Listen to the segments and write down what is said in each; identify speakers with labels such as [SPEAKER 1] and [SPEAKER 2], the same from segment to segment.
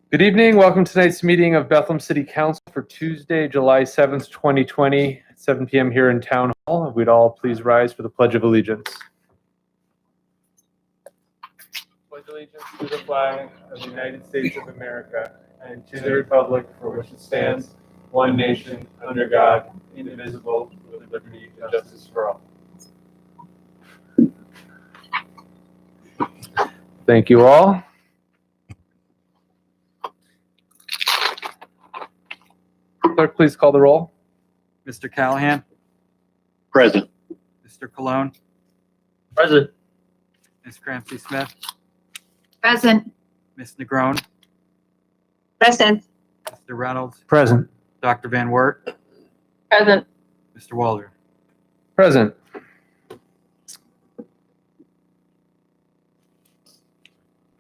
[SPEAKER 1] Good evening. Welcome to tonight's meeting of Bethlehem City Council for Tuesday, July 7th, 2020, at 7 p.m. here in Town Hall. If we'd all please rise for the Pledge of Allegiance. Pledge allegiance to the flag of the United States of America and to the republic for which it stands, one nation, under God, indivisible, with liberty and justice for all. Thank you all. Clerk, please call the roll.
[SPEAKER 2] Mr. Callahan?
[SPEAKER 3] Present.
[SPEAKER 2] Mr. Colon?
[SPEAKER 3] Present.
[SPEAKER 2] Ms. Cramsey Smith?
[SPEAKER 4] Present.
[SPEAKER 2] Ms. Negron?
[SPEAKER 4] Present.
[SPEAKER 2] Mr. Reynolds?
[SPEAKER 1] Present.
[SPEAKER 2] Dr. Van Wert?
[SPEAKER 4] Present.
[SPEAKER 2] Mr. Waldron?
[SPEAKER 1] Present.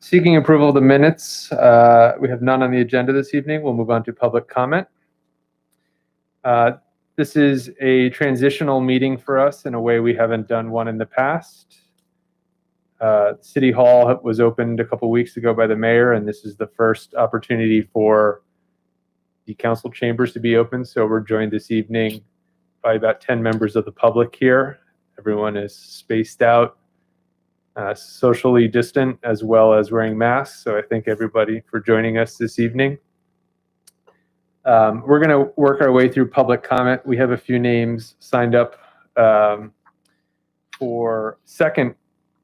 [SPEAKER 1] Seeking approval of the minutes. We have none on the agenda this evening. We'll move on to public comment. This is a transitional meeting for us in a way we haven't done one in the past. City Hall was opened a couple weeks ago by the mayor, and this is the first opportunity for the council chambers to be open. So we're joined this evening by about 10 members of the public here. Everyone is spaced out, socially distant, as well as wearing masks. So I thank everybody for joining us this evening. We're going to work our way through public comment. We have a few names signed up for second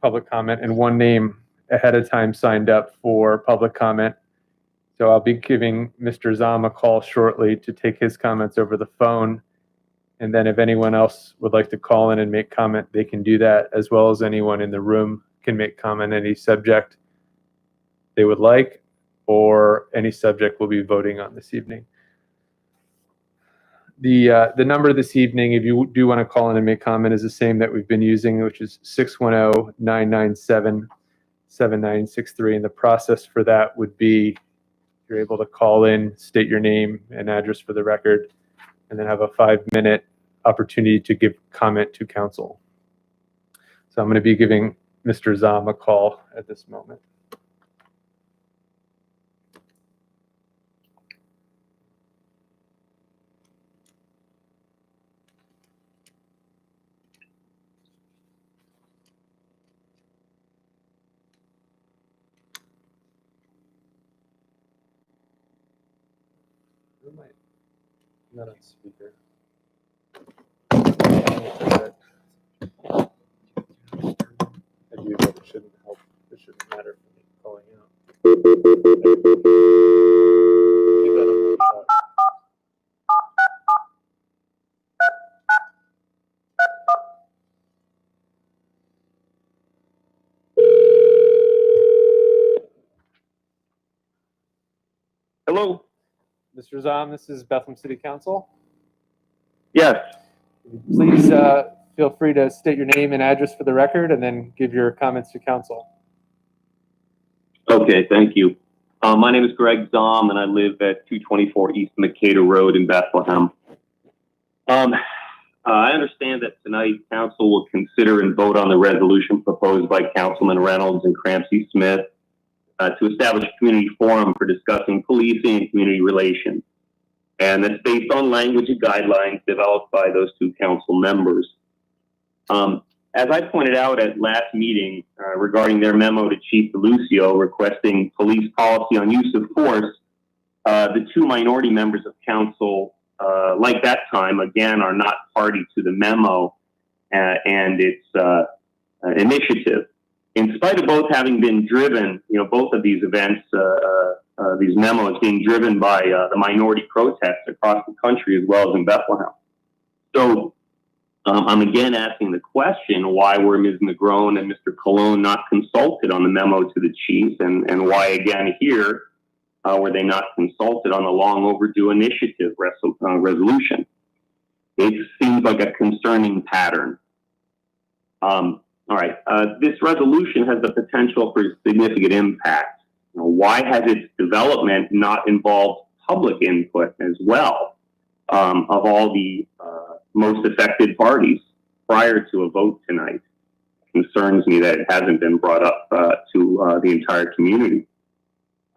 [SPEAKER 1] public comment and one name ahead of time signed up for public comment. So I'll be giving Mr. Zahm a call shortly to take his comments over the phone. And then if anyone else would like to call in and make comment, they can do that, as well as anyone in the room can make comment on any subject they would like, or any subject we'll be voting on this evening. The number this evening, if you do want to call in and make comment, is the same that we've been using, which is 610-997-7963. And the process for that would be you're able to call in, state your name and address for the record, and then have a 5-minute opportunity to give comment to council. So I'm going to be giving Mr. Zahm a call at this moment. Not on speaker. It shouldn't help. It shouldn't matter for me calling out.
[SPEAKER 3] Hello.
[SPEAKER 1] Mr. Zahm, this is Bethlehem City Council.
[SPEAKER 3] Yes.
[SPEAKER 1] Please feel free to state your name and address for the record and then give your comments to council.
[SPEAKER 3] Okay, thank you. My name is Greg Zahm, and I live at 224 East Makeda Road in Bethlehem. I understand that tonight council will consider and vote on the resolution proposed by Councilman Reynolds and Cramsey Smith to establish a community forum for discussing policing and community relations. And that's based on language and guidelines developed by those two council members. As I pointed out at last meeting regarding their memo to Chief DeLucio requesting police policy on use of force, the two minority members of council, like that time, again, are not party to the memo and its initiative. In spite of both having been driven, both of these events, these memos being driven by the minority protests across the country as well as in Bethlehem. So I'm again asking the question, why were Ms. Negron and Mr. Colon not consulted on the memo to the chief, and why again here were they not consulted on the long overdue initiative resolution? It seems like a concerning pattern. All right, this resolution has the potential for significant impact. Why has its development not involved public input as well of all the most affected parties prior to a vote tonight? It concerns me that it hasn't been brought up to the entire community.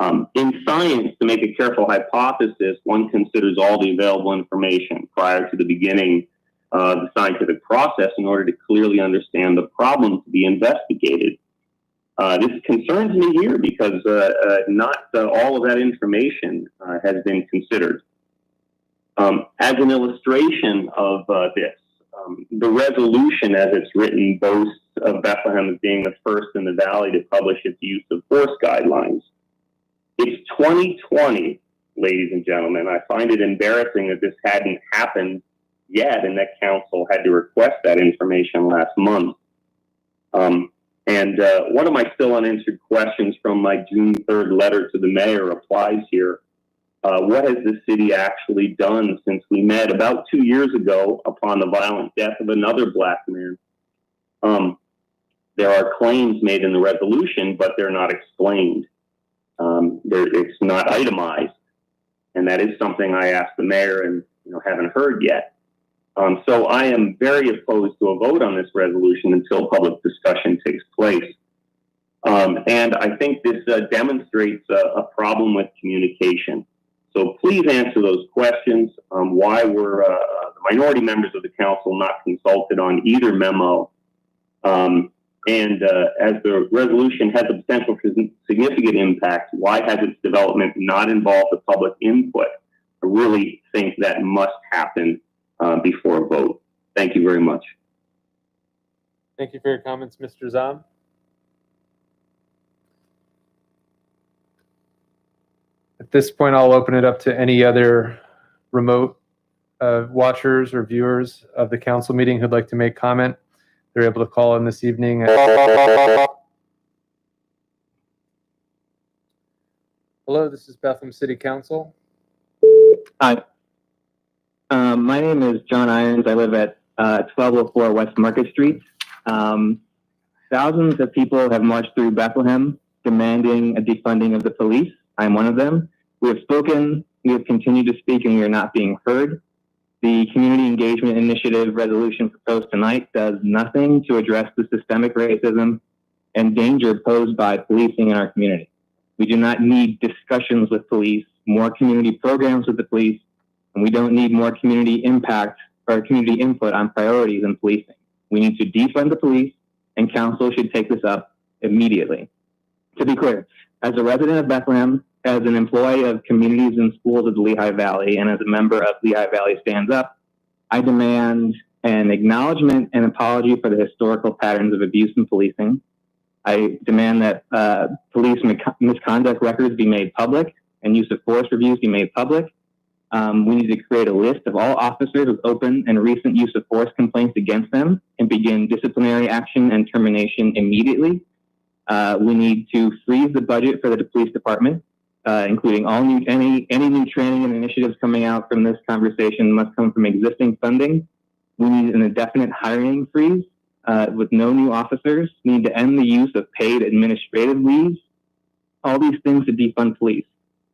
[SPEAKER 3] In science, to make a careful hypothesis, one considers all the available information prior to the beginning of the scientific process in order to clearly understand the problem to be investigated. This concerns me here because not all of that information has been considered. As an illustration of this, the resolution as it's written boasts of Bethlehem as being the first in the Valley to publish its use of force guidelines. It's 2020, ladies and gentlemen. I find it embarrassing that this hadn't happened yet and that council had to request that information last month. One of my still unanswered questions from my June 3rd letter to the mayor applies here. What has the city actually done since we met about 2 years ago upon the violent death of another Black man? There are claims made in the resolution, but they're not explained. It's not itemized. And that is something I asked the mayor and haven't heard yet. So I am very opposed to a vote on this resolution until public discussion takes place. And I think this demonstrates a problem with communication. So please answer those questions. Why were the minority members of the council not consulted on either memo? As the resolution has a potential for significant impact, why has its development not involved the public input? I really think that must happen before a vote. Thank you very much.
[SPEAKER 1] Thank you for your comments, Mr. Zahn. At this point, I'll open it up to any other remote watchers or viewers of the council meeting who'd like to make comment. They're able to call in this evening. Hello, this is Bethlehem City Council.
[SPEAKER 5] Hi. My name is John Irons. I live at 1204 West Market Street. Thousands of people have marched through Bethlehem demanding a defunding of the police. I'm one of them. We have spoken, we have continued to speak, and we are not being heard. The Community Engagement Initiative resolution proposed tonight does nothing to address the systemic racism and danger posed by policing in our community. We do not need discussions with police, more community programs with the police, and we don't need more community impact or community input on priorities in policing. We need to defund the police, and council should take this up immediately. To be clear, as a resident of Bethlehem, as an employee of communities and schools of the Lehigh Valley, and as a member of Lehigh Valley Stands Up, I demand an acknowledgement and apology for the historical patterns of abuse in policing. I demand that police misconduct records be made public and use of force reviews be made public. We need to create a list of all officers with open and recent use of force complaints against them and begin disciplinary action and termination immediately. We need to freeze the budget for the police department, including any new training and initiatives coming out from this conversation must come from existing funding. We need an indefinite hiring freeze with no new officers. We need to end the use of paid administrative leaves. All these things to defund police.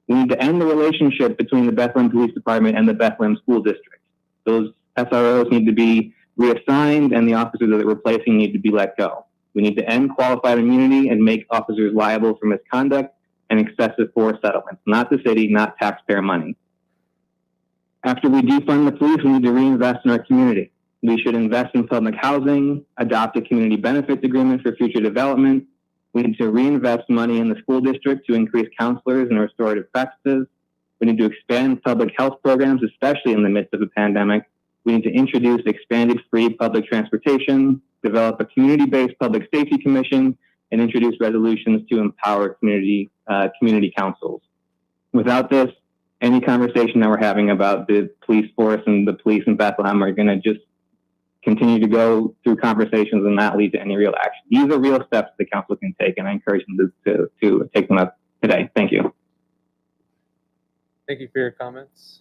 [SPEAKER 5] We need to end the relationship between the Bethlehem Police Department and the Bethlehem School District. Those SROs need to be reassigned, and the officers that they're replacing need to be let go. We need to end qualified immunity and make officers liable for misconduct and excessive force settlements, not the city, not taxpayer money. After we defund the police, we need to reinvest in our community. We should invest in public housing, adopt a community benefits agreement for future development. We need to reinvest money in the school district to increase counselors and restorative practices. We need to expand public health programs, especially in the midst of a pandemic. We need to introduce expanded free public transportation, develop a community-based public safety commission, and introduce resolutions to empower community councils. Without this, any conversation that we're having about the police force and the police in Bethlehem are going to just continue to go through conversations and not lead to any real action. These are real steps the council can take, and I encourage them to take them up today. Thank you.
[SPEAKER 1] Thank you for your comments.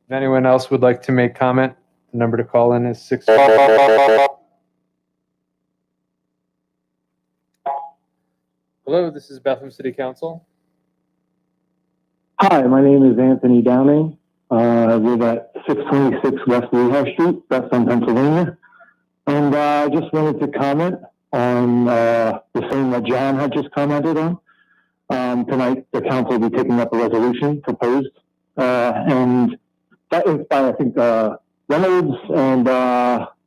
[SPEAKER 1] If anyone else would like to make comment, the number to call in is 6. Hello, this is Bethlehem City Council.
[SPEAKER 6] Hi, my name is Anthony Downing. I live at 626 West Lehigh Street, Bethlehem, Pennsylvania. And I just wanted to comment on the same that John had just commented on. Tonight, the council will be taking up a resolution proposed, and that is by, I think, Reynolds and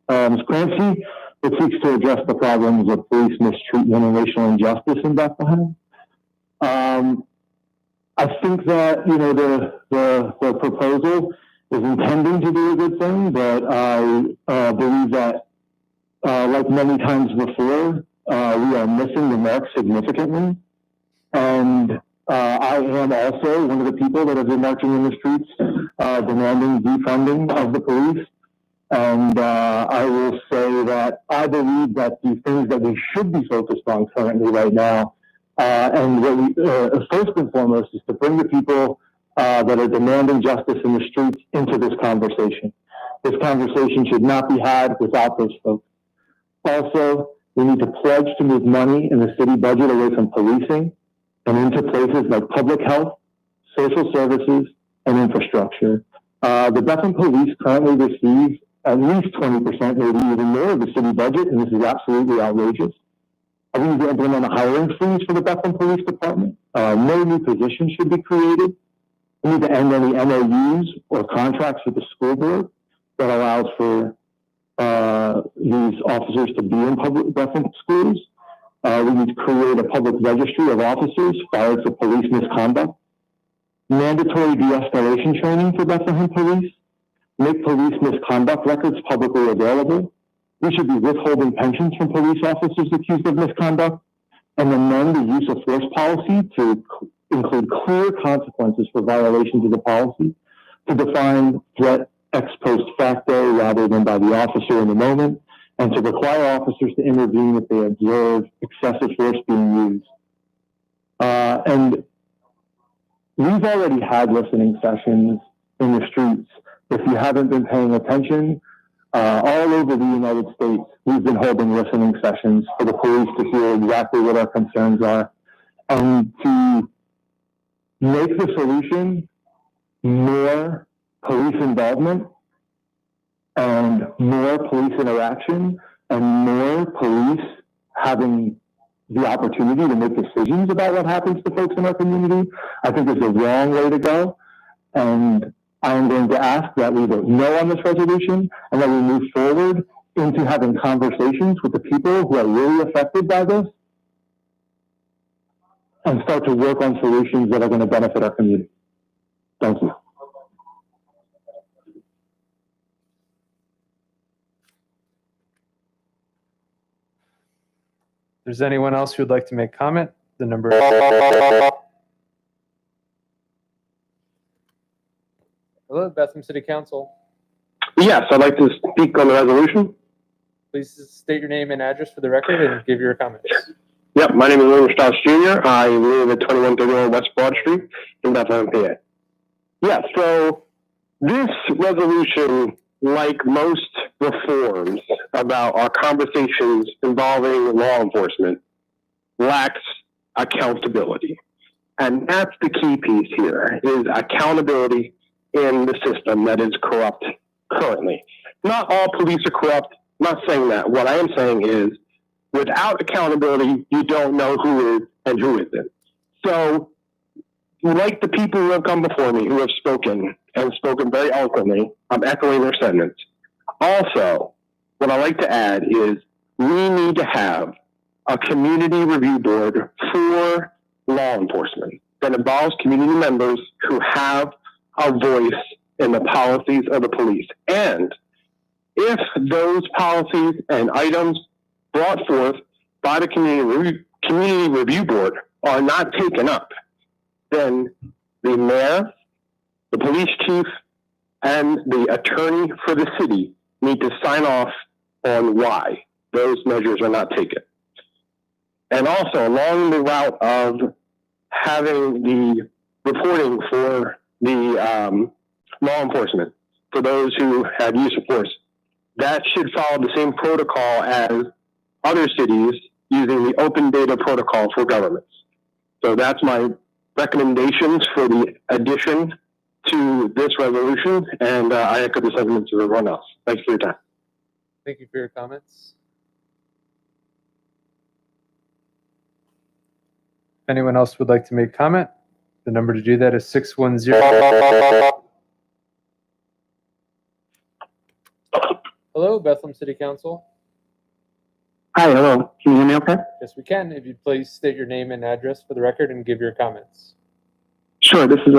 [SPEAKER 6] Ms. Clancy. It seeks to address the problems of police mistreatment and racial injustice in Bethlehem. I think that, you know, the proposal is intending to do a good thing, but I believe that, like many times before, we are missing the mark significantly. And I am also one of the people that have been marching in the streets demanding defunding of the police. And I will say that I believe that the things that we should be focused on currently right now, and what we, first and foremost, is to bring the people that are demanding justice in the streets into this conversation. This conversation should not be had without those folks. Also, we need to pledge to move money in the city budget away from policing and into places like public health, social services, and infrastructure. The Bethlehem Police currently receive at least 20%, maybe even more, of the city budget, and this is absolutely outrageous. We need to implement a hiring freeze for the Bethlehem Police Department. No new positions should be created. We need to end any MOUs or contracts with the school board that allows for these officers to be in public Bethlehem schools. We need to create a public registry of officers fired for police misconduct. Mandatory de-escalation training for Bethlehem Police. Make police misconduct records publicly available. We should be withholding pensions from police officers accused of misconduct, and amend the use of force policy to include clear consequences for violations of the policy, to define threat ex post facto rather than by the officer in the moment, and to require officers to intervene if they observe excessive force being used. And we've already had listening sessions in the streets. If you haven't been paying attention, all over the United States, we've been holding listening sessions for the police to hear exactly what our concerns are, and to make the solution more police involvement and more police interaction and more police having the opportunity to make decisions about what happens to folks in our community, I think is the wrong way to go. And I am going to ask that we vote no on this resolution and that we move forward into having conversations with the people who are really affected by this and start to work on solutions that are going to benefit our community. Thank you.
[SPEAKER 1] If there's anyone else who would like to make comment, the number. Hello, Bethlehem City Council.
[SPEAKER 7] Yes, I'd like to speak on the resolution.
[SPEAKER 1] Please state your name and address for the record and give your comments.
[SPEAKER 7] Yep, my name is William Strauss Jr. I live at 2131 West Broad Street in Bethlehem, PA. Yeah, so this resolution, like most reforms about our conversations involving law enforcement, lacks accountability. And that's the key piece here, is accountability in the system that is corrupt currently. Not all police are corrupt. I'm not saying that. What I am saying is, without accountability, you don't know who is and who isn't. So, like the people who have come before me, who have spoken, and spoken very eloquently, I'm echoing their sentiments. Also, what I like to add is, we need to have a community review board for law enforcement that involves community members who have a voice in the policies of the police. And if those policies and items brought forth by the community review board are not taken up, then the mayor, the police chief, and the attorney for the city need to sign off on why those measures are not taken. And also, along the route of having the reporting for the law enforcement, for those who had use of force, that should follow the same protocol as other cities using the open data protocol for governments. So that's my recommendations for the addition to this resolution, and I echo the sentiments of everyone else. Thanks for your time.
[SPEAKER 1] Thank you for your comments. If anyone else would like to make comment, the number to do that is 610. Hello, Bethlehem City Council.
[SPEAKER 5] Hi, hello. Can you hear me okay?
[SPEAKER 1] Yes, we can. If you'd please state your name and address for the record and give your comments.
[SPEAKER 5] Sure. This is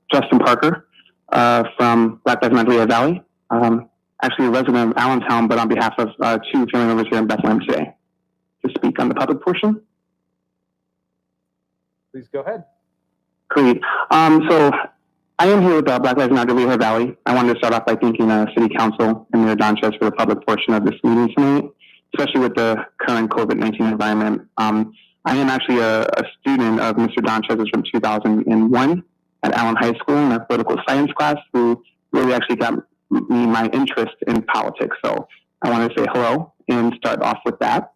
[SPEAKER 5] Justin Parker from Black Lives Matter Lehigh Valley. Actually a resident of Allentown, but on behalf of two family members here in Bethlehem today to speak on the public portion.
[SPEAKER 1] Please go ahead.
[SPEAKER 5] Great. So I am here with Black Lives Matter Lehigh Valley. I wanted to start off by thanking City Council and Mayor Donchez for the public portion of this meeting tonight, especially with the current COVID-19 environment. I am actually a student of Mr. Donchez's from 2001 at Allen High School in a political science class, who really actually got me my interest in politics. So I want to say hello and start off with that.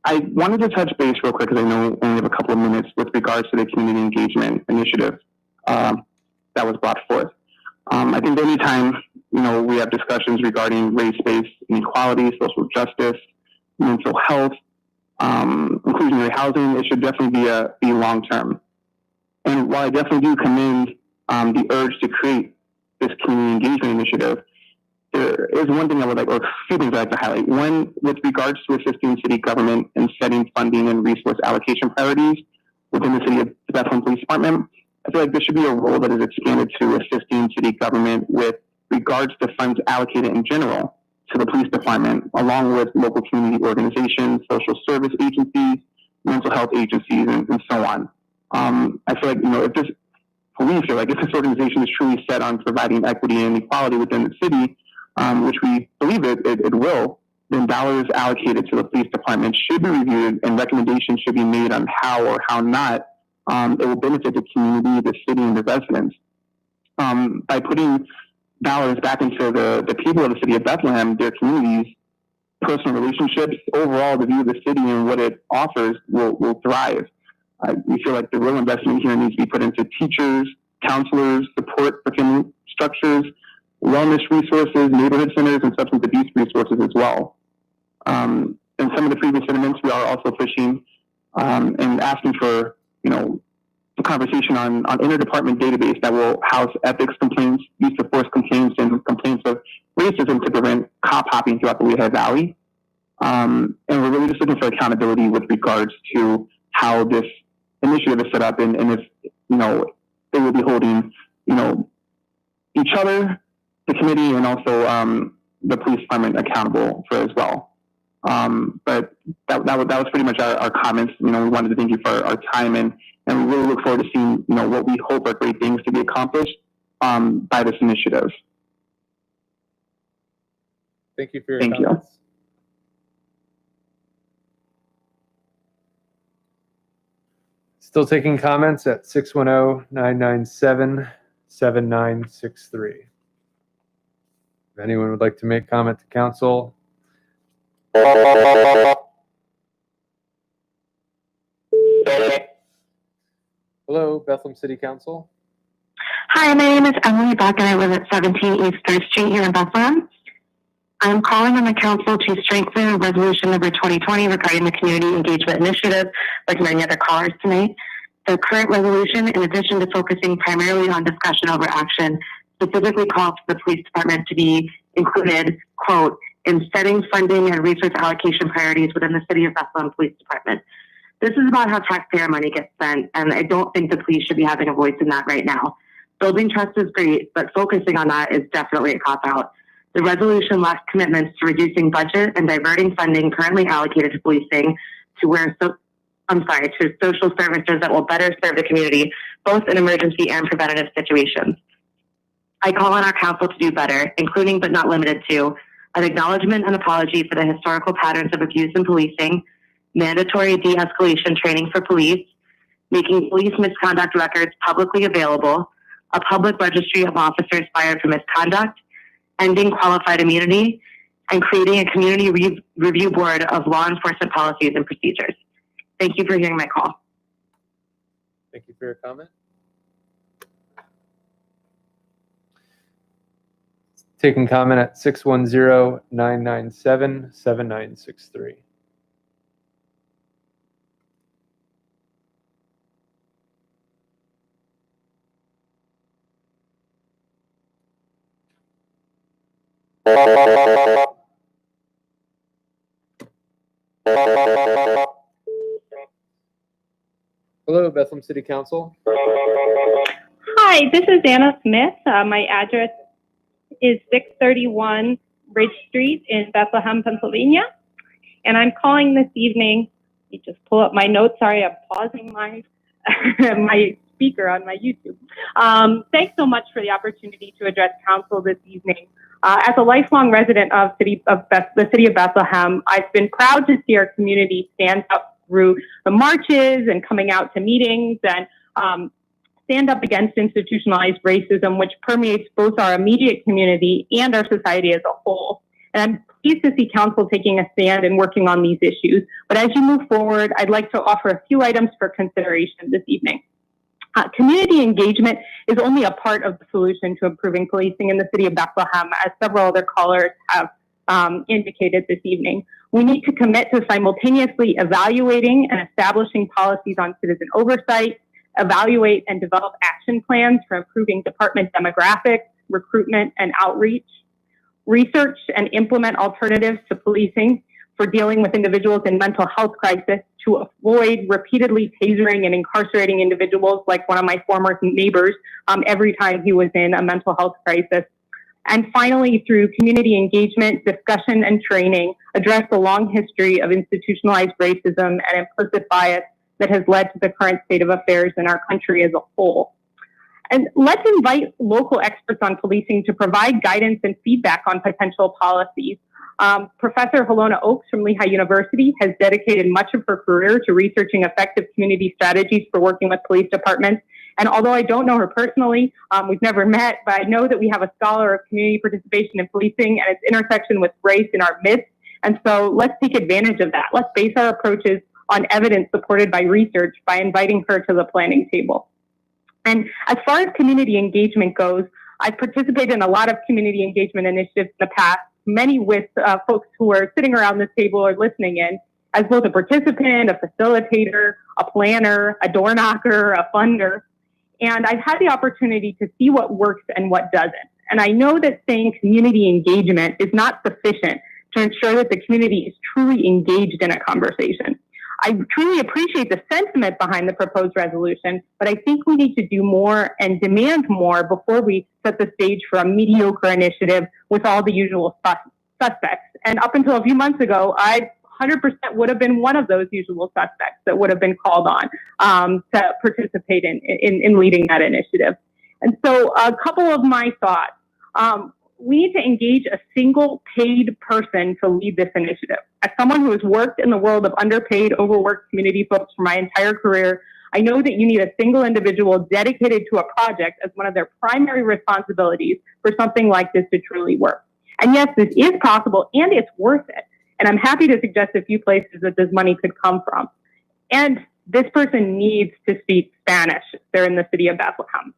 [SPEAKER 5] I wanted to touch base real quick because I know we only have a couple of minutes with regards to the community engagement initiative that was brought forth. I think anytime we have discussions regarding race-based inequality, social justice, mental health, inclusionary housing, it should definitely be long-term. And while I definitely do commend the urge to create this community engagement initiative, there is one thing I would like, or a few things I'd like to highlight. One, with regards to assisting city government in setting funding and resource allocation priorities within the City of Bethlehem Police Department, I feel like there should be a role that is expanded to assisting city government with regards to funds allocated in general to the police department, along with local community organizations, social service agencies, mental health agencies, and so on. I feel like, if this organization is truly set on providing equity and equality within the city, which we believe it will, then dollars allocated to the police department should be reviewed and recommendations should be made on how or how not it will benefit the community, the city, and the residents. By putting dollars back into the people of the city of Bethlehem, their communities, personal relationships, overall the view of the city and what it offers will thrive. We feel like the real investment here needs to be put into teachers, counselors, support for family structures, wellness resources, neighborhood centers, and substance abuse resources as well. In some of the previous sentiments, we are also pushing and asking for, a conversation on interdepartment database that will house ethics complaints, use of force complaints, and complaints of racism to prevent cop hopping throughout the Lehigh Valley. And we're really just looking for accountability with regards to how this initiative is set up and if, they will be holding, each other, the committee, and also the police department accountable for as well. But that was pretty much our comments. We wanted to thank you for our time and we really look forward to seeing, what we hope are great things to be accomplished by this initiative.
[SPEAKER 1] Thank you for your
[SPEAKER 5] Thank you.
[SPEAKER 1] comments. Still taking comments at 610-997-7963. If anyone would like to make comment to council. Hello, Bethlehem City Council.
[SPEAKER 8] Hi, my name is Emily Beck and I live at 17 East 3rd Street here in Bethlehem. I'm calling on the council to strengthen resolution number 2020 regarding the community engagement initiative, like many other callers tonight. The current resolution, in addition to focusing primarily on discussion over action, specifically calls for the police department to be included, quote, in setting funding and resource allocation priorities within the City of Bethlehem Police Department. This is about how taxpayer money gets spent, and I don't think the police should be having a voice in that right now. Building trust is great, but focusing on that is definitely a cop-out. The resolution lacks commitments to reducing budget and diverting funding currently allocated to policing to social services that will better serve the community, both in emergency and preventative situations. I call on our council to do better, including but not limited to an acknowledgement and apology for the historical patterns of abuse in policing, mandatory de-escalation training for police, making police misconduct records publicly available, a public registry of officers fired for misconduct, ending qualified immunity, and creating a community review board of law enforcement policies and procedures. Thank you for hearing my call.
[SPEAKER 1] Thank you for your comment. Taking comment at 610-997-7963. Hello, Bethlehem City Council.
[SPEAKER 9] Hi, this is Anna Smith. My address is 631 Ridge Street in Bethlehem, Pennsylvania. And I'm calling this evening. Let me just pull up my notes. Sorry, I'm pausing my my speaker on my YouTube. Thanks so much for the opportunity to address council this evening. As a lifelong resident of the city of Bethlehem, I've been proud to see our community stand up through the marches and coming out to meetings and stand up against institutionalized racism, which permeates both our immediate community and our society as a whole. And I'm pleased to see council taking a stand and working on these issues. But as you move forward, I'd like to offer a few items for consideration this evening. Community engagement is only a part of the solution to improving policing in the city of Bethlehem, as several other callers have indicated this evening. We need to commit to simultaneously evaluating and establishing policies on citizen oversight, evaluate and develop action plans for improving department demographics, recruitment, and outreach, research and implement alternatives to policing for dealing with individuals in mental health crisis to avoid repeatedly tasering and incarcerating individuals like one of my former neighbors every time he was in a mental health crisis. And finally, through community engagement, discussion, and training, address the long history of institutionalized racism and implicit bias that has led to the current state of affairs in our country as a whole. And let's invite local experts on policing to provide guidance and feedback on potential policies. Professor Helona Oakes from Lehigh University has dedicated much of her career to researching effective community strategies for working with police departments. And although I don't know her personally, we've never met, but I know that we have a scholar of community participation in policing and its intersection with race in our midst. And so let's take advantage of that. Let's base our approaches on evidence supported by research by inviting her to the planning table. And as far as community engagement goes, I've participated in a lot of community engagement initiatives in the past, many with folks who are sitting around this table or listening in, as both a participant, a facilitator, a planner, a door knocker, a funder. And I've had the opportunity to see what works and what doesn't. And I know that saying community engagement is not sufficient to ensure that the community is truly engaged in a conversation. I truly appreciate the sentiment behind the proposed resolution, but I think we need to do more and demand more before we set the stage for a mediocre initiative with all the usual suspects. And up until a few months ago, I 100% would have been one of those usual suspects that would have been called on to participate in leading that initiative. And so a couple of my thoughts. We need to engage a single paid person to lead this initiative. As someone who has worked in the world of underpaid, overworked community folks for my entire career, I know that you need a single individual dedicated to a project as one of their primary responsibilities for something like this to truly work. And yes, this is possible and it's worth it. And I'm happy to suggest a few places that this money could come from. And this person needs to speak Spanish. They're in the city of Bethlehem.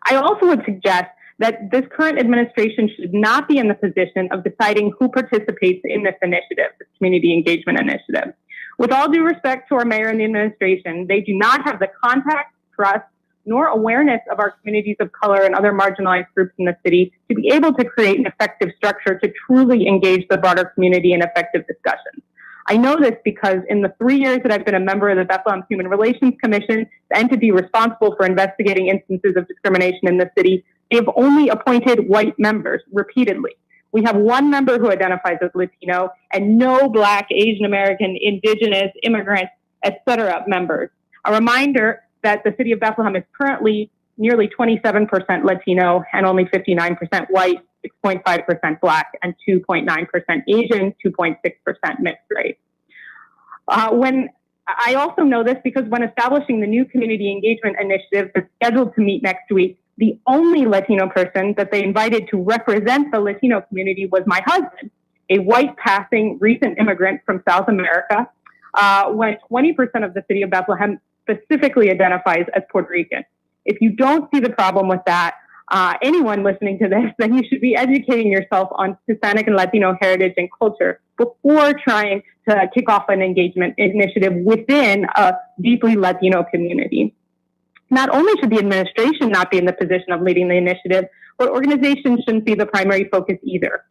[SPEAKER 9] I also would suggest that this current administration should not be in the position of deciding who participates in this initiative, this community engagement initiative. With all due respect to our mayor and the administration, they do not have the contact, trust, nor awareness of our communities of color and other marginalized groups in the city to be able to create an effective structure to truly engage the broader community in effective discussions. I know this because in the 3 years that I've been a member of the Bethlehem Human Relations Commission, the entity responsible for investigating instances of discrimination in the city, they've only appointed white members repeatedly. We have one member who identifies as Latino and no Black, Asian American, Indigenous, immigrant, etc. members. A reminder that the city of Bethlehem is currently nearly 27% Latino and only 59% white, 6.5% Black, and 2.9% Asian, 2.6% mixed race. When I also know this because when establishing the new community engagement initiative that's scheduled to meet next week, the only Latino person that they invited to represent the Latino community was my husband, a white passing recent immigrant from South America, when 20% of the city of Bethlehem specifically identifies as Puerto Rican. If you don't see the problem with that, anyone listening to this, then you should be educating yourself on Hispanic and Latino heritage and culture before trying to kick off an engagement initiative within a deeply Latino community. Not only should the administration not be in the position of leading the initiative, but organizations shouldn't be the primary focus either.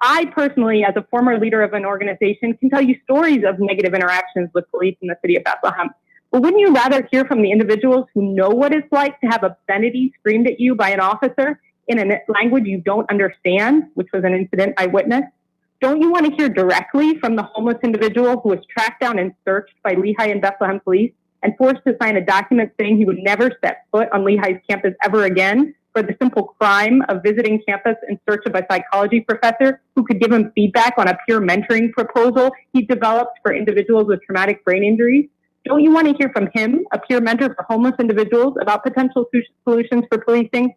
[SPEAKER 9] I personally, as a former leader of an organization, can tell you stories of negative interactions with police in the city of Bethlehem. But wouldn't you rather hear from the individuals who know what it's like to have obscenity screamed at you by an officer in a language you don't understand, which was an incident I witnessed? Don't you want to hear directly from the homeless individual who was tracked down and searched by Lehigh and Bethlehem police and forced to sign a document saying he would never set foot on Lehigh's campus ever again for the simple crime of visiting campus in search of a psychology professor who could give him feedback on a peer mentoring proposal he developed for individuals with traumatic brain injuries? Don't you want to hear from him, a peer mentor for homeless individuals, about potential solutions for policing?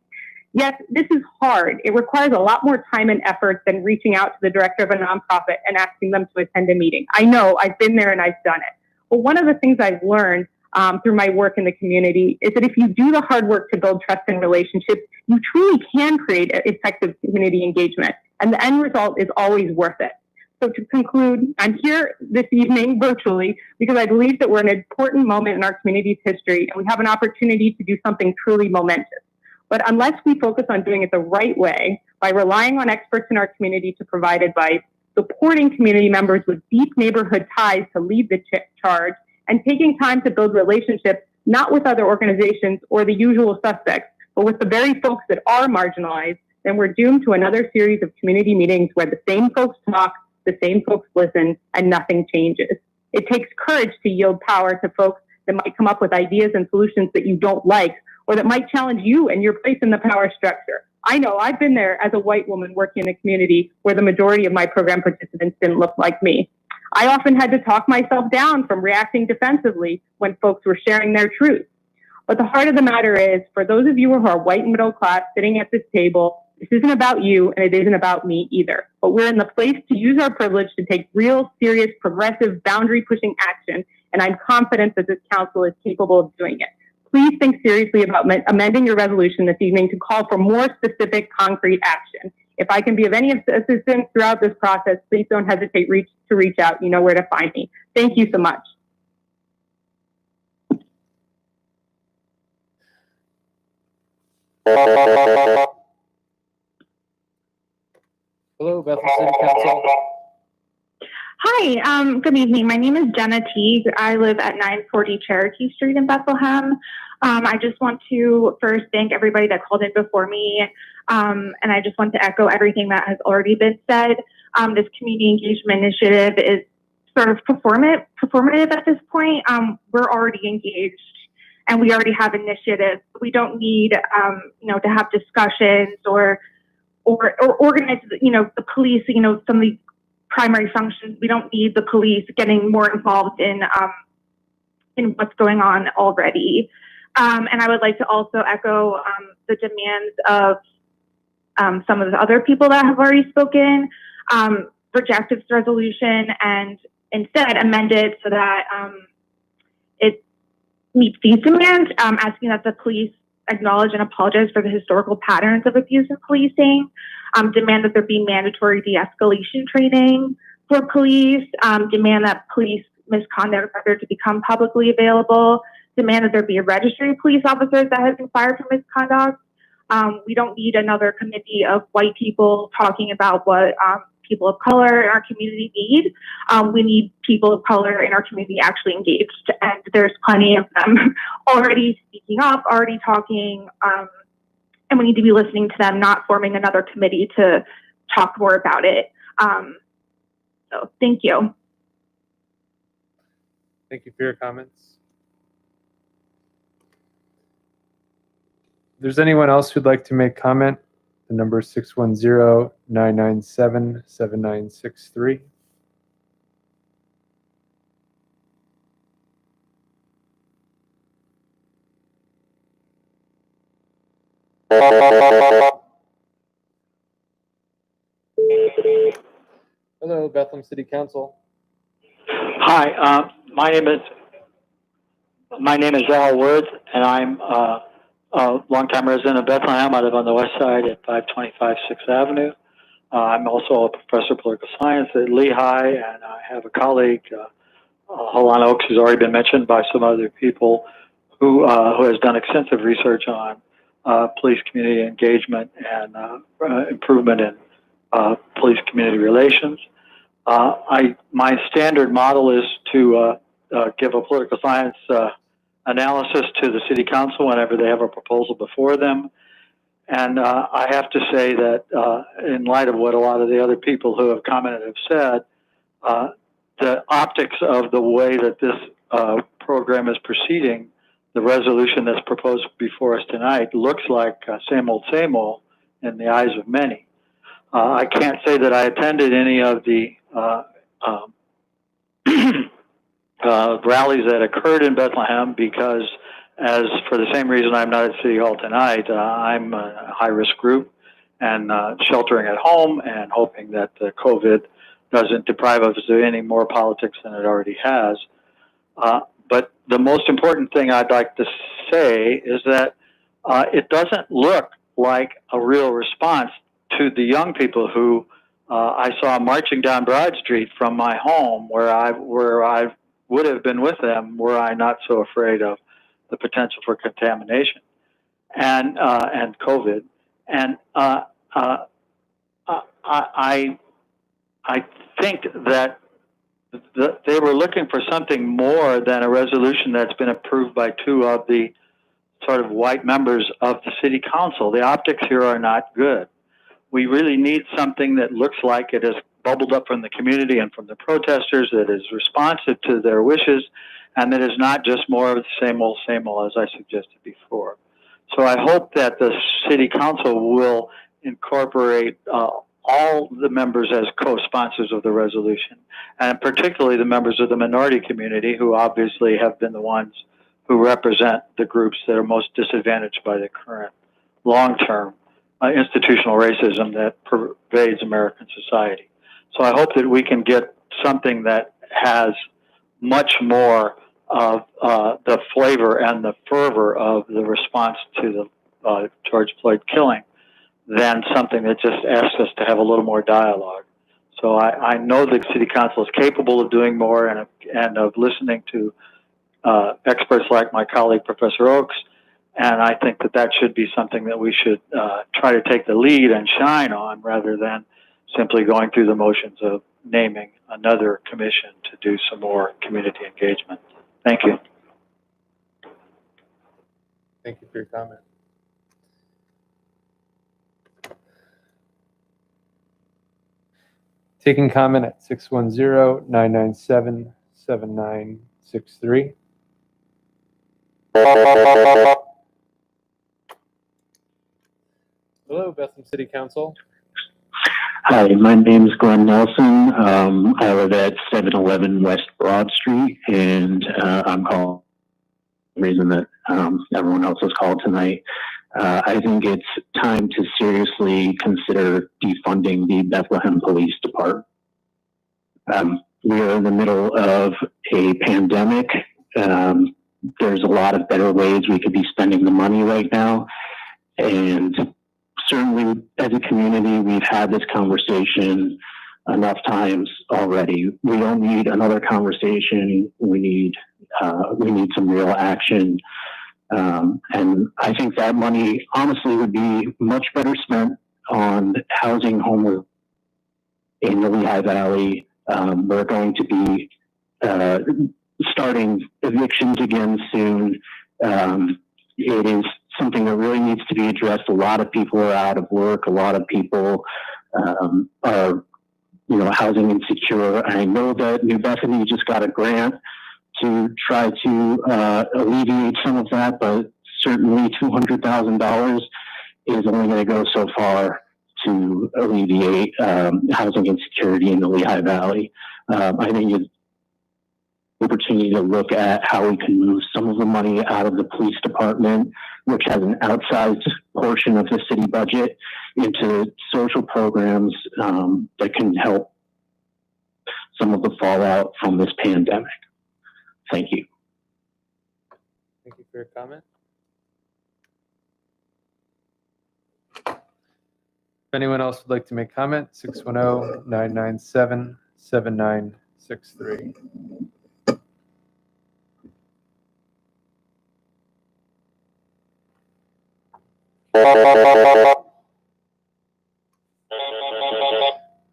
[SPEAKER 9] Yes, this is hard. It requires a lot more time and effort than reaching out to the director of a nonprofit and asking them to attend a meeting. I know, I've been there and I've done it. But one of the things I've learned through my work in the community is that if you do the hard work to build trust and relationships, you truly can create effective community engagement, and the end result is always worth it. So to conclude, I'm here this evening virtually because I believe that we're in an important moment in our community's history and we have an opportunity to do something truly momentous. But unless we focus on doing it the right way, by relying on experts in our community to provide advice, supporting community members with deep neighborhood ties to lead the charge, and taking time to build relationships, not with other organizations or the usual suspects, but with the very folks that are marginalized, then we're doomed to another series of community meetings where the same folks talk, the same folks listen, and nothing changes. It takes courage to yield power to folks that might come up with ideas and solutions that you don't like, or that might challenge you and your place in the power structure. I know I've been there as a white woman working in a community where the majority of my program participants didn't look like me. I often had to talk myself down from reacting defensively when folks were sharing their truth. But the heart of the matter is, for those of you who are white and middle class sitting at this table, this isn't about you and it isn't about me either. But we're in the place to use our privilege to take real, serious, progressive, boundary-pushing action, and I'm confident that this council is capable of doing it. Please think seriously about amending your resolution this evening to call for more specific, concrete action. If I can be of any assistance throughout this process, please don't hesitate to reach out. You know where to find me. Thank you so much.
[SPEAKER 1] Hello, Bethel City Council.
[SPEAKER 8] Hi, good evening. My name is Jenna Teague. I live at 940 Cherokee Street in Bethlehem. I just want to first thank everybody that called in before me. And I just want to echo everything that has already been said. This community engagement initiative is sort of performative at this point. We're already engaged and we already have initiatives. We don't need, to have discussions or organize, the police, some of these primary functions. We don't need the police getting more involved in what's going on already. And I would like to also echo the demands of some of the other people that have already spoken, reject this resolution and instead amend it so that it meets these demands, asking that the police acknowledge and apologize for the historical patterns of abuse in policing, demand that there be mandatory de-escalation training for police, demand that police misconduct record to become publicly available, demand that there be a registry of police officers that has been fired for misconduct. We don't need another committee of white people talking about what people of color in our community need. We need people of color in our community actually engaged, and there's plenty of them already speaking up, already talking, and we need to be listening to them, not forming another committee to talk more about it. So thank you.
[SPEAKER 1] Thank you for your comments. If there's anyone else who'd like to make comment, the number is 610-997-7963. Hello, Bethlehem City Council.
[SPEAKER 10] Hi, my name is Al Woods, and I'm a longtime resident of Bethlehem. I live on the west side at 525 6th Avenue. I'm also a professor of political science at Lehigh, and I have a colleague, Halan Oaks, who's already been mentioned by some other people, who has done extensive research on police community engagement and improvement police community relations. My standard model is to give a political science analysis to the city council whenever they have a proposal before them. And I have to say that in light of what a lot of the other people who have commented have said, the optics of the way that this program is proceeding, the resolution that's proposed before us tonight, looks like same old in the eyes of many. I can't say that I attended any of the rallies that occurred in Bethlehem because, as for the same reason I'm not at City Hall tonight, I'm a high-risk group and sheltering at home and hoping that the COVID doesn't deprive us of any more politics than it already has. But the most important thing I'd like to say is that it doesn't look like a real response to the young people who I saw marching down Broad Street from my home, where I would have been with them were I not so afraid of the potential for contamination and COVID. And I think that they were looking for something more than a resolution that's been approved by two of the sort of white members of the city council. The optics here are not good. We really need something that looks like it has bubbled up from the community and from the protesters, that is responsive to their wishes, and that is not just more of the same old, as I suggested before. So I hope that the city council will incorporate all the members as co-sponsors of the resolution, and particularly the members of the minority community, who obviously have been the ones who represent the groups that are most disadvantaged by the current long-term institutional racism that pervades American society. So I hope that we can get something that has much more of the flavor and the fervor of the response to the George Floyd killing than something that just asks us to have a little more dialogue. So I know the city council is capable of doing more and of listening to experts like my colleague, Professor Oakes, and I think that should be something that we should try to take the lead and shine on, rather than simply going through the motions of naming another commission to do some more community engagement. Thank you.
[SPEAKER 1] Thank you for your comment. Taking comment at 610-997-7963. Hello, Bethlehem City Council.
[SPEAKER 11] Hi, my name is Glenn Nelson. I live at 711 West Broad Street, and I'm calling the reason that everyone else has called tonight. I think it's time to seriously consider defunding the Bethlehem Police Department. We are in the middle of a pandemic. There's a lot of better ways we could be spending the money right now, and certainly as a community, we've had this conversation enough times already. We don't need another conversation. We need some real action. And I think that money honestly would be much better spent on housing homeless in the Lehigh Valley. We're going to be starting evictions again soon. It is something that really needs to be addressed. A lot of people are out of work. A lot of people are, housing insecure. I know that New Bethany just got a grant to try to alleviate some of that, but certainly $200,000 is only going to go so far to alleviate housing insecurity in the Lehigh Valley. I think it's an opportunity to look at how we can move some of the money out of the police department, which has an outsized portion of the city budget, into social programs that can help some of the fallout from this pandemic. Thank you.
[SPEAKER 1] Thank you for your comment. If anyone else would like to make comment, 610-997-7963.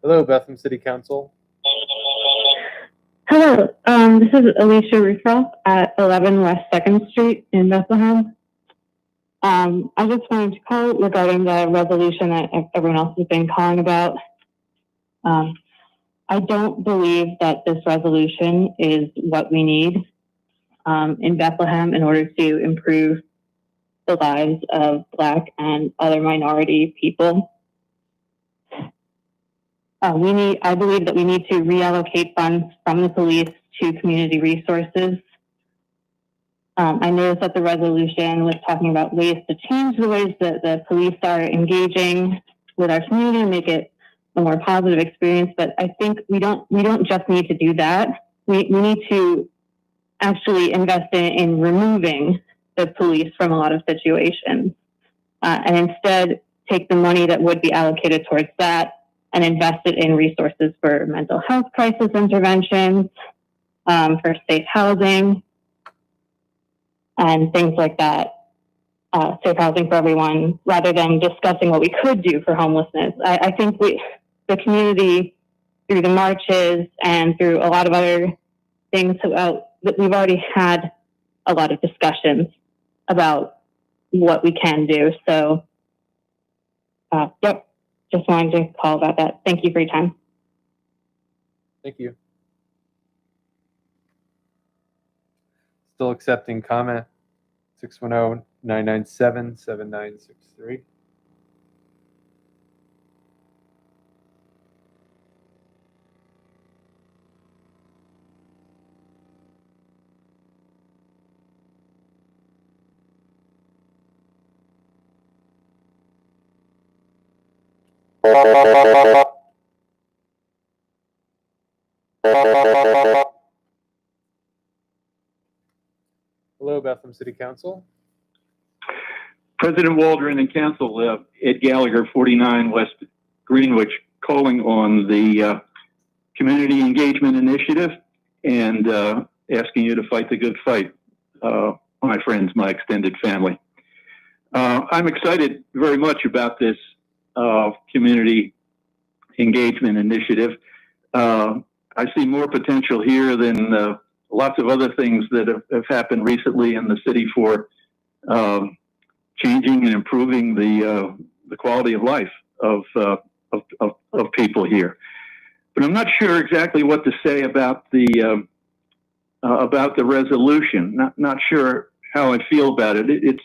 [SPEAKER 1] Hello, Bethlehem City Council.
[SPEAKER 8] Hello, this is Alicia Ruffroth at 11 West 2nd Street in Bethlehem. I just wanted to call regarding the resolution that everyone else has been calling about. I don't believe that this resolution is what we need in Bethlehem in order to improve the lives of Black and other minority people. I believe that we need to reallocate funds from the police to community resources. I noticed that the resolution was talking about ways to change the ways that the police are engaging with our community and make it a more positive experience. But I think we don't just need to do that. We need to actually invest in removing the police from a lot of situations, and instead take the money that would be allocated towards that and invest it in resources for mental health crisis interventions, for safe housing, and things like that. Safe housing for everyone, rather than discussing what we could do for homelessness. I think the community, through the marches and through a lot of other things, that we've already had a lot of discussions about what we can do. So, yep. Just wanted to call about that. Thank you for your time.
[SPEAKER 1] Thank you. Still accepting comment. 610-997-7963. Hello, Bethlehem City Council.
[SPEAKER 12] President Waldron and Council, Ed Gallagher, 49 West Greenwich, calling on the Community Engagement Initiative and asking you to fight the good fight, my friends, my extended family. I'm excited very much about this Community Engagement Initiative. I see more potential here than lots of other things that have happened recently in the city for changing and improving the quality of life of people here. But I'm not sure exactly what to say about the resolution. Not sure how I feel about it.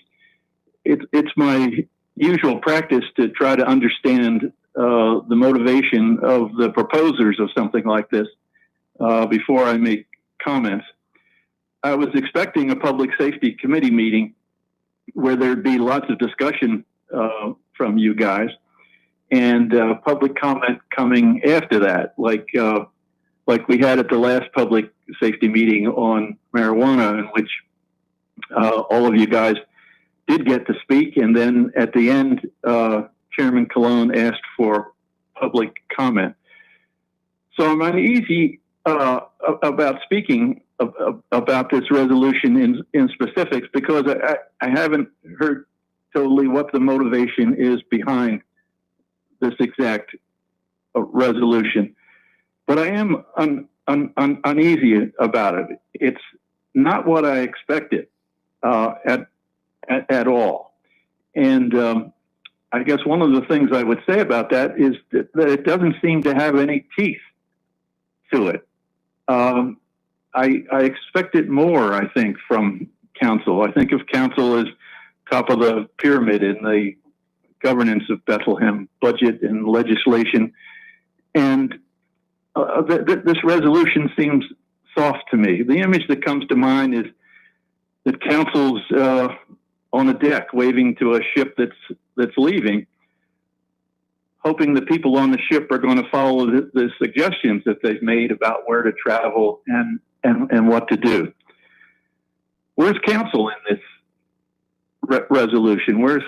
[SPEAKER 12] It's my usual practice to try to understand the motivation of the proposers of something like this before I make comments. I was expecting a public safety committee meeting where there'd be lots of discussion from you guys and public comment coming after that, like we had at the last public safety meeting on marijuana, in which all of you guys did get to speak. And then at the end, Chairman Colon asked for public comment. So I'm uneasy about speaking about this resolution in specifics, because I haven't heard totally what the motivation is behind this exact resolution. But I am uneasy about it. It's not what I expected at all. And I guess one of the things I would say about that is that it doesn't seem to have any teeth to it. I expected more, I think, from council. I think of council as top of the pyramid in the governance of Bethlehem, budget and legislation. And this resolution seems soft to me. The image that comes to mind is that council's on a deck waving to a ship that's leaving, hoping the people on the ship are going to follow the suggestions that they've made about where to travel and what to do. Where's council in this resolution? Where's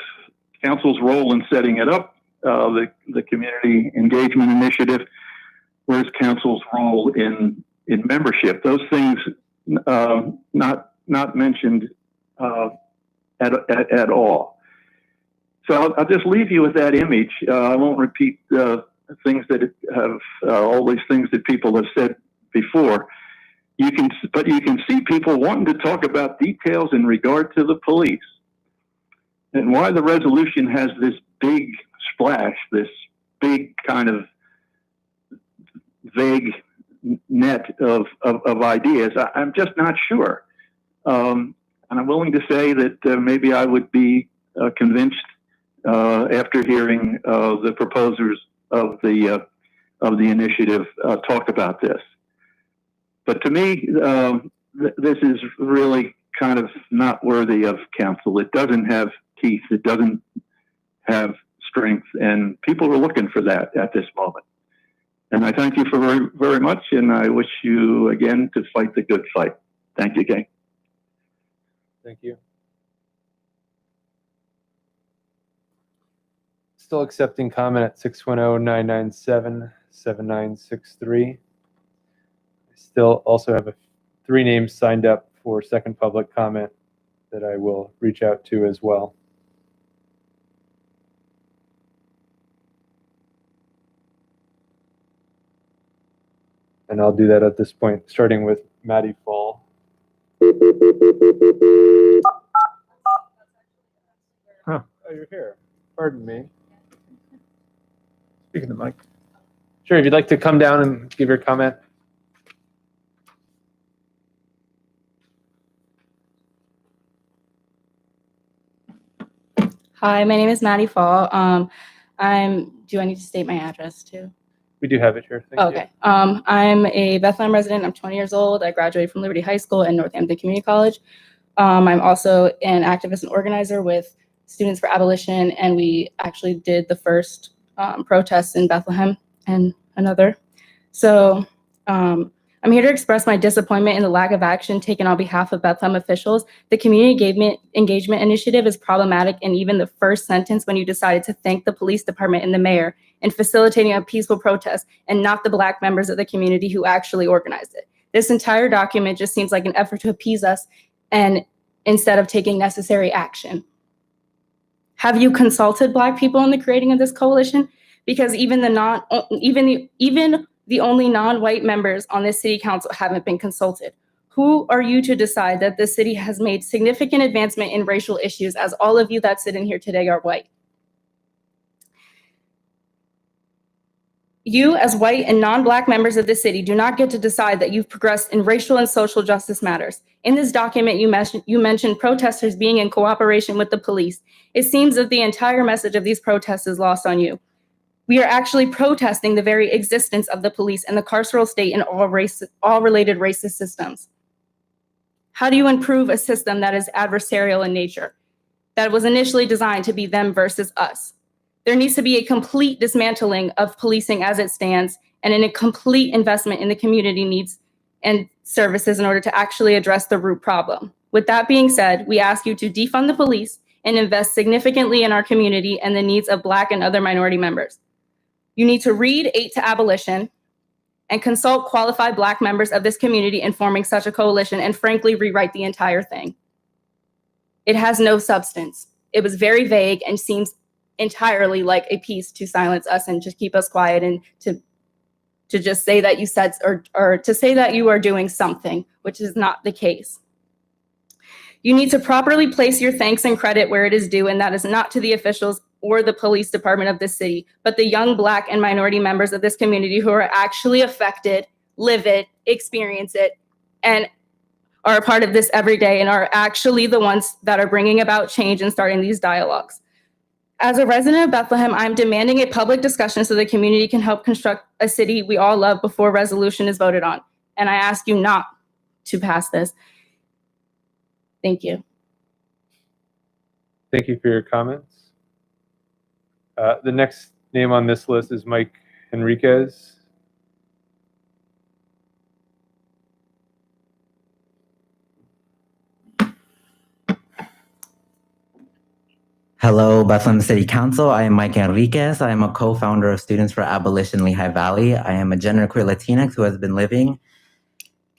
[SPEAKER 12] council's role in setting it up, the Community Engagement Initiative? Where's council's role in membership? Those things not mentioned at all. So I'll just leave you with that image. I won't repeat things that have all these things that people have said before. But you can see people wanting to talk about details in regard to the police and why the resolution has this big splash, this big kind of vague net of ideas. I'm just not sure. And I'm willing to say that maybe I would be convinced after hearing the proposers of the initiative talk about this. But to me, this is really kind of not worthy of council. It doesn't have teeth. It doesn't have strength, and people are looking for that at this moment. And I thank you for very, very much, and I wish you again to fight the good fight. Thank you, gang.
[SPEAKER 1] Thank you. Still accepting comment at 610-997-7963. Still also have 3 names signed up for second public comment that I will reach out to as well. And I'll do that at this point, starting with Maddie Fall. Huh. Oh, you're here. Pardon me. Speaking of the mic. Sure, if you'd like to come down and give your comment.
[SPEAKER 13] Hi, my name is Maddie Fall. Do I need to state my address too?
[SPEAKER 1] We do have it here. Thank you.
[SPEAKER 13] Okay. I'm a Bethlehem resident. I'm 20 years old. I graduated from Liberty High School and Northampton Community College. I'm also an activist and organizer with Students for Abolition, and we actually did the first protests in Bethlehem and another. So I'm here to express my disappointment in the lack of action taken on behalf of Bethlehem officials. The community engagement initiative is problematic, and even the first sentence when you decided to thank the police department and the mayor in facilitating a peaceful protest and not the Black members of the community who actually organized it. This entire document just seems like an effort to appease us and instead of taking necessary action. Have you consulted Black people in the creating of this coalition? Because even the only non-white members on this city council haven't been consulted. Who are you to decide that the city has made significant advancement in racial issues, as all of you that sit in here today are white? You, as white and non-Black members of the city, do not get to decide that you've progressed in racial and social justice matters. In this document, you mentioned protesters being in cooperation with the police. It seems that the entire message of these protests is lost on you. We are actually protesting the very existence of the police and the carceral state and all related racist systems. How do you improve a system that is adversarial in nature, that was initially designed to be them versus us? There needs to be a complete dismantling of policing as it stands and a complete investment in the community needs and services in order to actually address the root problem. With that being said, we ask you to defund the police and invest significantly in our community and the needs of Black and other minority members. You need to read 8 to Abolition and consult qualified Black members of this community in forming such a coalition and frankly rewrite the entire thing. It has no substance. It was very vague and seems entirely like a piece to silence us and just keep us quiet and to just say that you said or to say that you are doing something, which is not the case. You need to properly place your thanks and credit where it is due, and that is not to the officials or the police department of this city, but the young Black and minority members of this community who are actually affected, live it, experience it, and are a part of this every day and are actually the ones that are bringing about change and starting these dialogues. As a resident of Bethlehem, I'm demanding a public discussion so the community can help construct a city we all love before resolution is voted on. And I ask you not to pass this. Thank you.
[SPEAKER 1] Thank you for your comments. The next name on this list is Mike Henriquez.
[SPEAKER 14] Hello, Bethlehem City Council. I am Mike Enriquez. I am a co-founder of Students for Abolition Lehigh Valley. I am a genderqueer Latinx who has been living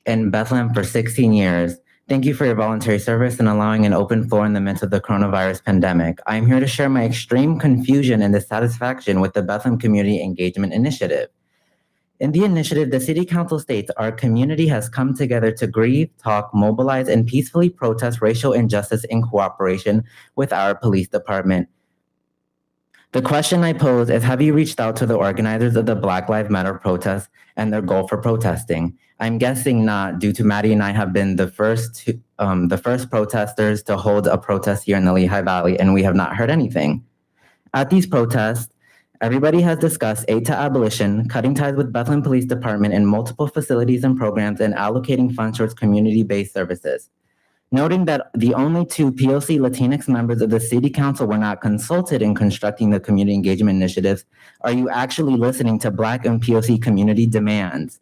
[SPEAKER 14] in Bethlehem for 16 years. Thank you for your voluntary service and allowing an open floor in the midst of the coronavirus pandemic. I am here to share my extreme confusion and dissatisfaction with the Bethlehem Community Engagement Initiative. In the initiative, the City Council states our community has come together to grieve, talk, mobilize, and peacefully protest racial injustice in cooperation with our police department. The question I pose is, have you reached out to the organizers of the Black Lives Matter protest and their goal for protesting? I'm guessing not, due to Maddie and I have been the first protesters to hold a protest here in the Lehigh Valley, and we have not heard anything. At these protests, everybody has discussed aid to abolition, cutting ties with Bethlehem Police Department in multiple facilities and programs, and allocating funds towards community-based services. Noting that the only two POC Latinx members of the City Council were not consulted in constructing the community engagement initiatives, are you actually listening to Black and POC community demands?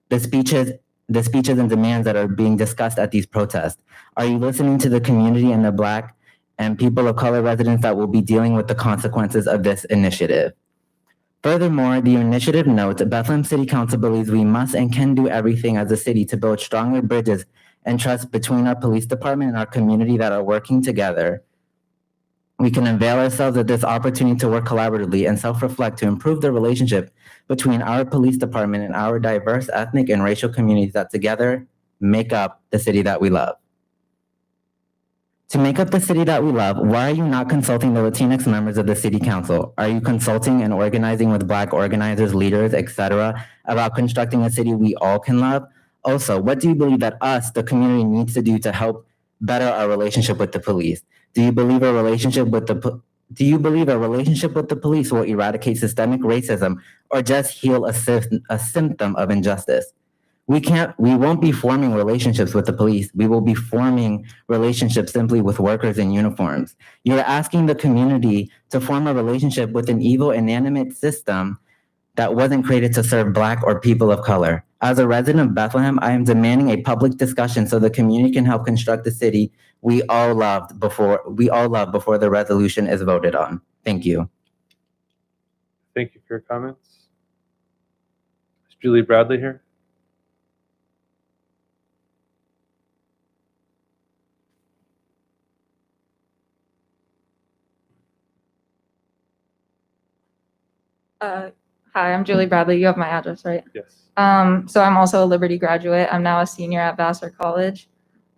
[SPEAKER 14] The speeches and demands that are being discussed at these protests. Are you listening to the community and the Black and people of color residents that will be dealing with the consequences of this initiative? Furthermore, the initiative notes Bethlehem City Council believes we must and can do everything as a city to build stronger bridges and trust between our police department and our community that are working together. We can avail ourselves of this opportunity to work collaboratively and self-reflect to improve the relationship between our police department and our diverse ethnic and racial communities that together make up the city that we love. To make up the city that we love, why are you not consulting the Latinx members of the City Council? Are you consulting and organizing with Black organizers, leaders, etc., about constructing a city we all can love? Also, what do you believe that us, the community, needs to do to help better our relationship with the police? Do you believe a relationship with the police will eradicate systemic racism or just heal a symptom of injustice? We won't be forming relationships with the police. We will be forming relationships simply with workers in uniforms. You're asking the community to form a relationship with an evil, inanimate system that wasn't created to serve Black or people of color. As a resident of Bethlehem, I am demanding a public discussion so the community can help construct the city we all loved before the resolution is voted on. Thank you.
[SPEAKER 1] Thank you for your comments. Is Julie Bradley here?
[SPEAKER 15] Hi, I'm Julie Bradley. You have my address, right?
[SPEAKER 1] Yes.
[SPEAKER 15] So I'm also a Liberty graduate. I'm now a senior at Vassar College.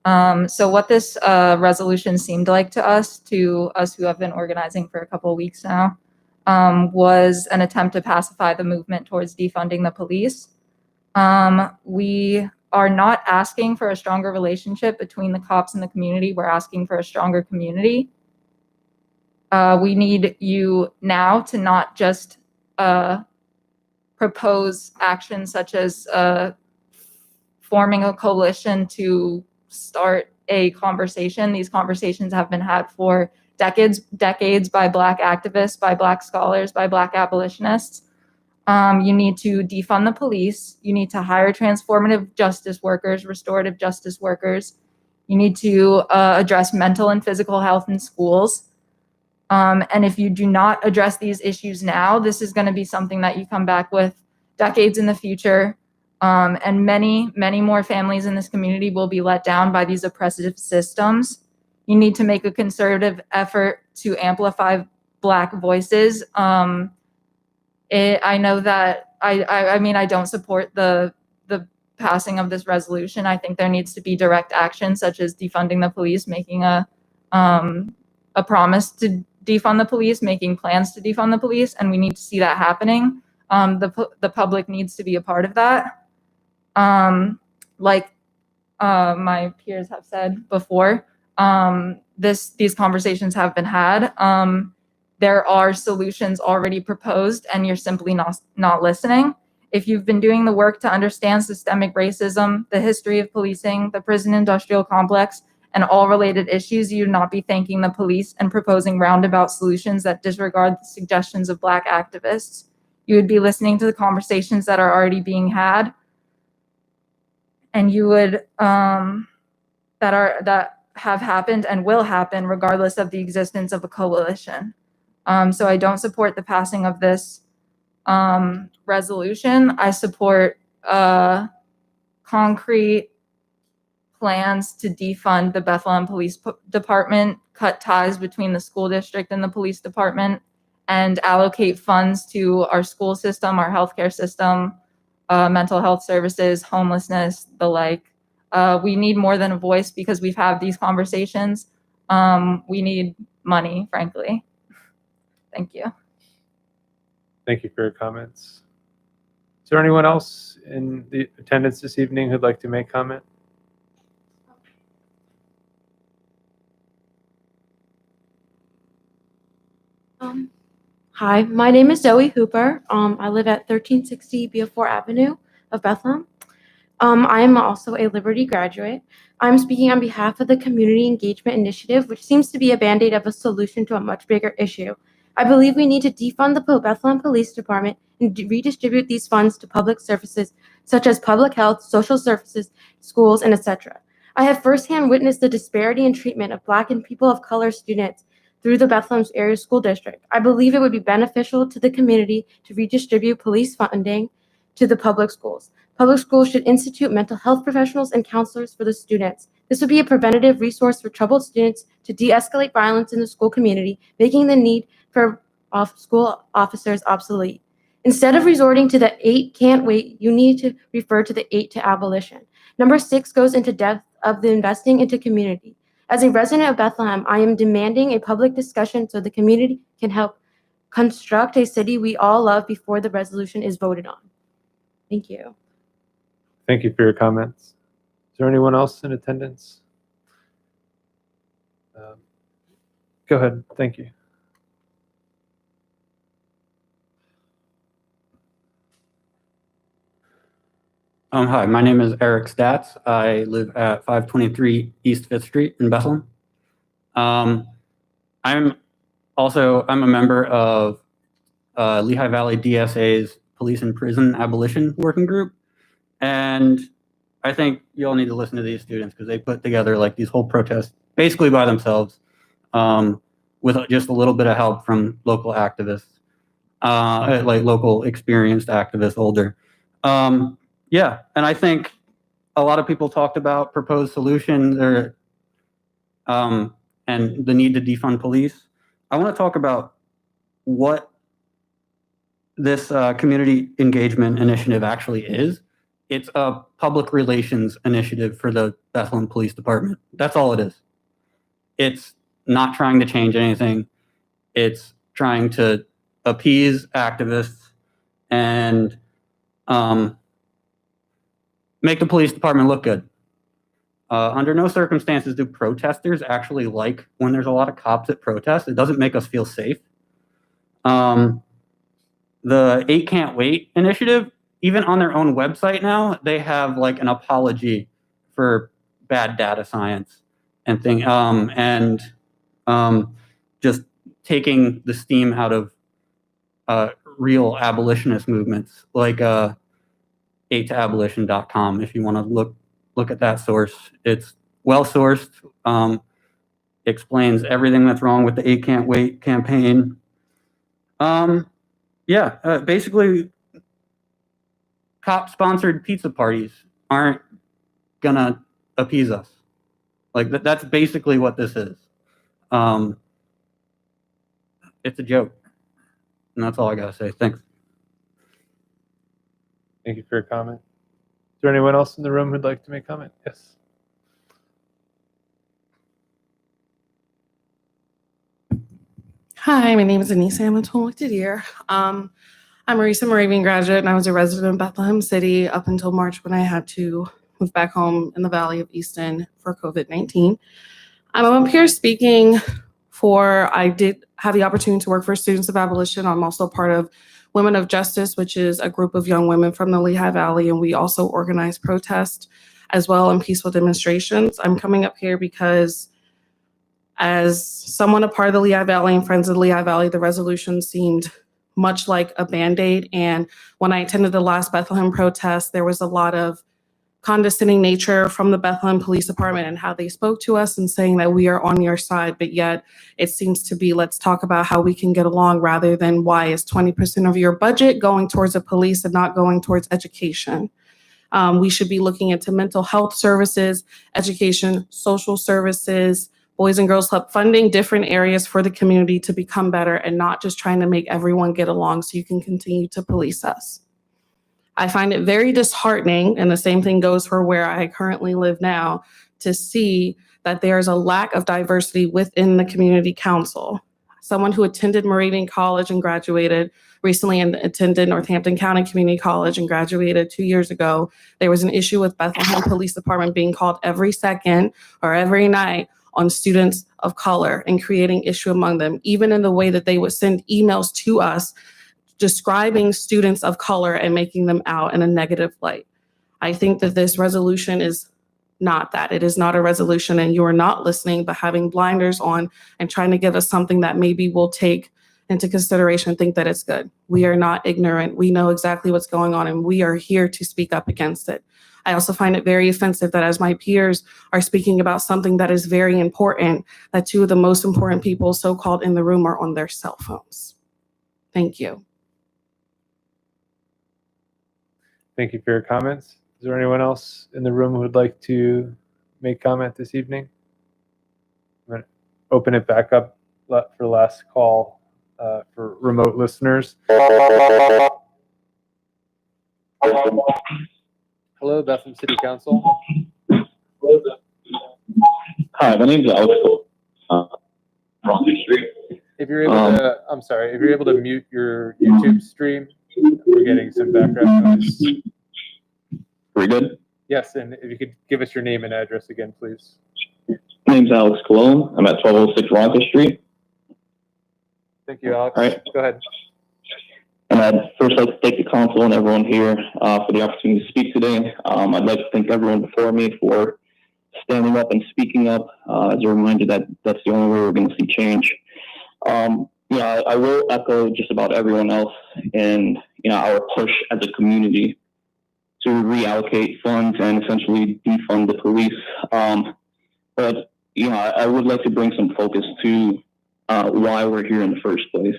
[SPEAKER 15] So what this resolution seemed like to us who have been organizing for a couple of weeks now, was an attempt to pacify the movement towards defunding the police. We are not asking for a stronger relationship between the cops and the community. We're asking for a stronger community. We need you now to not just propose actions such as forming a coalition to start a conversation. These conversations have been had for decades by Black activists, by Black scholars, by Black abolitionists. You need to defund the police. You need to hire transformative justice workers, restorative justice workers. You need to address mental and physical health in schools. And if you do not address these issues now, this is going to be something that you come back with decades in the future. And many, many more families in this community will be let down by these oppressive systems. You need to make a concerted effort to amplify Black voices. I know that I mean, I don't support the passing of this resolution. I think there needs to be direct action, such as defunding the police, making a promise to defund the police, making plans to defund the police, and we need to see that happening. The public needs to be a part of that. Like my peers have said before, these conversations have been had. There are solutions already proposed, and you're simply not listening. If you've been doing the work to understand systemic racism, the history of policing, the prison industrial complex, and all related issues, you would not be thanking the police and proposing roundabout solutions that disregard the suggestions of Black activists. You would be listening to the conversations that are already being had, and you would that have happened and will happen regardless of the existence of a coalition. So I don't support the passing of this resolution. I support concrete plans to defund the Bethlehem Police Department, cut ties between the school district and the police department, and allocate funds to our school system, our healthcare system, mental health services, homelessness, the like. We need more than a voice because we've had these conversations. We need money, frankly. Thank you.
[SPEAKER 1] Thank you for your comments. Is there anyone else in the attendance this evening who'd like to make comment?
[SPEAKER 16] Hi, my name is Zoe Hooper. I live at 1360 Beaufort Avenue of Bethlehem. I am also a Liberty graduate. I'm speaking on behalf of the Community Engagement Initiative, which seems to be a band-aid of a solution to a much bigger issue. I believe we need to defund the Bethlehem Police Department and redistribute these funds to public services such as public health, social services, schools, and etc. I have firsthand witnessed the disparity in treatment of Black and people of color students through the Bethlehem's area school district. I believe it would be beneficial to the community to redistribute police funding to the public schools. Public schools should institute mental health professionals and counselors for the students. This would be a preventative resource for troubled students to de-escalate violence in the school community, making the need for school officers obsolete. Instead of resorting to the 8 can't wait, you need to refer to the 8 to abolition. Number 6 goes into depth of the investing into community. As a resident of Bethlehem, I am demanding a public discussion so the community can help construct a city we all love before the resolution is voted on. Thank you.
[SPEAKER 1] Thank you for your comments. Is there anyone else in attendance? Go ahead. Thank you.
[SPEAKER 17] Hi, my name is Eric Statz. I live at 523 East 5th Street in Bethlehem. I'm a member of Lehigh Valley DSA's Police and Prison Abolition Working Group. And I think you all need to listen to these students because they put together like these whole protests basically by themselves with just a little bit of help from local activists, like local experienced activists, older. Yeah, and I think a lot of people talked about proposed solutions or and the need to defund police. I want to talk about what this community engagement initiative actually is. It's a public relations initiative for the Bethlehem Police Department. That's all it is. It's not trying to change anything. It's trying to appease activists and make the police department look good. Under no circumstances do protesters actually like when there's a lot of cops at protests. It doesn't make us feel safe. The 8 Can't Wait initiative, even on their own website now, they have like an apology for bad data science and just taking the steam out of real abolitionist movements like 8toabolition.com. If you want to look at that source, it's well sourced, explains everything that's wrong with the 8 Can't Wait campaign. Basically, cop-sponsored pizza parties aren't gonna appease us. Like that's basically what this is. It's a joke, and that's all I gotta say. Thanks.
[SPEAKER 1] Thank you for your comment. Is there anyone else in the room who'd like to make comment? Yes.
[SPEAKER 18] Hi, my name is Anissa Amatul-Muqtadir. I'm a recent Moravian graduate, and I was a resident of Bethlehem City up until March when I had to move back home in the Valley of Easton for COVID-19. I'm up here speaking I did have the opportunity to work for Students of Abolition. I'm also part of Women of Justice, which is a group of young women from the Lehigh Valley, and we also organize protests as well and peaceful demonstrations. I'm coming up here because as someone a part of the Lehigh Valley and Friends of the Lehigh Valley, the resolution seemed much like a Band-Aid. And when I attended the last Bethlehem protest, there was a lot of condescending nature from the Bethlehem Police Department and how they spoke to us and saying that we are on your side, but yet it seems to be, let's talk about how we can get along rather than why is 20% of your budget going towards the police and not going towards education. We should be looking into mental health services, education, social services, Boys and Girls Club, funding different areas for the community to become better and not just trying to make everyone get along so you can continue to police us. I find it very disheartening, and the same thing goes for where I currently live now, to see that there is a lack of diversity within the community council. Someone who attended Moravian College and graduated recently and attended Northampton County Community College and graduated 2 years ago, there was an issue with Bethlehem Police Department being called every second or every night on students of color and creating issue among them, even in the way that they would send emails to us describing students of color and making them out in a negative light. I think that this resolution is not that. It is not a resolution, and you are not listening, but having blinders on and trying to give us something that maybe we'll take into consideration and think that it's good. We are not ignorant. We know exactly what's going on, and we are here to speak up against it. I also find it very offensive that as my peers are speaking about something that is very important, that two of the most important people so-called in the room are on their cell phones. Thank you.
[SPEAKER 1] Thank you for your comments. Is there anyone else in the room who would like to make comment this evening? I'm going to open it back up for last call for remote listeners. Hello, Bethlehem City Council.
[SPEAKER 5] Hi, my name is Alex. Street.
[SPEAKER 1] If you're able to, I'm sorry, if you're able to mute your YouTube stream, we're getting some background noise.
[SPEAKER 5] Pretty good.
[SPEAKER 1] Yes, and if you could give us your name and address again, please.
[SPEAKER 5] My name's Alex Colon. I'm at 1206 Ronco Street.
[SPEAKER 1] Thank you, Alex.
[SPEAKER 5] All right.
[SPEAKER 1] Go ahead.
[SPEAKER 5] And I'd first like to thank the council and everyone here for the opportunity to speak today. I'd like to thank everyone before me for standing up and speaking up as a reminder that that's the only way we're going to see change. I will echo just about everyone else in our push as a community to reallocate funds and essentially defund the police. But I would like to bring some focus to why we're here in the first place.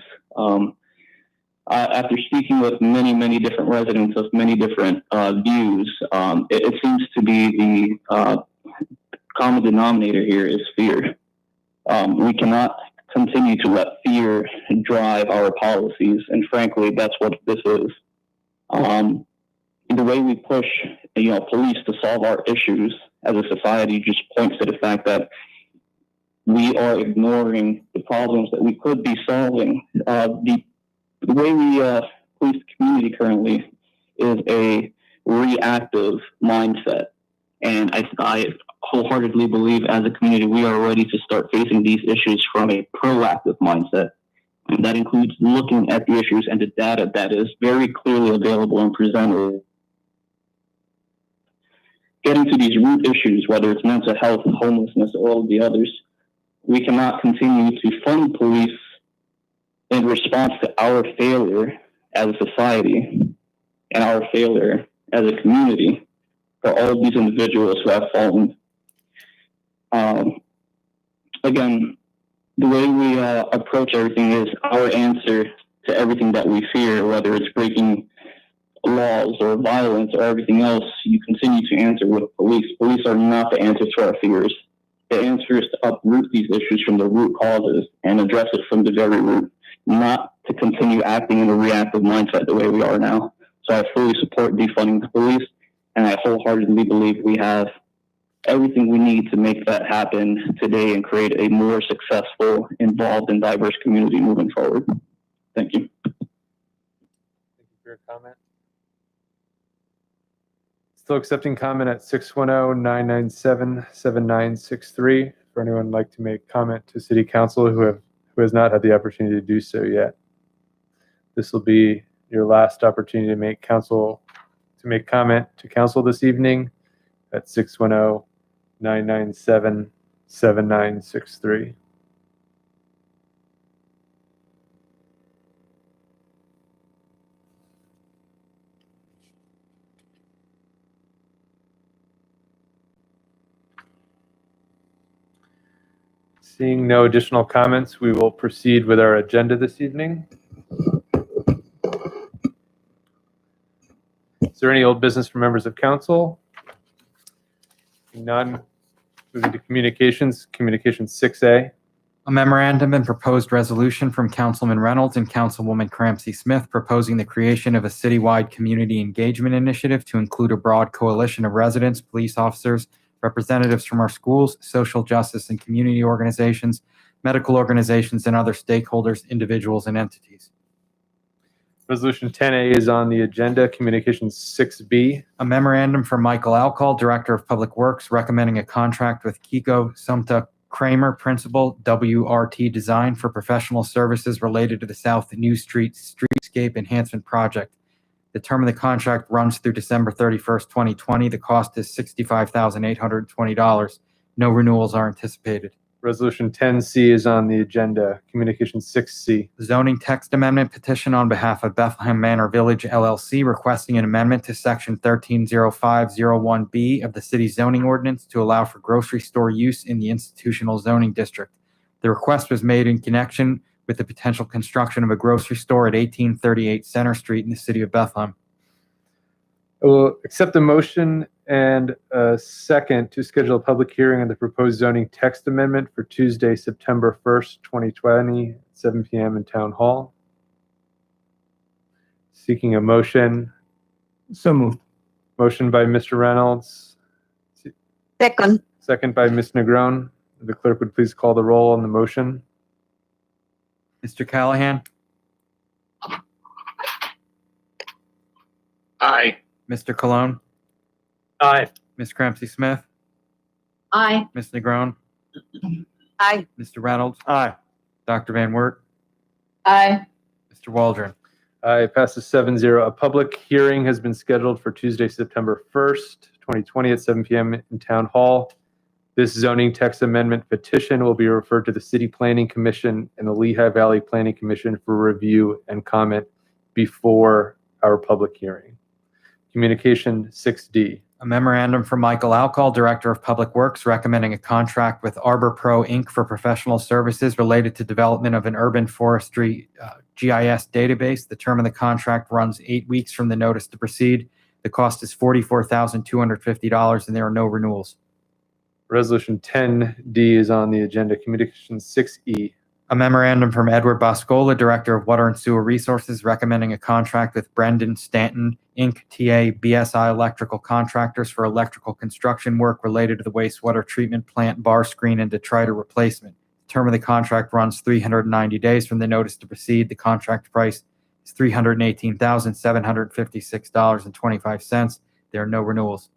[SPEAKER 5] After speaking with many different residents of many different views, it seems to be the common denominator here is fear. We cannot continue to let fear drive our policies, and frankly, that's what this is. The way we push, police to solve our issues as a society just points to the fact that we are ignoring the problems that we could be solving. The way we police the community currently is a reactive mindset. And I wholeheartedly believe as a community, we are ready to start facing these issues from a proactive mindset. And that includes looking at the issues and the data that is very clearly available and presented. Getting to these root issues, whether it's mental health, homelessness, or all of the others, we cannot continue to fund police in response to our failure as a society and our failure as a community for all of these individuals who have fallen. Again, the way we approach everything is our answer to everything that we fear, whether it's breaking laws or violence or everything else. You continue to answer with police. Police are not the answer to our fears. The answer is to uproot these issues from the root causes and address it from the very root, not to continue acting in a reactive mindset the way we are now. So I fully support defunding the police, and I wholeheartedly believe we have everything we need to make that happen today and create a more successful, involved, and diverse community moving forward. Thank you.
[SPEAKER 1] Thank you for your comment. Still accepting comment at 610-997-7963 for anyone who'd like to make comment to City Council who has not had the opportunity to do so yet. This will be your last opportunity to make comment to council this evening at 610-997-7963. Seeing no additional comments, we will proceed with our agenda this evening. Is there any old business from members of council? None. Moving to communications, communications 6A.
[SPEAKER 19] A memorandum and proposed resolution from Councilman Reynolds and Councilwoman Cramsey Smith proposing the creation of a citywide community engagement initiative to include a broad coalition of residents, police officers, representatives from our schools, social justice and community organizations, medical organizations, and other stakeholders, individuals, and entities.
[SPEAKER 1] Resolution 10A is on the agenda, communications 6B.
[SPEAKER 19] A memorandum from Michael Alcall, Director of Public Works, recommending a contract with Kiko Sumta Kramer, Principal, WRT Design, for professional services related to the South New Street Streetscape Enhancement Project. The term of the contract runs through December 31st, 2020. The cost is $65,820. No renewals are anticipated.
[SPEAKER 1] Resolution 10C is on the agenda, communications 6C.
[SPEAKER 19] Zoning text amendment petition on behalf of Bethlehem Manor Village LLC requesting an amendment to section 130501B of the city zoning ordinance to allow for grocery store use in the institutional zoning district. The request was made in connection with the potential construction of a grocery store at 1838 Center Street in the city of Bethlehem.
[SPEAKER 1] I will accept the motion and a second to schedule a public hearing on the proposed zoning text amendment for Tuesday, September 1st, 2020, at 7 p.m. in Town Hall. Seeking a motion.
[SPEAKER 19] So moved.
[SPEAKER 1] Motion by Mr. Reynolds.
[SPEAKER 4] Second.
[SPEAKER 1] Second by Ms. Negron. The clerk would please call the roll on the motion.
[SPEAKER 19] Mr. Callahan?
[SPEAKER 7] Aye.
[SPEAKER 19] Mr. Cologne?
[SPEAKER 7] Aye.
[SPEAKER 19] Ms. Cramsey Smith?
[SPEAKER 4] Aye.
[SPEAKER 19] Ms. Negron?
[SPEAKER 4] Aye.
[SPEAKER 19] Mr. Reynolds?
[SPEAKER 17] Aye.
[SPEAKER 19] Dr. Van Wert?
[SPEAKER 4] Aye.
[SPEAKER 19] Mr. Waldron?
[SPEAKER 1] Aye, passes 7-0. A public hearing has been scheduled for Tuesday, September 1st, 2020 at 7 p.m. in Town Hall. This zoning text amendment petition will be referred to the City Planning Commission and the Lehigh Valley Planning Commission for review and comment before our public hearing. Communication 6D.
[SPEAKER 19] A memorandum from Michael Alcall, Director of Public Works, recommending a contract with Arbor Pro Inc. for professional services related to development of an urban forestry GIS database. The term of the contract runs 8 weeks from the notice to proceed. The cost is $44,250 and there are no renewals.
[SPEAKER 1] Resolution 10D is on the agenda. Communication 6E.
[SPEAKER 19] A memorandum from Edward Boscola, Director of Water and Sewer Resources, recommending a contract with Brendan Stanton, Inc., TA, BSI Electrical Contractors for electrical construction work related to the wastewater treatment plant bar screen and detritus replacement. The term of the contract runs 390 days from the notice to proceed. The contract price is $318,756.25. There are no renewals.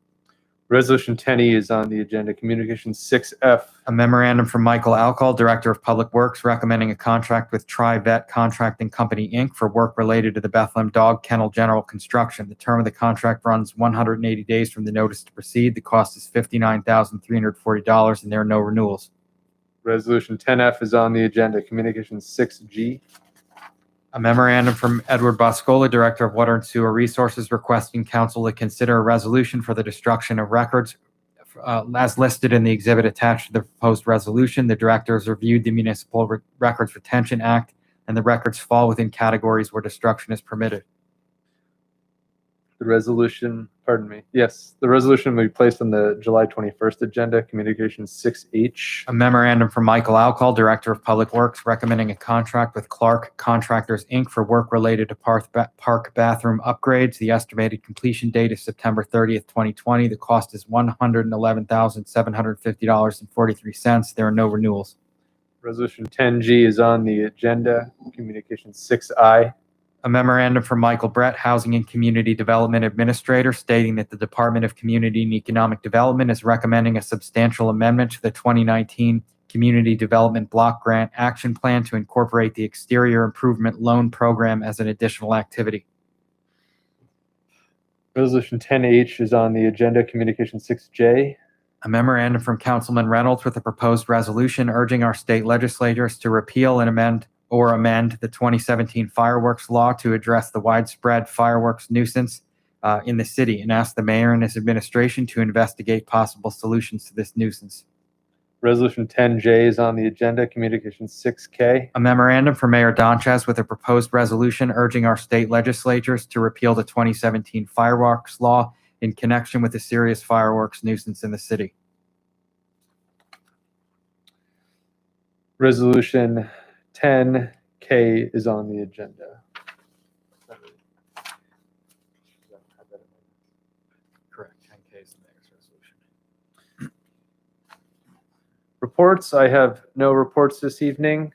[SPEAKER 1] Resolution 10E is on the agenda. Communication 6F.
[SPEAKER 19] A memorandum from Michael Alcall, Director of Public Works, recommending a contract with Tri-Vet Contracting Company, Inc. for work related to the Bethlehem Dog Kennel General Construction. The term of the contract runs 180 days from the notice to proceed. The cost is $59,340 and there are no renewals.
[SPEAKER 1] Resolution 10F is on the agenda. Communication 6G.
[SPEAKER 19] A memorandum from Edward Boscola, Director of Water and Sewer Resources, requesting council to consider a resolution for the destruction of records as listed in the exhibit attached to the proposed resolution. The director has reviewed the Municipal Records Retention Act, and the records fall within categories where destruction is permitted.
[SPEAKER 1] The resolution will be placed on the July 21st agenda. Communication 6H.
[SPEAKER 19] A memorandum from Michael Alcall, Director of Public Works, recommending a contract with Clark Contractors, Inc. for work related to park bathroom upgrades. The estimated completion date is September 30th, 2020. The cost is $111,750.43. There are no renewals.
[SPEAKER 1] Resolution 10G is on the agenda. Communication 6I.
[SPEAKER 19] A memorandum from Michael Brett, Housing and Community Development Administrator, stating that the Department of Community and Economic Development is recommending a substantial amendment to the 2019 Community Development Block Grant Action Plan to incorporate the Exterior Improvement Loan Program as an additional activity.
[SPEAKER 1] Resolution 10H is on the agenda. Communication 6J.
[SPEAKER 19] A memorandum from Councilman Reynolds with a proposed resolution urging our state legislators to repeal and amend the 2017 fireworks law to address the widespread fireworks nuisance in the city and ask the mayor and his administration to investigate possible solutions to this nuisance.
[SPEAKER 1] Resolution 10J is on the agenda, Communication 6K.
[SPEAKER 19] A memorandum for Mayor Donchas with a proposed resolution urging our state legislatures to repeal the 2017 fireworks law in connection with the serious fireworks nuisance in the city.
[SPEAKER 1] Resolution 10K is on the agenda.
[SPEAKER 19] Correct. 10K is the mayor's resolution.
[SPEAKER 1] Reports, I have no reports this evening.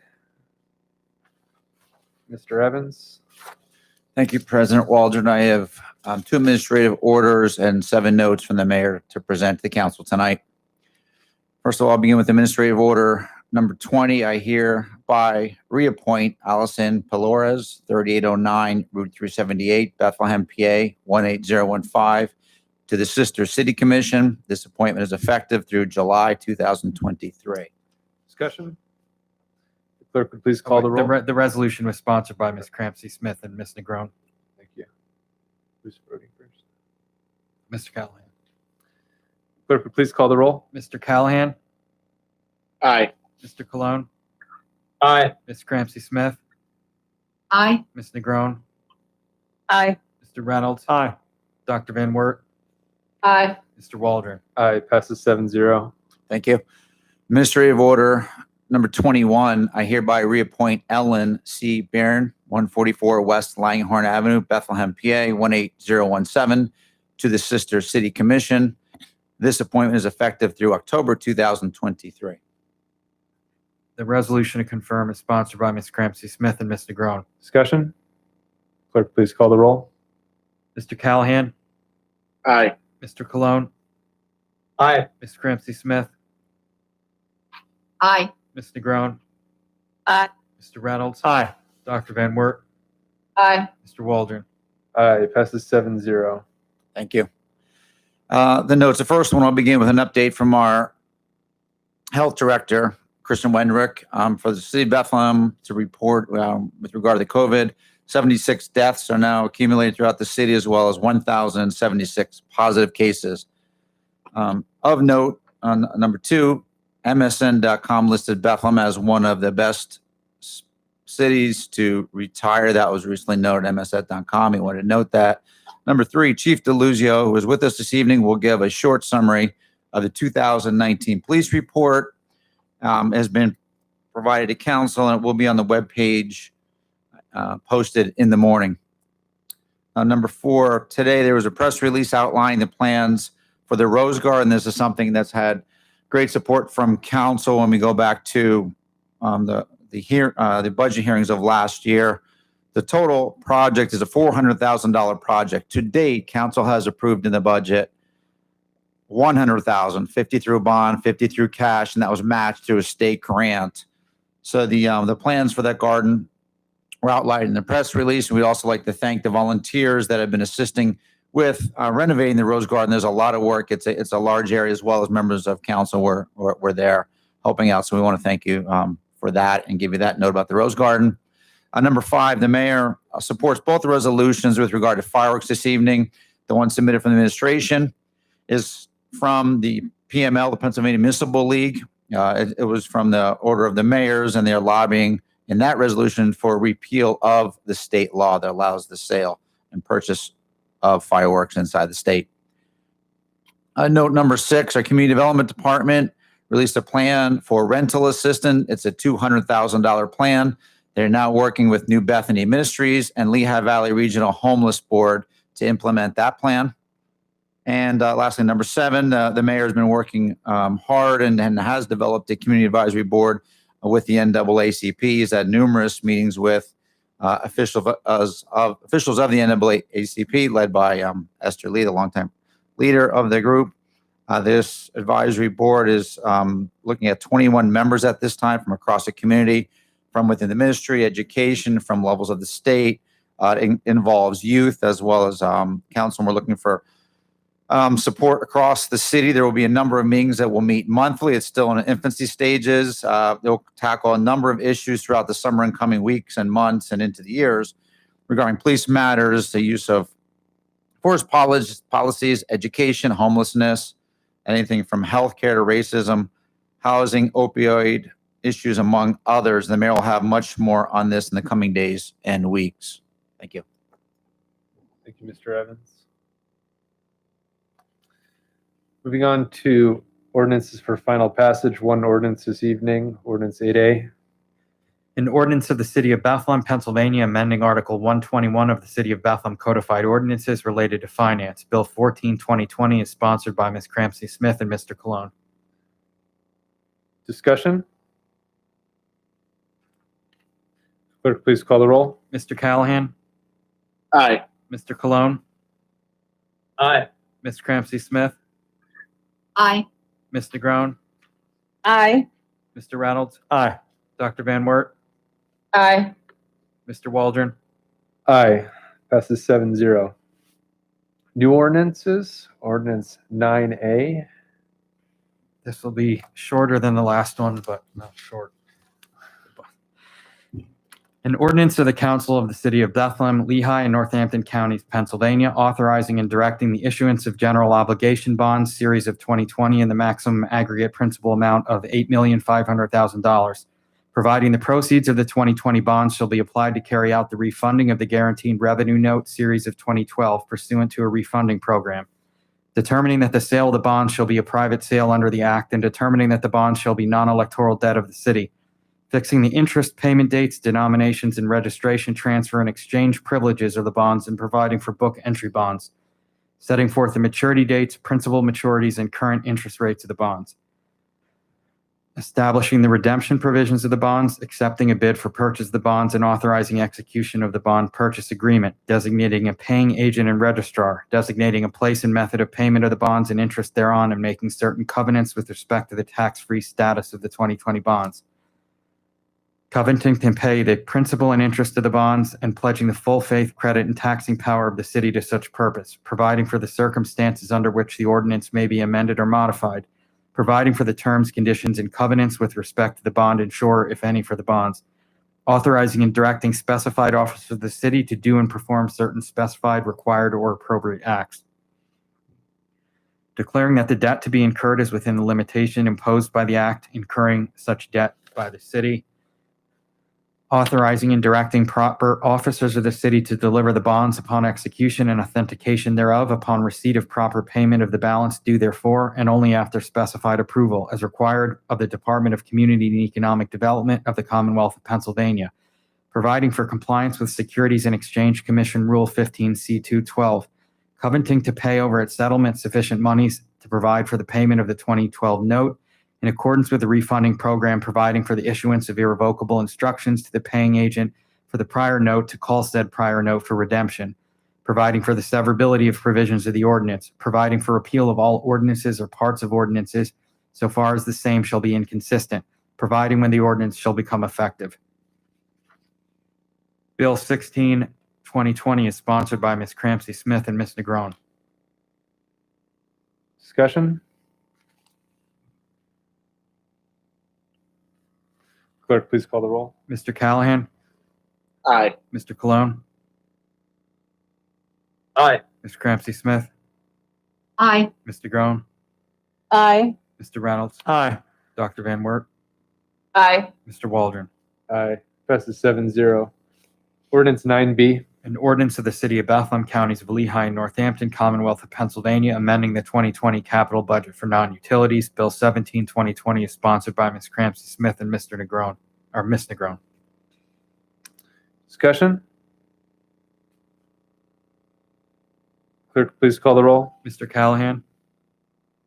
[SPEAKER 1] Mr. Evans.
[SPEAKER 20] Thank you, President Waldron. I have 2 administrative orders and 7 notes from the mayor to present to the council tonight. First of all, I'll begin with administrative order number 20. I hereby reappoint Allison Pelores, 3809 Route 378, Bethlehem, PA 18015, to the Sister City Commission. This appointment is effective through July 2023.
[SPEAKER 1] Discussion? The clerk would please call the roll.
[SPEAKER 19] The resolution was sponsored by Ms. Crampsey Smith and Ms. Negron.
[SPEAKER 1] Thank you. Who's voting first?
[SPEAKER 19] Mr. Callahan.
[SPEAKER 1] Clerk would please call the roll.
[SPEAKER 19] Mr. Callahan.
[SPEAKER 7] Aye.
[SPEAKER 19] Mr. Cologne.
[SPEAKER 7] Aye.
[SPEAKER 19] Ms. Crampsey Smith.
[SPEAKER 4] Aye.
[SPEAKER 19] Ms. Negron.
[SPEAKER 4] Aye.
[SPEAKER 19] Mr. Reynolds.
[SPEAKER 17] Aye.
[SPEAKER 19] Dr. Van Wert.
[SPEAKER 4] Aye.
[SPEAKER 19] Mr. Waldron.
[SPEAKER 1] Aye, passes 7-0.
[SPEAKER 20] Thank you. Administrative order number 21, I hereby reappoint Ellen C. Barron, 144 West Langhorne Avenue, Bethlehem, PA 18017, to the Sister City Commission. This appointment is effective through October 2023.
[SPEAKER 19] The resolution to confirm is sponsored by Ms. Crampsey Smith and Ms. Negron.
[SPEAKER 1] Discussion? Clerk, please call the roll.
[SPEAKER 19] Mr. Callahan.
[SPEAKER 7] Aye.
[SPEAKER 19] Mr. Cologne.
[SPEAKER 7] Aye.
[SPEAKER 19] Ms. Crampsey Smith.
[SPEAKER 4] Aye.
[SPEAKER 19] Ms. Negron.
[SPEAKER 4] Aye.
[SPEAKER 19] Mr. Reynolds.
[SPEAKER 17] Aye.
[SPEAKER 19] Dr. Van Wert.
[SPEAKER 4] Aye.
[SPEAKER 19] Mr. Waldron.
[SPEAKER 1] Aye, passes 7-0.
[SPEAKER 20] Thank you. The notes, the first one, I'll begin with an update from our health director, Christian Wendrick, for the city of Bethlehem to report with regard to the COVID. 76 deaths are now accumulated throughout the city, as well as 1,076 positive cases. Of note, on number 2, MSN.com listed Bethlehem as one of the best cities to retire. That was recently noted, MSN.com. He wanted to note that. Number 3, Chief DeLuzio, who is with us this evening, will give a short summary of the 2019 police report. Has been provided to council, and it will be on the webpage posted in the morning. Number 4, today there was a press release outlining the plans for the Rose Garden. This is something that's had great support from council when we go back to the budget hearings of last year. The total project is a $400,000 project. To date, council has approved in the budget $100,000, 50 through bond, 50 through cash, and that was matched through a state grant. So the plans for that garden were outlined in the press release. And we'd also like to thank the volunteers that have been assisting with renovating the Rose Garden. There's a lot of work. It's a large area, as well as members of council were there helping out. So we want to thank you for that and give you that note about the Rose Garden. Number 5, the mayor supports both the resolutions with regard to fireworks this evening. The one submitted from the administration is from the PML, the Pennsylvania Municipal League. It was from the order of the mayors, and they're lobbying in that resolution for repeal of the state law that allows the sale and purchase of fireworks inside the state. Note number 6, our community development department released a plan for rental assistance. It's a $200,000 plan. They're now working with New Bethany Ministries and Lehigh Valley Regional Homeless Board to implement that plan. And lastly, number 7, the mayor has been working hard and has developed a community advisory board with the NAACP. He's had numerous meetings with officials of the NAACP, led by Esther Lee, the longtime leader of the group. This advisory board is looking at 21 members at this time from across the community, from within the ministry, education, from levels of the state. It involves youth as well as council. We're looking for support across the city. There will be a number of meetings that will meet monthly. It's still in the infancy stages. They'll tackle a number of issues throughout the summer and coming weeks and months and into the years regarding police matters, the use of force policies, education, homelessness, anything from healthcare to racism, housing, opioid issues, among others. The mayor will have much more on this in the coming days and weeks. Thank you.
[SPEAKER 1] Thank you, Mr. Evans. Moving on to ordinances for final passage. One ordinance this evening, ordinance 8A.
[SPEAKER 19] An ordinance of the City of Bethlehem, Pennsylvania, amending Article 121 of the City of Bethlehem Codified Ordinances related to finance. Bill 14-2020 is sponsored by Ms. Cramsey Smith and Mr. Cologne.
[SPEAKER 1] Discussion? Clerk, please call the roll.
[SPEAKER 19] Mr. Callahan?
[SPEAKER 5] Aye.
[SPEAKER 19] Mr. Cologne?
[SPEAKER 2] Aye.
[SPEAKER 19] Ms. Cramsey Smith?
[SPEAKER 4] Aye.
[SPEAKER 19] Ms. Negron?
[SPEAKER 4] Aye.
[SPEAKER 19] Mr. Reynolds? Aye. Dr. Van Wert?
[SPEAKER 4] Aye.
[SPEAKER 19] Mr. Waldron?
[SPEAKER 1] Aye. Passes 7-0. New ordinances, ordinance 9A.
[SPEAKER 19] This will be shorter than the last one, but not short. An ordinance of the Council of the City of Bethlehem, Lehigh, and Northampton Counties, Pennsylvania, authorizing and directing the issuance of general obligation bonds, series of 2020, in the maximum aggregate principal amount of $8,500,000. Providing the proceeds of the 2020 bonds shall be applied to carry out the refunding of the guaranteed revenue note, series of 2012, pursuant to a refunding program. Determining that the sale of the bonds shall be a private sale under the Act, and determining that the bonds shall be non-electoral debt of the city. Fixing the interest, payment dates, denominations, and registration, transfer, and exchange privileges of the bonds, and providing for book entry bonds. Setting forth the maturity dates, principal maturities, and current interest rates of the bonds. Establishing the redemption provisions of the bonds, accepting a bid for purchase of the bonds, and authorizing execution of the bond purchase agreement, designating a paying agent and registrar, designating a place and method of payment of the bonds and interest thereon, and making certain covenants with respect to the tax-free status of the 2020 bonds. Covenanting to pay the principal and interest of the bonds, and pledging the full faith, credit, and taxing power of the city to such purpose, providing for the circumstances under which the ordinance may be amended or modified, providing for the terms, conditions, and covenants with respect to the bond insurer, if any, for the bonds, authorizing and directing specified officers of the city to do and perform certain specified, required, or appropriate acts. Declaring that the debt to be incurred is within the limitation imposed by the Act, incurring such debt by the city. Authorizing and directing proper officers of the city to deliver the bonds upon execution and authentication thereof, upon receipt of proper payment of the balance due therefor, and only after specified approval, as required of the Department of Community and Economic Development of the Commonwealth of Pennsylvania. Providing for compliance with Securities and Exchange Commission Rule 15C212. Covenanting to pay over its settlement sufficient monies to provide for the payment of the 2012 note, in accordance with the refunding program, providing for the issuance of irrevocable instructions to the paying agent for the prior note to call said prior note for redemption, providing for the severability of provisions of the ordinance, providing for repeal of all ordinances or parts of ordinances so far as the same shall be inconsistent, providing when the ordinance shall become effective. Bill 16-2020 is sponsored by Ms. Cramsey Smith and Ms. Negron.
[SPEAKER 1] Discussion? Clerk, please call the roll.
[SPEAKER 19] Mr. Callahan?
[SPEAKER 5] Aye.
[SPEAKER 19] Mr. Cologne?
[SPEAKER 2] Aye.
[SPEAKER 19] Ms. Cramsey Smith?
[SPEAKER 4] Aye.
[SPEAKER 19] Ms. Negron?
[SPEAKER 4] Aye.
[SPEAKER 19] Mr. Reynolds?
[SPEAKER 17] Aye.
[SPEAKER 19] Dr. Van Wert?
[SPEAKER 4] Aye.
[SPEAKER 19] Mr. Waldron?
[SPEAKER 1] Aye. Passes 7-0. Ordinance 9B.
[SPEAKER 19] An ordinance of the City of Bethlehem, Counties of Lehigh and Northampton, Commonwealth of Pennsylvania, amending the 2020 capital budget for non-utilities. Bill 17-2020 is sponsored by Ms. Cramsey Smith and Mr. Negron, or Ms. Negron.
[SPEAKER 1] Discussion? Clerk, please call the roll.
[SPEAKER 19] Mr. Callahan?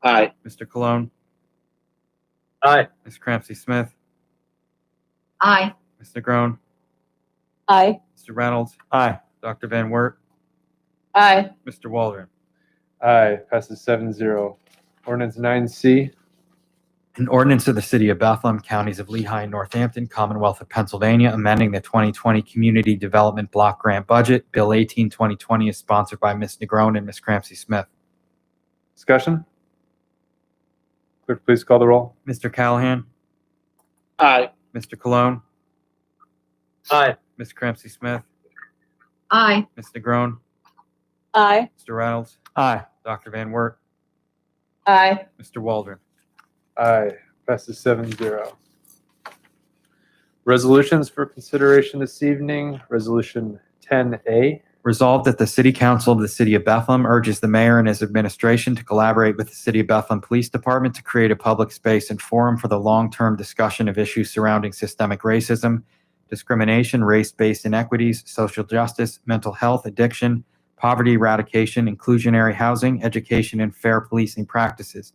[SPEAKER 5] Aye.
[SPEAKER 19] Mr. Cologne?
[SPEAKER 2] Aye.
[SPEAKER 19] Ms. Cramsey Smith?
[SPEAKER 4] Aye.
[SPEAKER 19] Ms. Negron?
[SPEAKER 4] Aye.
[SPEAKER 19] Mr. Reynolds?
[SPEAKER 17] Aye.
[SPEAKER 19] Dr. Van Wert?
[SPEAKER 4] Aye.
[SPEAKER 19] Mr. Waldron?
[SPEAKER 1] Aye. Passes 7-0. Ordinance 9C.
[SPEAKER 19] An ordinance of the City of Bethlehem, Counties of Lehigh and Northampton, Commonwealth of Pennsylvania, amending the 2020 Community Development Block Grant Budget. Bill 18-2020 is sponsored by Ms. Negron and Ms. Cramsey Smith.
[SPEAKER 1] Discussion? Clerk, please call the roll.
[SPEAKER 19] Mr. Callahan?
[SPEAKER 5] Aye.
[SPEAKER 19] Mr. Cologne?
[SPEAKER 2] Aye.
[SPEAKER 19] Ms. Cramsey Smith?
[SPEAKER 4] Aye.
[SPEAKER 19] Ms. Negron?
[SPEAKER 4] Aye.
[SPEAKER 19] Mr. Reynolds?
[SPEAKER 17] Aye.
[SPEAKER 19] Dr. Van Wert?
[SPEAKER 4] Aye.
[SPEAKER 19] Mr. Waldron?
[SPEAKER 1] Aye. Passes 7-0. Resolutions for consideration this evening. Resolution 10A.
[SPEAKER 19] Resolved that the City Council of the City of Bethlehem urges the mayor and his administration to collaborate with the City of Bethlehem Police Department to create a public space and forum for the long-term discussion of issues surrounding systemic racism, discrimination, race-based inequities, social justice, mental health, addiction, poverty eradication, inclusionary housing, education, and fair policing practices.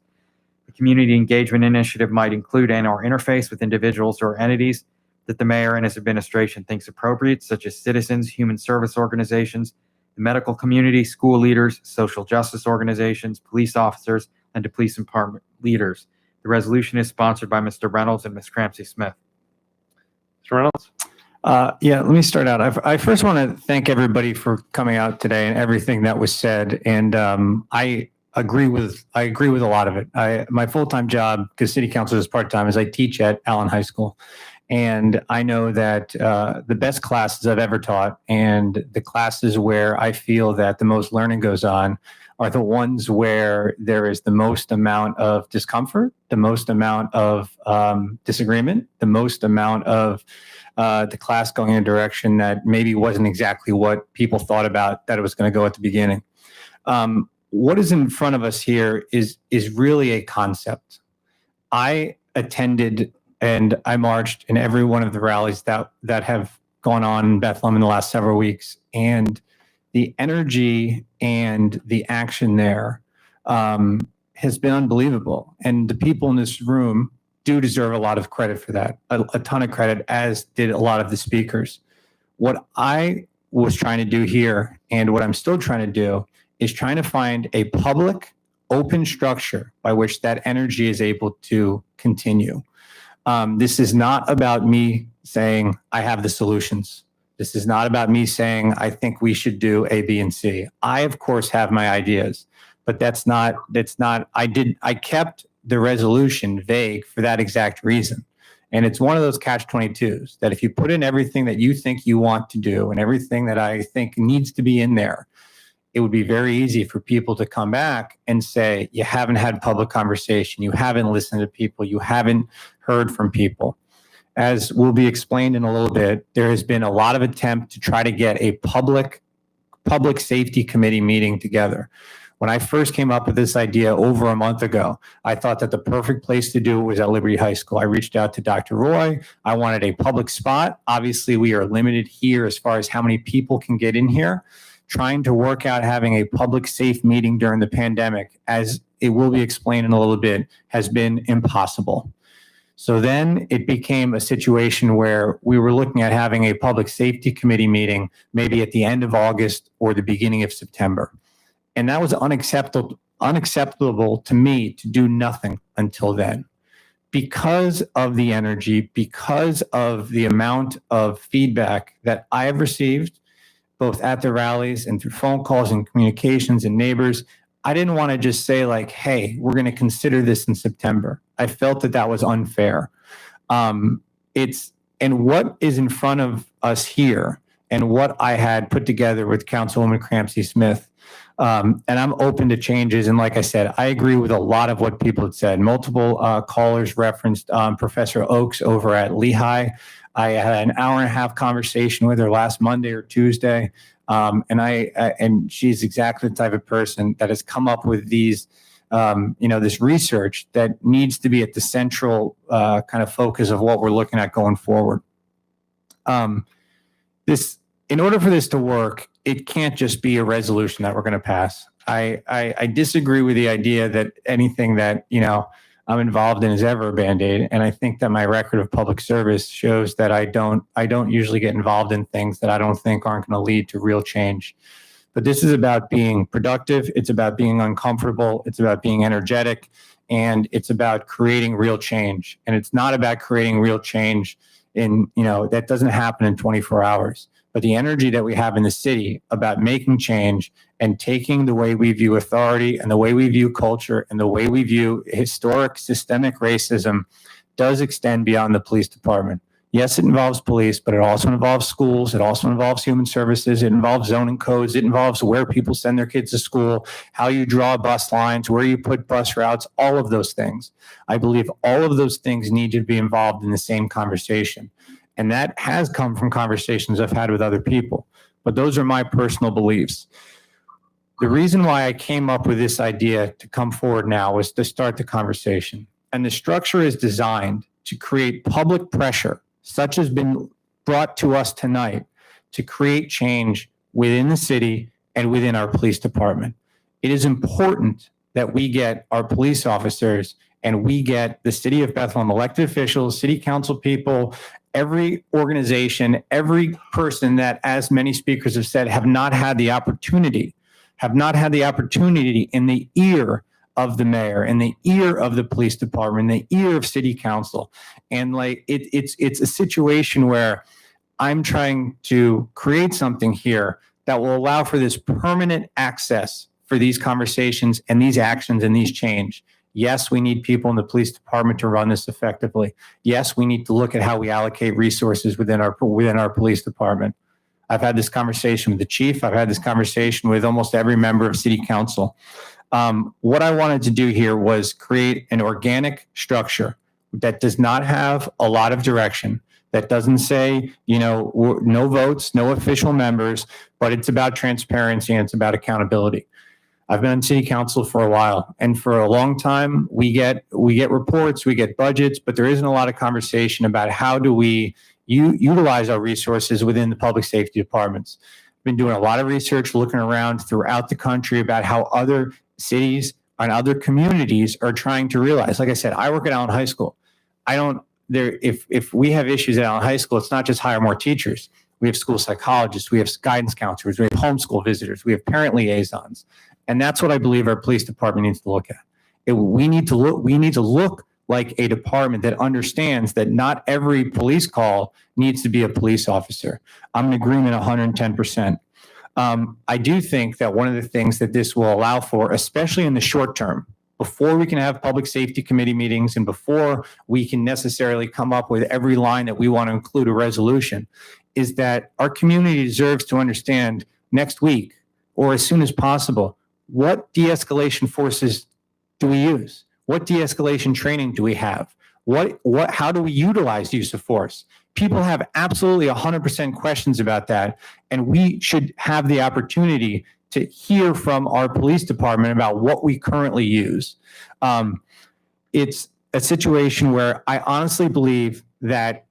[SPEAKER 19] The community engagement initiative might include and/or interface with individuals or entities that the mayor and his administration thinks appropriate, such as citizens, human service organizations, the medical community, school leaders, social justice organizations, police officers, and to police department leaders. The resolution is sponsored by Mr. Reynolds and Ms. Cramsey Smith.
[SPEAKER 1] Mr. Reynolds?
[SPEAKER 21] Yeah, let me start out. I first want to thank everybody for coming out today and everything that was said. And I agree with a lot of it. My full-time job, because city council is part-time, is I teach at Allen High School. And I know that the best classes I've ever taught and the classes where I feel that the most learning goes on are the ones where there is the most amount of discomfort, the most amount of disagreement, the most amount of the class going in a direction that maybe wasn't exactly what people thought about that it was going to go at the beginning. What is in front of us here is really a concept. I attended and I marched in every one of the rallies that have gone on in Bethlehem in the last several weeks. And the energy and the action there has been unbelievable. And the people in this room do deserve a lot of credit for that, a ton of credit, as did a lot of the speakers. What I was trying to do here, and what I'm still trying to do, is trying to find a public, open structure by which that energy is able to continue. This is not about me saying I have the solutions. This is not about me saying I think we should do A, B, and C. I, of course, have my ideas, but I kept the resolution vague for that exact reason. And it's one of those catch-22s that if you put in everything that you think you want to do and everything that I think needs to be in there, it would be very easy for people to come back and say, you haven't had public conversation, you haven't listened to people, you haven't heard from people. As will be explained in a little bit, there has been a lot of attempt to try to get a public safety committee meeting together. When I first came up with this idea over a month ago, I thought that the perfect place to do it was at Liberty High School. I reached out to Dr. Roy. I wanted a public spot. Obviously, we are limited here as far as how many people can get in here. Trying to work out having a public safe meeting during the pandemic, as it will be explained in a little bit, has been impossible. So then it became a situation where we were looking at having a public safety committee meeting maybe at the end of August or the beginning of September. And that was unacceptable to me to do nothing until then. Because of the energy, because of the amount of feedback that I have received, both at the rallies and through phone calls and communications and neighbors, I didn't want to just say like, hey, we're going to consider this in September. I felt that was unfair. And what is in front of us here and what I had put together with Councilwoman Cramsey Smith, and I'm open to changes. And like I said, I agree with a lot of what people had said. Multiple callers referenced Professor Oakes over at Lehigh. I had an hour-and-a-half conversation with her last Monday or Tuesday, and she's exactly the type of person that has come up with these, this research that needs to be at the central kind of focus of what we're looking at going forward. In order for this to work, it can't just be a resolution that we're going to pass. I disagree with the idea that anything that I'm involved in is ever a Band-Aid. And I think that my record of public service shows that I don't usually get involved in things that I don't think aren't going to lead to real change. But this is about being productive. It's about being uncomfortable. It's about being energetic. And it's about creating real change. And it's not about creating real change that doesn't happen in 24 hours. But the energy that we have in the city about making change and taking the way we view authority and the way we view culture and the way we view historic systemic racism does extend beyond the police department. Yes, it involves police, but it also involves schools. It also involves human services. It involves zoning codes. It involves where people send their kids to school, how you draw bus lines, where you put bus routes, all of those things. I believe all of those things need to be involved in the same conversation. And that has come from conversations I've had with other people. But those are my personal beliefs. The reason why I came up with this idea to come forward now was to start the conversation. And the structure is designed to create public pressure, such as been brought to us tonight, to create change within the city and within our police department. It is important that we get our police officers and we get the city of Bethlehem elected officials, city council people, every organization, every person that, as many speakers have said, have not had the opportunity in the ear of the mayor, in the ear of the police department, in the ear of city council. And like it's a situation where I'm trying to create something here that will allow for this permanent access for these conversations and these actions and these change. Yes, we need people in the police department to run this effectively. Yes, we need to look at how we allocate resources within our police department. I've had this conversation with the chief. I've had this conversation with almost every member of city council. What I wanted to do here was create an organic structure that does not have a lot of direction, that doesn't say, no votes, no official members, but it's about transparency and it's about accountability. I've been on city council for a while, and for a long time, we get reports, we get budgets, but there isn't a lot of conversation about how do we utilize our resources within the public safety departments. I've been doing a lot of research, looking around throughout the country about how other cities and other communities are trying to realize. Like I said, I work at Allen High School. If we have issues at Allen High School, it's not just hire more teachers. We have school psychologists, we have guidance counselors, we have homeschool visitors, we have parent liaisons. And that's what I believe our police department needs to look at. We need to look like a department that understands that not every police call needs to be a police officer. I'm in agreement 110%. I do think that one of the things that this will allow for, especially in the short term, before we can have public safety committee meetings and before we can necessarily come up with every line that we want to include a resolution, is that our community deserves to understand next week or as soon as possible, what de-escalation forces do we use? What de-escalation training do we have? How do we utilize use of force? People have absolutely 100% questions about that, and we should have the opportunity to hear from our police department about what we currently use. It's a situation where I honestly believe that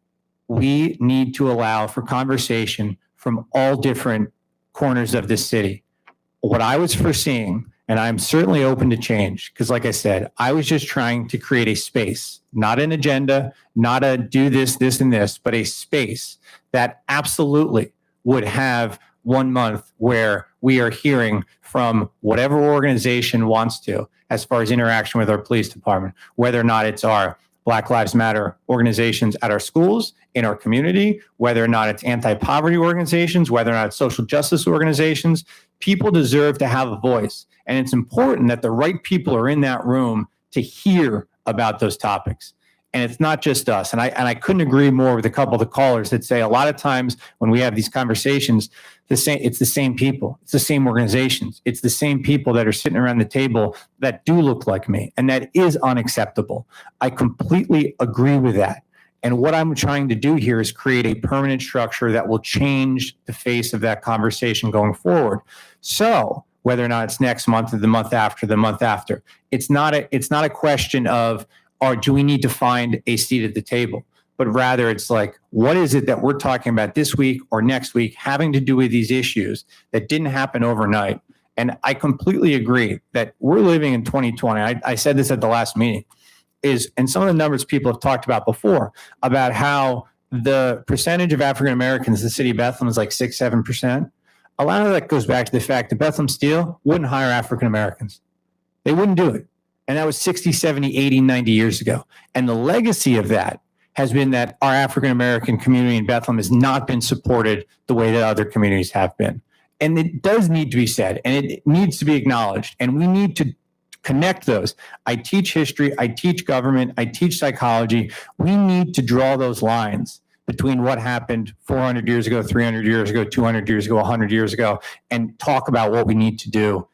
[SPEAKER 21] we need to allow for conversation from all different corners of this city. What I was foreseeing, and I'm certainly open to change, because like I said, I was just trying to create a space, not an agenda, not a do this, this, and this, but a space that absolutely would have 1 month where we are hearing from whatever organization wants to, as far as interaction with our police department, whether or not it's our Black Lives Matter organizations at our schools, in our community, whether or not it's anti-poverty organizations, whether or not it's social justice organizations. People deserve to have a voice. And it's important that the right people are in that room to hear about those topics. And it's not just us. And I couldn't agree more with a couple of the callers that say a lot of times when we have these conversations, it's the same people, it's the same organizations, it's the same people that are sitting around the table that do look like me. And that is unacceptable. I completely agree with that. And what I'm trying to do here is create a permanent structure that will change the face of that conversation going forward. So whether or not it's next month or the month after, it's not a question of, or do we need to find a seat at the table? But rather it's like, what is it that we're talking about this week or next week having to do with these issues that didn't happen overnight? And I completely agree that we're living in 2020. I said this at the last meeting, and some of the numbers people have talked about before, about how the percentage of African Americans in the city of Bethlehem is like 6-7%. A lot of that goes back to the fact that Bethlehem Steel wouldn't hire African Americans. They wouldn't do it. And that was 60, 70, 80, 90 years ago. And the legacy of that has been that our African-American community in Bethlehem has not been supported the way that other communities have been. And it does need to be said, and it needs to be acknowledged. And we need to connect those. I teach history, I teach government, I teach psychology. We need to draw those lines between what happened 400 years ago, 300 years ago, 200 years ago, 100 years ago, and talk about what we need to do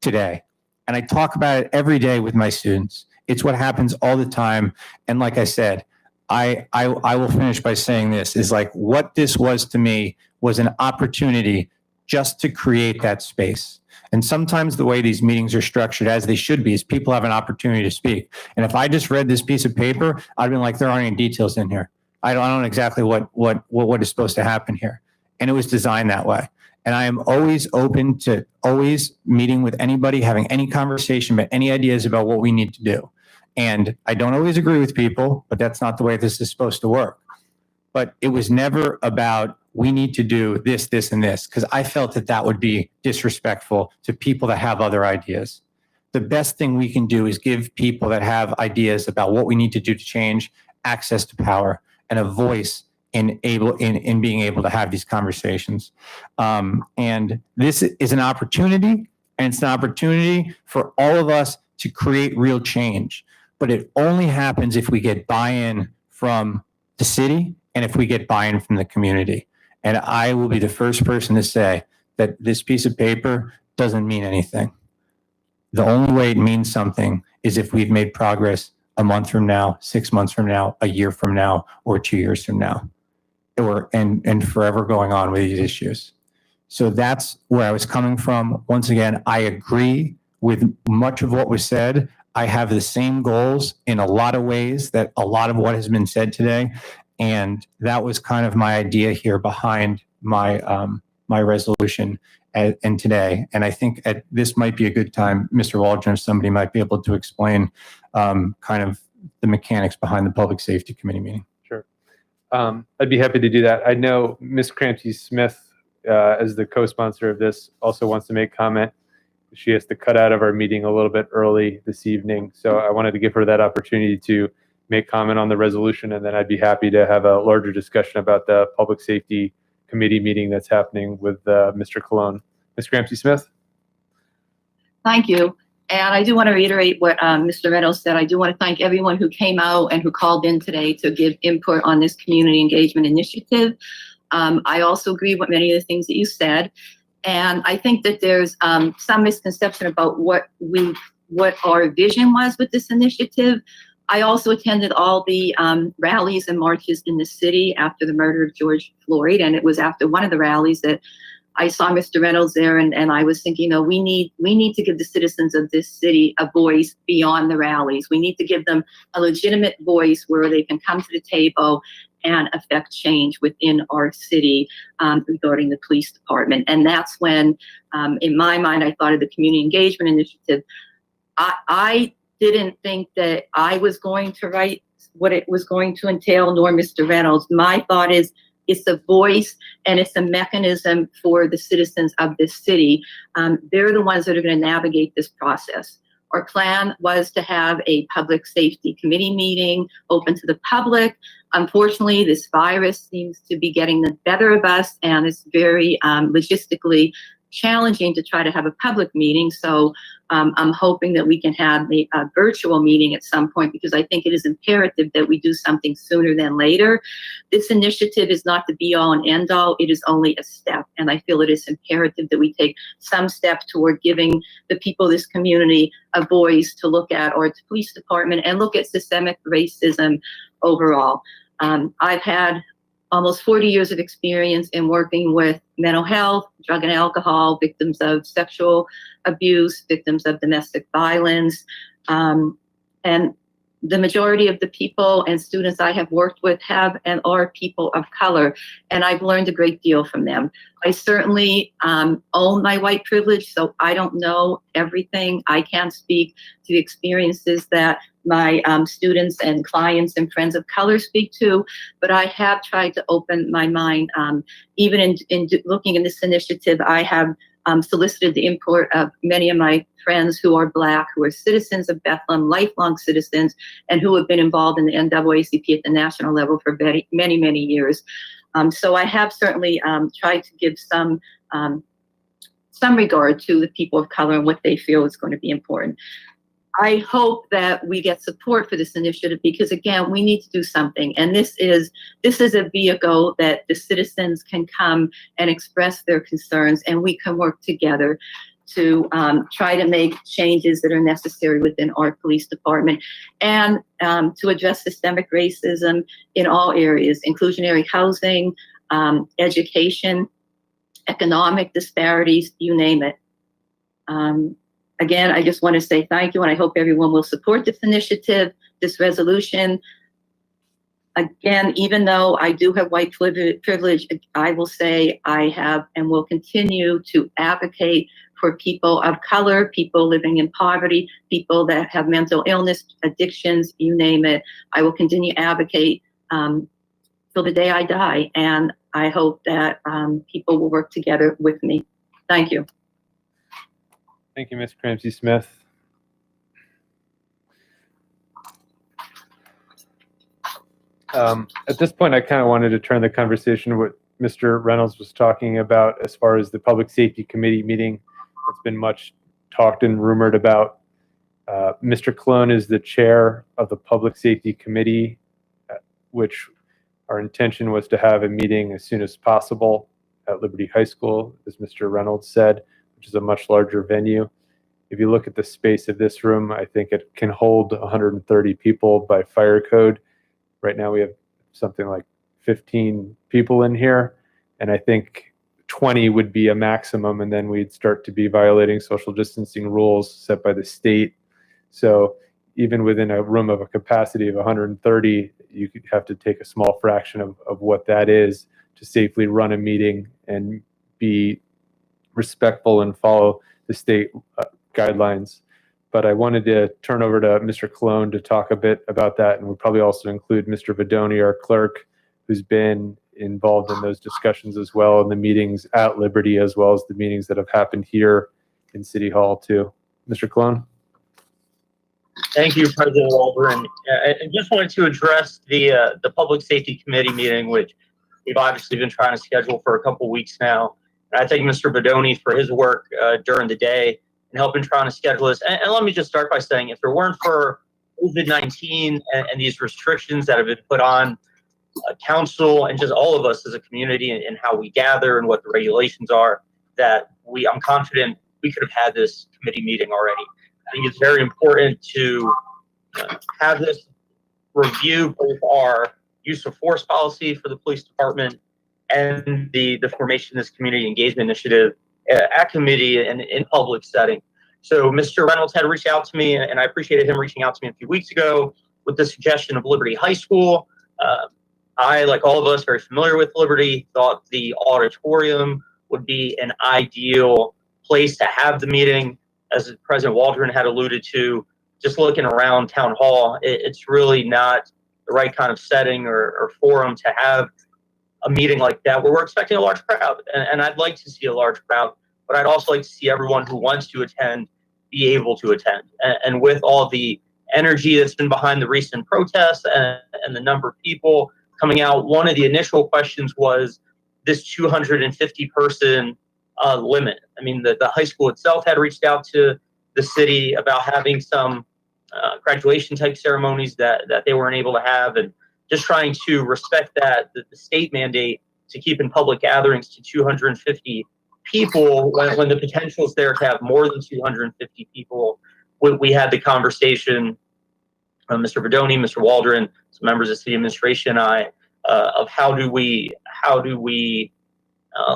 [SPEAKER 21] today. And I talk about it every day with my students. It's what happens all the time. And like I said, I will finish by saying this is like what this was to me was an opportunity just to create that space. And sometimes the way these meetings are structured, as they should be, is people have an opportunity to speak. And if I just read this piece of paper, I'd be like, there aren't any details in here. I don't know exactly what is supposed to happen here. And it was designed that way. And I am always open to always meeting with anybody, having any conversation about any ideas about what we need to do. And I don't always agree with people, but that's not the way this is supposed to work. But it was never about we need to do this, this, and this, because I felt that that would be disrespectful to people that have other ideas. The best thing we can do is give people that have ideas about what we need to do to change access to power and a voice in being able to have these conversations. And this is an opportunity, and it's an opportunity for all of us to create real change. But it only happens if we get buy-in from the city and if we get buy-in from the community. And I will be the first person to say that this piece of paper doesn't mean anything. The only way it means something is if we've made progress a month from now, 6 months from now, a year from now, or 2 years from now, and forever going on with these issues. So that's where I was coming from. Once again, I agree with much of what was said. I have the same goals in a lot of ways that a lot of what has been said today. And that was kind of my idea here behind my my resolution and today. And I think this might be a good time, Mr. Waldron, if somebody might be able to explain kind of the mechanics behind the Public Safety Committee meeting.
[SPEAKER 1] Sure. I'd be happy to do that. I know Ms. Crampton-Smith, as the co-sponsor of this, also wants to make comment. She has to cut out of our meeting a little bit early this evening. So I wanted to give her that opportunity to make comment on the resolution, and then I'd be happy to have a larger discussion about the Public Safety Committee meeting that's happening with Mr. Colon. Ms. Crampton-Smith?
[SPEAKER 4] Thank you. And I do want to reiterate what Mr. Reynolds said. I do want to thank everyone who came out and who called in today to give input on this community engagement initiative. I also agree with many of the things that you said. And I think that there's some misconception about what our vision was with this initiative. I also attended all the rallies and marches in the city after the murder of George Floyd. And it was after one of the rallies that I saw Mr. Reynolds there, and I was thinking, we need to give the citizens of this city a voice beyond the rallies. We need to give them a legitimate voice where they can come to the table and affect change within our city regarding the police department. And that's when, in my mind, I thought of the Community Engagement Initiative. I didn't think that I was going to write what it was going to entail, nor Mr. Reynolds. My thought is, it's a voice and it's a mechanism for the citizens of this city. They're the ones that are going to navigate this process. Our plan was to have a public safety committee meeting open to the public. Unfortunately, this virus seems to be getting the better of us, and it's very logistically challenging to try to have a public meeting. So I'm hoping that we can have a virtual meeting at some point, because I think it is imperative that we do something sooner than later. This initiative is not the be all and end all. It is only a step. And I feel it is imperative that we take some step toward giving the people of this community a voice to look at, or the police department, and look at systemic racism overall. I've had almost 40 years of experience in working with mental health, drug and alcohol, victims of sexual abuse, victims of domestic violence. And the majority of the people and students I have worked with have and are people of color, and I've learned a great deal from them. I certainly own my white privilege, so I don't know everything. I can't speak to the experiences that my students and clients and friends of color speak to, but I have tried to open my mind. Even in looking at this initiative, I have solicited the input of many of my friends who are Black, who are citizens of Bethlehem, lifelong citizens, and who have been involved in the NAACP at the national level for many, many years. So I have certainly tried to give some regard to the people of color and what they feel is going to be important. I hope that we get support for this initiative because, again, we need to do something. And this is a vehicle that the citizens can come and express their concerns, and we can work together to try to make changes that are necessary within our police department and to address systemic racism in all areas, inclusionary housing, education, economic disparities, you name it. Again, I just want to say thank you, and I hope everyone will support this initiative, this resolution. Again, even though I do have white privilege, I will say I have and will continue to advocate for people of color, people living in poverty, people that have mental illness, addictions, you name it. I will continue to advocate till the day I die, and I hope that people will work together with me. Thank you.
[SPEAKER 1] Thank you, Ms. Cramsey Smith. At this point, I kind of wanted to turn the conversation to what Mr. Reynolds was talking about as far as the Public Safety Committee meeting. It's been much talked and rumored about. Mr. Cologne is the chair of the Public Safety Committee, which our intention was to have a meeting as soon as possible at Liberty High School, as Mr. Reynolds said, which is a much larger venue. If you look at the space of this room, I think it can hold 130 people by fire code. Right now we have something like 15 people in here, and I think 20 would be a maximum, and then we'd start to be violating social distancing rules set by the state. So even within a room of a capacity of 130, you could have to take a small fraction of what that is to safely run a meeting and be respectful and follow the state guidelines. But I wanted to turn over to Mr. Cologne to talk a bit about that, and we'll probably also include Mr. Vidoni, our clerk, who's been involved in those discussions as well, in the meetings at Liberty, as well as the meetings that have happened here in City Hall too. Mr. Cologne?
[SPEAKER 2] Thank you, President Waldron. I just wanted to address the Public Safety Committee meeting, which we've obviously been trying to schedule for a couple weeks now. And I thank Mr. Vidoni for his work during the day and helping trying to schedule this. And let me just start by saying, if there weren't for COVID-19 and these restrictions that have been put on council and just all of us as a community and how we gather and what the regulations are, that I'm confident we could have had this committee meeting already. I think it's very important to have this review both our use of force policy for the police department and the formation of this community engagement initiative at committee and in public setting. So Mr. Reynolds had reached out to me, and I appreciated him reaching out to me a few weeks ago with the suggestion of Liberty High School. I, like all of us, very familiar with Liberty, thought the auditorium would be an ideal place to have the meeting. As President Waldron had alluded to, just looking around Town Hall, it's really not the right kind of setting or forum to have a meeting like that where we're expecting a large crowd. And I'd like to see a large crowd, but I'd also like to see everyone who wants to attend be able to attend. And with all the energy that's been behind the recent protests and the number of people coming out, one of the initial questions was this 250 person limit. I mean, the high school itself had reached out to the city about having some graduation type ceremonies that they weren't able to have, and just trying to respect that the state mandate to keep in public gatherings to 250 people when the potential is there to have more than 250 people. We had the conversation, Mr. Vidoni, Mr. Waldron, some members of city administration, of how do we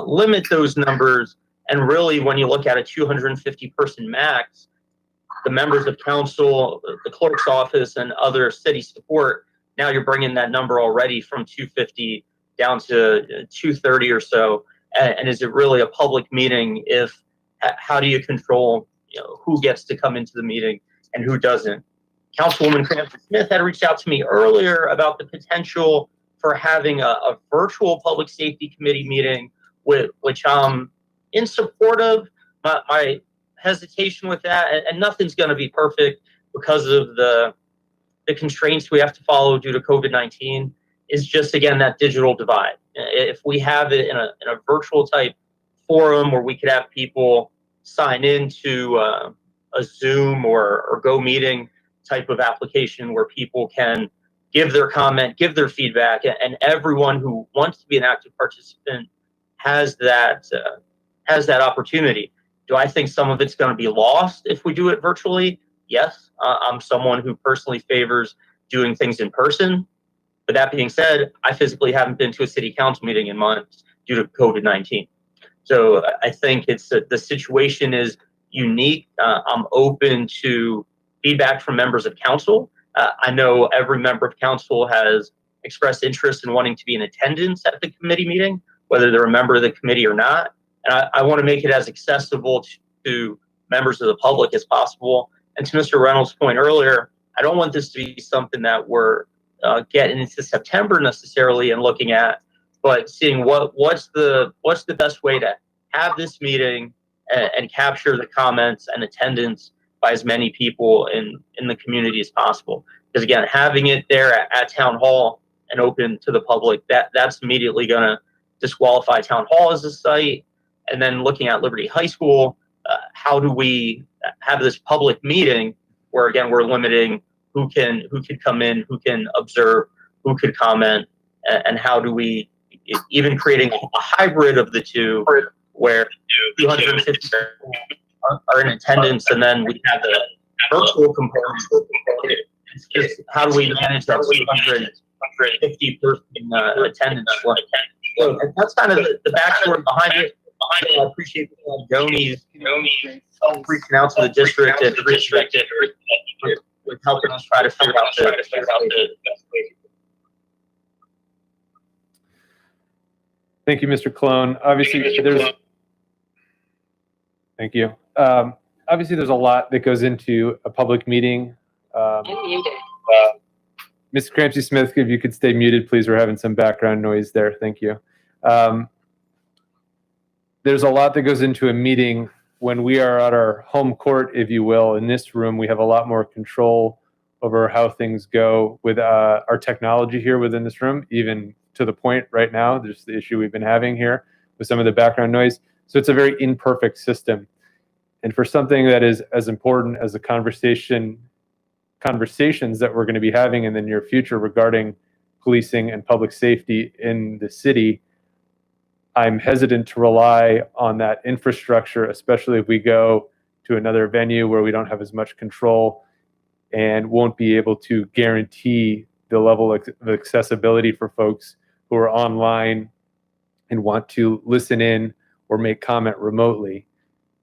[SPEAKER 2] limit those numbers. And really, when you look at a 250 person max, the members of council, the clerk's office, and other city support, now you're bringing that number already from 250 down to 230 or so. And is it really a public meeting? How do you control who gets to come into the meeting and who doesn't? Councilwoman Cramsey Smith had reached out to me earlier about the potential for having a virtual public safety committee meeting, which I'm in support of. My hesitation with that, and nothing's going to be perfect because of the constraints we have to follow due to COVID-19, is just, again, that digital divide. If we have it in a virtual type forum where we could have people sign in to a Zoom or Go Meeting type of application where people can give their comment, give their feedback, and everyone who wants to be an active participant has that opportunity. Do I think some of it's going to be lost if we do it virtually? Yes. I'm someone who personally favors doing things in person. But that being said, I physically haven't been to a city council meeting in months due to COVID-19. So I think the situation is unique. I'm open to feedback from members of council. I know every member of council has expressed interest in wanting to be in attendance at the committee meeting, whether they're a member of the committee or not. And I want to make it as accessible to members of the public as possible. And to Mr. Reynolds' point earlier, I don't want this to be something that we're getting into September necessarily and looking at, but seeing what's the best way to have this meeting and capture the comments and attendance by as many people in the community as possible. Because again, having it there at Town Hall and open to the public, that's immediately going to disqualify Town Hall as a site. And then looking at Liberty High School, how do we have this public meeting where again we're limiting who can come in, who can observe, who could comment, and how do we even creating a hybrid of the two where 250 are in attendance and then we have the virtual component. It's just how do we manage that 250 person attendance? So that's kind of the backstory behind it. I appreciate Joni's reaching out to the district with helping us try to figure out the best way.
[SPEAKER 1] Thank you, Mr. Cologne. Obviously, thank you. Obviously, there's a lot that goes into a public meeting. Ms. Cramsey Smith, if you could stay muted, please. We're having some background noise there. Thank you. There's a lot that goes into a meeting. When we are at our home court, if you will, in this room, we have a lot more control over how things go with our technology here within this room, even to the point right now, there's the issue we've been having here with some of the background noise. So it's a very imperfect system. And for something that is as important as the conversations that we're going to be having in the near future regarding policing and public safety in the city, I'm hesitant to rely on that infrastructure, especially if we go to another venue where we don't have as much control and won't be able to guarantee the level of accessibility for folks who are online and want to listen in or make comment remotely.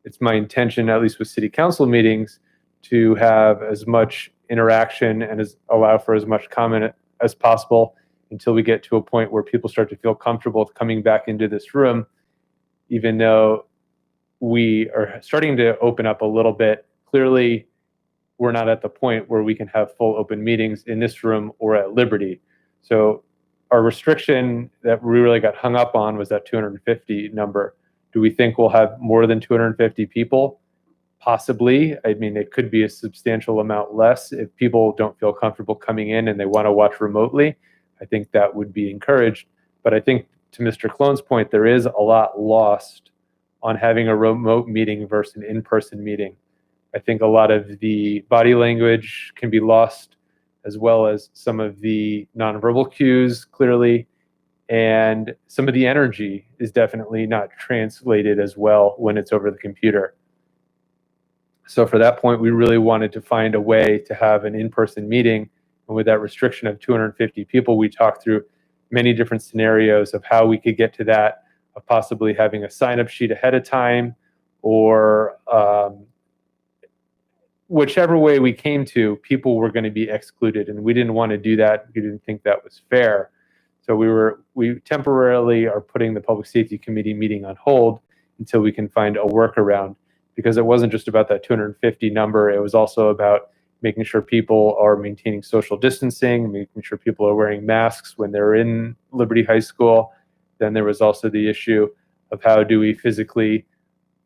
[SPEAKER 1] It's my intention, at least with city council meetings, to have as much interaction and allow for as much comment as possible until we get to a point where people start to feel comfortable coming back into this room, even though we are starting to open up a little bit. Clearly, we're not at the point where we can have full open meetings in this room or at Liberty. So our restriction that we really got hung up on was that 250 number. Do we think we'll have more than 250 people? Possibly. I mean, it could be a substantial amount less if people don't feel comfortable coming in and they want to watch remotely. I think that would be encouraged. But I think to Mr. Clone's point, there is a lot lost on having a remote meeting versus an in-person meeting. I think a lot of the body language can be lost, as well as some of the nonverbal cues, clearly, and some of the energy is definitely not translated as well when it's over the computer. So for that point, we really wanted to find a way to have an in-person meeting. And with that restriction of 250 people, we talked through many different scenarios of how we could get to that, of possibly having a sign-up sheet ahead of time, or whichever way we came to, people were going to be excluded, and we didn't want to do that. We didn't think that was fair. So we temporarily are putting the Public Safety Committee meeting on hold until we can find a workaround, because it wasn't just about that 250 number. It was also about making sure people are maintaining social distancing, making sure people are wearing masks when they're in Liberty High School. Then there was also the issue of how do we physically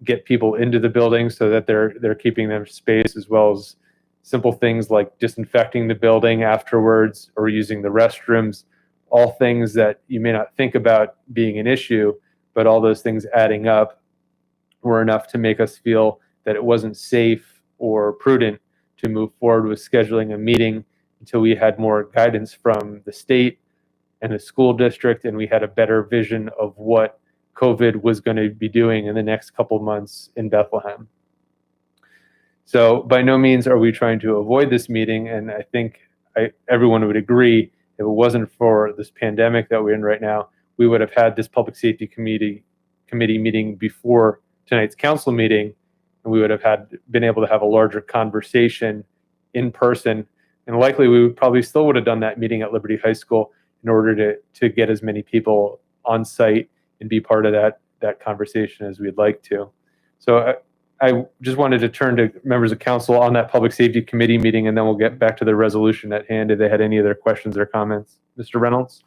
[SPEAKER 1] get people into the building so that they're keeping their space, as well as simple things like disinfecting the building afterwards or using the restrooms, all things that you may not think about being an issue, but all those things adding up were enough to make us feel that it wasn't safe or prudent to move forward with scheduling a meeting until we had more guidance from the state and the school district, and we had a better vision of what COVID was going to be doing in the next couple months in Bethlehem. So by no means are we trying to avoid this meeting, and I think everyone would agree, if it wasn't for this pandemic that we're in right now, we would have had this public safety committee meeting before tonight's council meeting, and we would have been able to have a larger conversation in person, and likely we probably still would have done that meeting at Liberty High School in order to get as many people on site and be part of that conversation as we'd like to. So I just wanted to turn to members of council on that public safety committee meeting, and then we'll get back to the resolution at hand if they had any other questions or comments. Mr. Reynolds?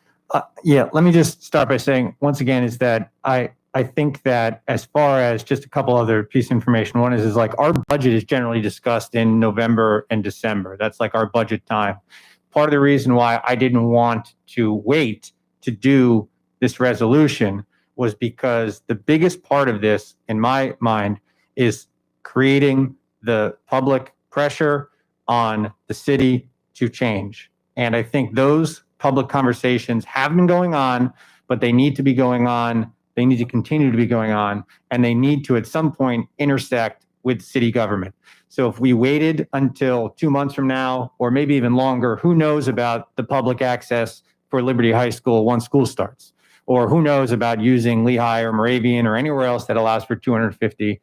[SPEAKER 21] Yeah, let me just start by saying, once again, is that I think that as far as just a couple other pieces of information, one is like our budget is generally discussed in November and December. That's like our budget time. Part of the reason why I didn't want to wait to do this resolution was because the biggest part of this, in my mind, is creating the public pressure on the city to change. And I think those public conversations have been going on, but they need to be going on. They need to continue to be going on, and they need to at some point intersect with city government. So if we waited until 2 months from now, or maybe even longer, who knows about the public access for Liberty High School once school starts? Or who knows about using Lehigh or Moravian or anywhere else that allows for 250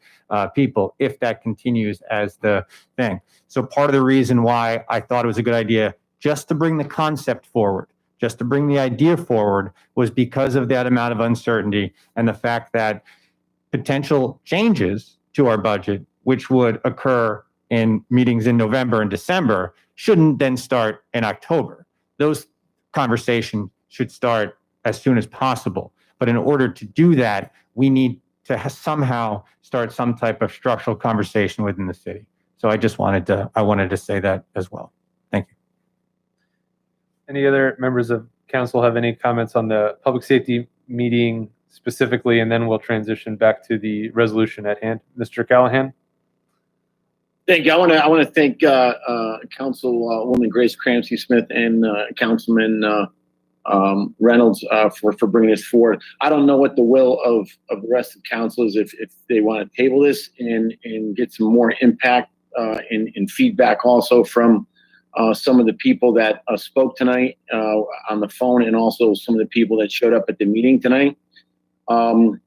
[SPEAKER 21] people, if that continues as the thing. So part of the reason why I thought it was a good idea just to bring the concept forward, just to bring the idea forward, was because of that amount of uncertainty and the fact that potential changes to our budget, which would occur in meetings in November and December, shouldn't then start in October. Those conversations should start as soon as possible. But in order to do that, we need to somehow start some type of structural conversation within the city. So I wanted to say that as well. Thank you.
[SPEAKER 1] Any other members of council have any comments on the public safety meeting specifically, and then we'll transition back to the resolution at hand. Mr. Callahan?
[SPEAKER 3] Thank you. I want to thank Councilwoman Grace Cramsey Smith and Councilman Reynolds for bringing this forward. I don't know what the will of the rest of council is, if they want to table this and get some more impact and feedback also from some of the people that spoke tonight on the phone, and also some of the people that showed up at the meeting tonight. I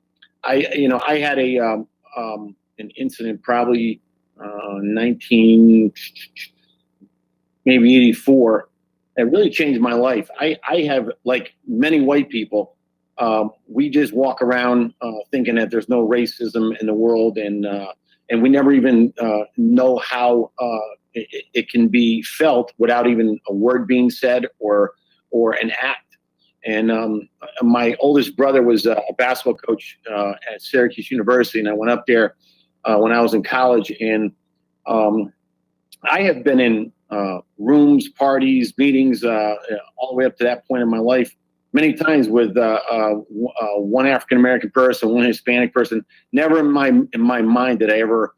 [SPEAKER 3] had an incident probably 1984 that really changed my life. I have, like many white people, we just walk around thinking that there's no racism in the world, and we never even know how it can be felt without even a word being said or an act. And my oldest brother was a basketball coach at Syracuse University, and I went up there when I was in college. And I have been in rooms, parties, meetings, all the way up to that point in my life, many times with one African American person, one Hispanic person. Never in my mind did I ever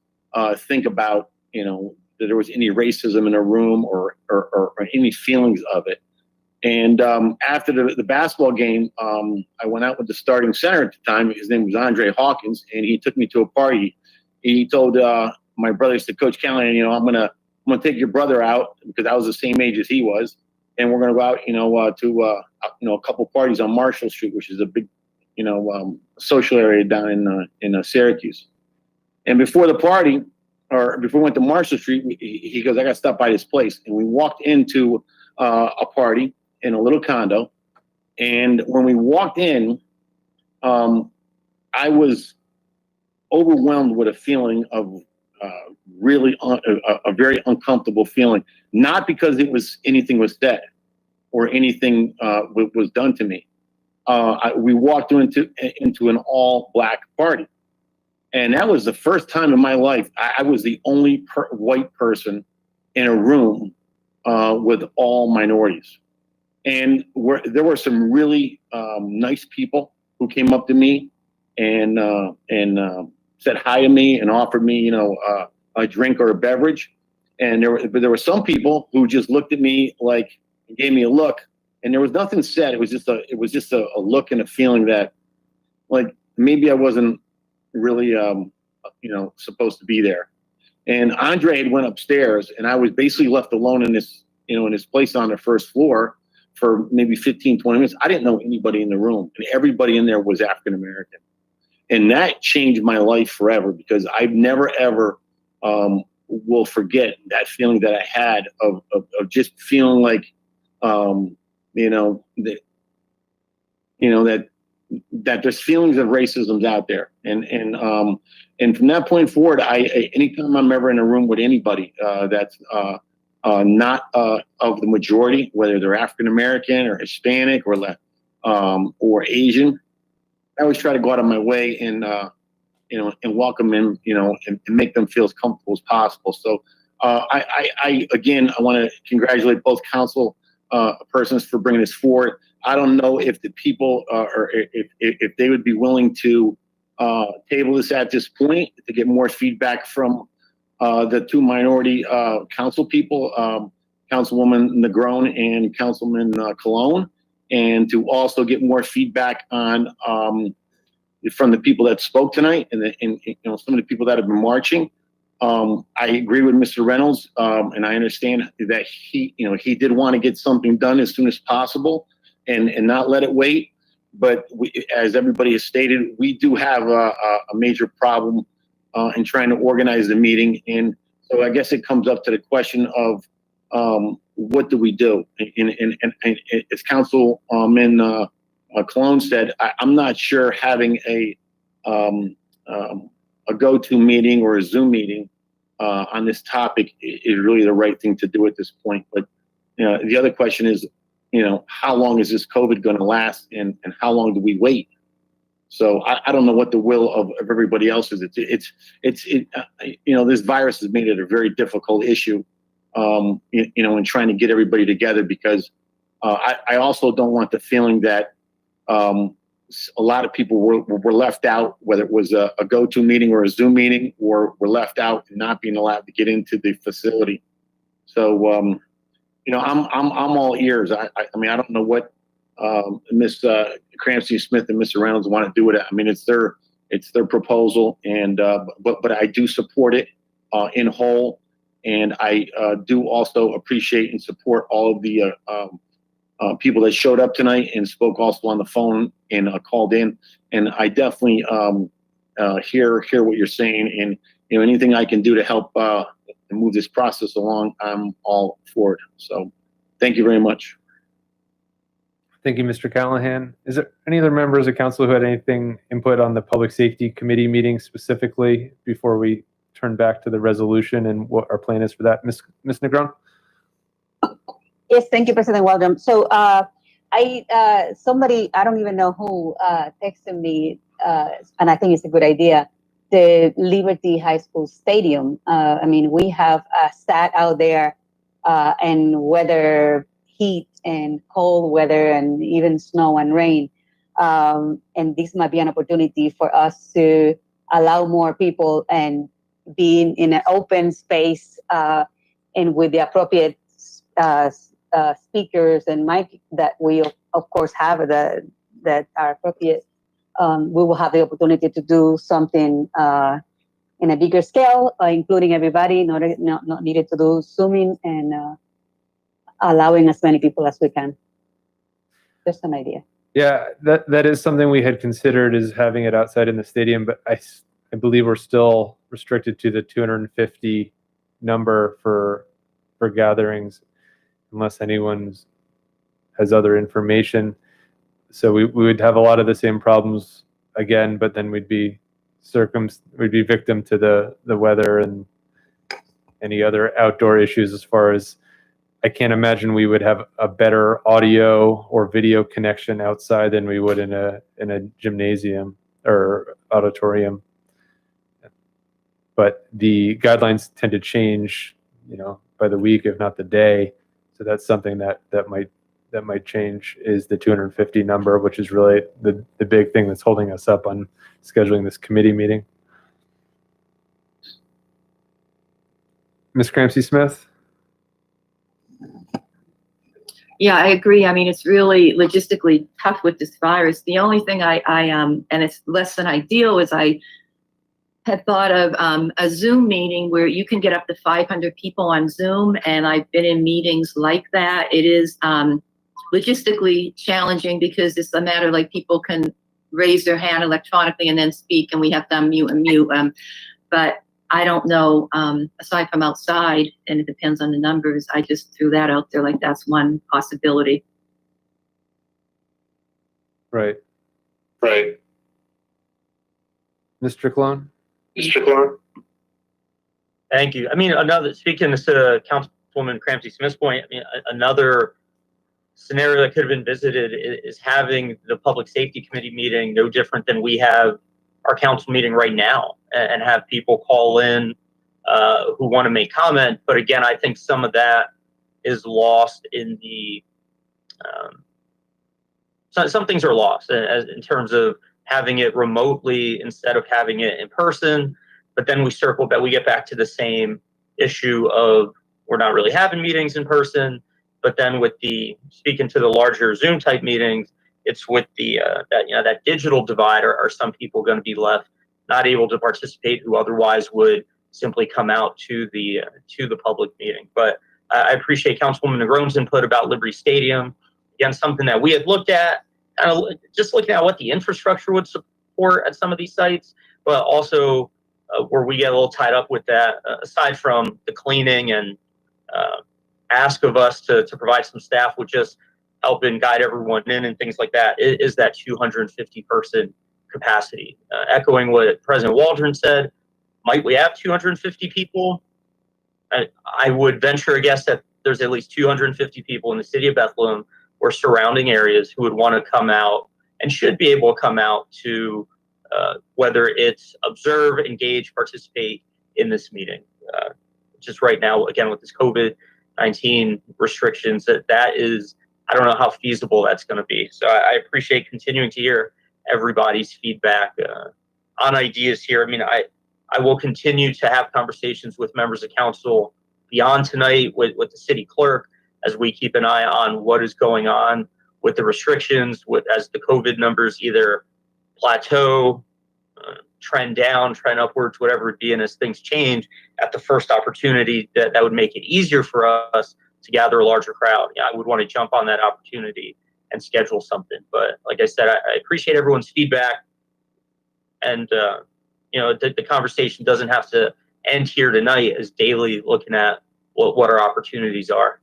[SPEAKER 3] think about, that there was any racism in a room or any feelings of it. And after the basketball game, I went out with the starting center at the time. His name was Andre Hawkins, and he took me to a party. He told my brother, he said, "Coach Callahan, I'm gonna take your brother out," because I was the same age as he was, "and we're gonna go out, to a couple parties on Marshall Street, which is a big, social area down in Syracuse." And before the party, or before we went to Marshall Street, he goes, "I got to stop by this place." And we walked into a party in a little condo. And when we walked in, I was overwhelmed with a feeling of really a very uncomfortable feeling, not because anything was said or anything was done to me. We walked into an all black party. And that was the first time in my life I was the only white person in a room with all minorities. And there were some really nice people who came up to me and said hi to me and offered me, a drink or a beverage. And there were some people who just looked at me like, gave me a look, and there was nothing said. It was just a look and a feeling that, like, maybe I wasn't really, supposed to be there. And Andre had went upstairs, and I was basically left alone in this place on the first floor for maybe 15, 20 minutes. I didn't know anybody in the room, and everybody in there was African American. And that changed my life forever, because I've never, ever will forget that feeling that I had of just feeling like, that there's feelings of racism out there. And from that point forward, anytime I'm ever in a room with anybody that's not of the majority, whether they're African American or Hispanic or Asian, I always try to go out of my way and welcome them, and make them feel as comfortable as possible. So I want to congratulate both council persons for bringing this forward. I don't know if the people or if they would be willing to table this at this point to get more feedback from the two minority council people, Councilwoman Negron and Councilman Cologne, and to also get more feedback on from the people that spoke tonight and some of the people that have been marching. I agree with Mr. Reynolds, and I understand that he did want to get something done as soon as possible and not let it wait. But as everybody has stated, we do have a major problem in trying to organize the meeting. And so I guess it comes up to the question of what do we do? And as Councilman Cologne said, I'm not sure having a go-to meeting or a Zoom meeting on this topic is really the right thing to do at this point. But the other question is, how long is this COVID going to last, and how long do we wait? So I don't know what the will of everybody else is. This virus has made it a very difficult issue, in trying to get everybody together, because I also don't want the feeling that a lot of people were left out, whether it was a go-to meeting or a Zoom meeting, or were left out and not being allowed to get into the facility. So, I'm all ears. I mean, I don't know what Ms. Cramsey Smith and Mr. Reynolds want to do with it. I mean, it's their proposal, and but I do support it in whole, and I do also appreciate and support all of the people that showed up tonight and spoke also on the phone and called in. And I definitely hear what you're saying, and anything I can do to help move this process along, I'm all for it. So thank you very much.
[SPEAKER 1] Thank you, Mr. Callahan. Is there any other members of council who had anything input on the Public Safety Committee meeting specifically before we turn back to the resolution and what our plan is for that? Ms. Negron?
[SPEAKER 6] Yes, thank you, President Waldron. So somebody, I don't even know who, texted me, and I think it's a good idea, the Liberty High School Stadium. I mean, we have sat out there in weather, heat and cold weather, and even snow and rain. And this might be an opportunity for us to allow more people and be in an open space and with the appropriate speakers and mic that we of course have that are appropriate. We will have the opportunity to do something in a bigger scale, including everybody, not needed to do Zooming, and allowing as many people as we can. Just an idea.
[SPEAKER 1] Yeah, that is something we had considered, is having it outside in the stadium, but I believe we're still restricted to the 250 number for gatherings, unless anyone has other information. So we would have a lot of the same problems again, but then we'd be victim to the weather and any other outdoor issues. As far as, I can't imagine we would have a better audio or video connection outside than we would in a gymnasium or auditorium. But the guidelines tend to change, by the week, if not the day. So that's something that might change, is the 250 number, which is really the big thing that's holding us up on scheduling this committee meeting. Ms. Cramsey Smith?
[SPEAKER 4] Yeah, I agree. I mean, it's really logistically tough with this virus. The only thing I and it's less than ideal, is I had thought of a Zoom meeting where you can get up to 500 people on Zoom, and I've been in meetings like that. It is logistically challenging because it's a matter like people can raise their hand electronically and then speak, and we have to unmute and mute. But I don't know, aside from outside, and it depends on the numbers, I just threw that out there like that's one possibility.
[SPEAKER 1] Right.
[SPEAKER 7] Right.
[SPEAKER 1] Mr. Cologne?
[SPEAKER 7] Mr. Clark?
[SPEAKER 2] Thank you. I mean, speaking to Councilwoman Cramsey Smith's point, I mean, another scenario that could have been visited is having the Public Safety Committee meeting no different than we have our council meeting right now, and have people call in who want to make comment. But again, I think some of that is lost in the, some things are lost in terms of having it remotely instead of having it in person. But then we get back to the same issue of we're not really having meetings in person. But then with speaking to the larger Zoom type meetings, it's with that digital divide. Are some people going to be left not able to participate who otherwise would simply come out to the public meeting? But I appreciate Councilwoman Negrone's input about Liberty Stadium. Again, something that we had looked at, just looking at what the infrastructure would support at some of these sites, but also where we get a little tied up with that, aside from the cleaning and ask of us to provide some staff with just help and guide everyone in and things like that, is that 250 person capacity. Echoing what President Waldron said, might we have 250 people? I would venture a guess that there's at least 250 people in the city of Bethlehem or surrounding areas who would want to come out and should be able to come out to whether it's observe, engage, participate in this meeting. Just right now, again, with this COVID-19 restrictions, that is, I don't know how feasible that's going to be. So I appreciate continuing to hear everybody's feedback on ideas here. I mean, I will continue to have conversations with members of council beyond tonight with the city clerk as we keep an eye on what is going on with the restrictions, as the COVID numbers either plateau, trend down, trend upwards, whatever it be, and as things change, at the first opportunity that would make it easier for us to gather a larger crowd, I would want to jump on that opportunity and schedule something. But like I said, I appreciate everyone's feedback, and the conversation doesn't have to end here tonight, as daily looking at what our opportunities are.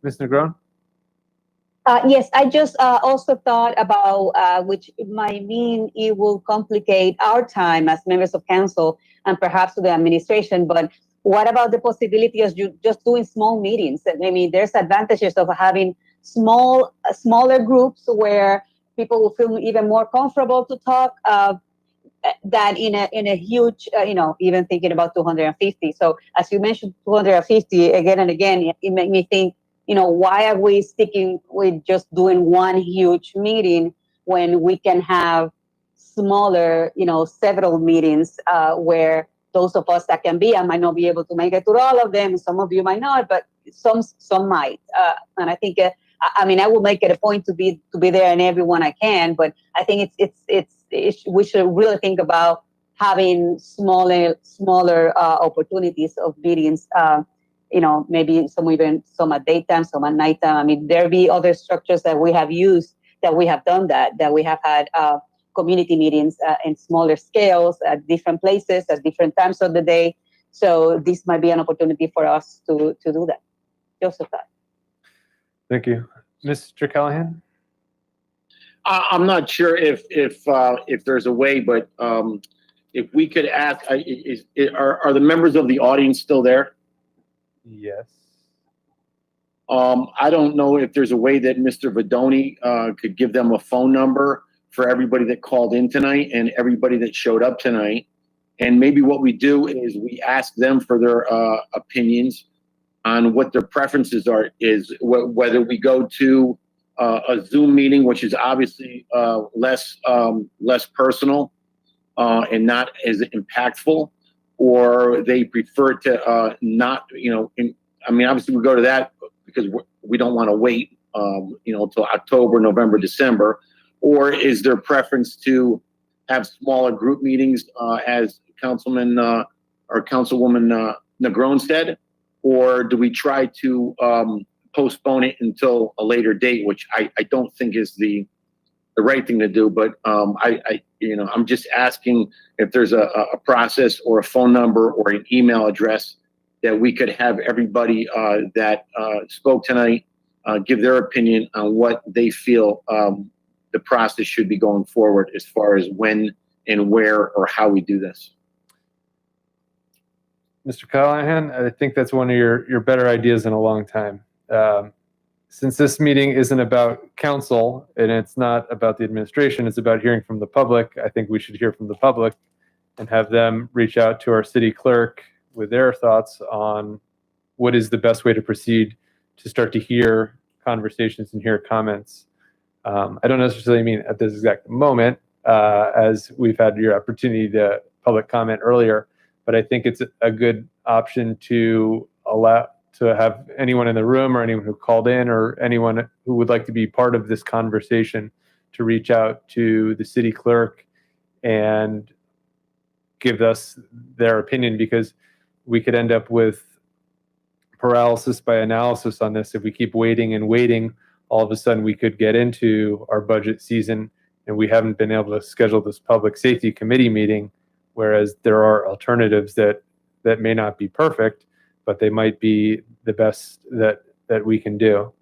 [SPEAKER 1] Ms. Negrone?
[SPEAKER 6] Yes, I just also thought about, which might mean it will complicate our time as members of council and perhaps to the administration, but what about the possibility of just doing small meetings? I mean, there's advantages of having smaller groups where people will feel even more comfortable to talk than in a huge, even thinking about 250. So as you mentioned, 250 again and again, it made me think, why are we sticking with just doing one huge meeting when we can have smaller, several meetings where those of us that can be, I might not be able to make it to all of them. Some of you might not, but some might. And I think, I will make it a point to be there in everyone I can. But I think we should really think about having smaller opportunities of meetings. Maybe some at daytime, some at nighttime. I mean, there be other structures that we have used, that we have done that we have had community meetings in smaller scales at different places at different times of the day. So this might be an opportunity for us to do that. Joseph.
[SPEAKER 1] Thank you. Mr. Callahan?
[SPEAKER 3] I'm not sure if there's a way, but if we could ask, are the members of the audience still there?
[SPEAKER 1] Yes.
[SPEAKER 3] I don't know if there's a way that Mr. Vidoni could give them a phone number for everybody that called in tonight and everybody that showed up tonight. And maybe what we do is we ask them for their opinions on what their preferences are, whether we go to a Zoom meeting, which is obviously less personal and not as impactful, or they prefer to not, I mean, obviously we go to that because we don't want to wait, until October, November, December, or is there preference to have smaller group meetings, as Councilman or Councilwoman Negron said, or do we try to postpone it until a later date, which I don't think is the right thing to do, but I'm just asking if there's a process or a phone number or an email address that we could have everybody that spoke tonight give their opinion on what they feel the process should be going forward as far as when and where or how we do this.
[SPEAKER 1] Mr. Callahan, I think that's one of your better ideas in a long time. Since this meeting isn't about council and it's not about the administration, it's about hearing from the public, I think we should hear from the public and have them reach out to our city clerk with their thoughts on what is the best way to proceed to start to hear conversations and hear comments. I don't necessarily mean at this exact moment, as we've had your opportunity to public comment earlier, but I think it's a good option to allow to have anyone in the room or anyone who called in or anyone who would like to be part of this conversation to reach out to the city clerk and give us their opinion, because we could end up with paralysis by analysis on this. If we keep waiting and waiting, all of a sudden we could get into our budget season and we haven't been able to schedule this public safety committee meeting, whereas there are alternatives that may not be perfect, but they might be the best that we can do.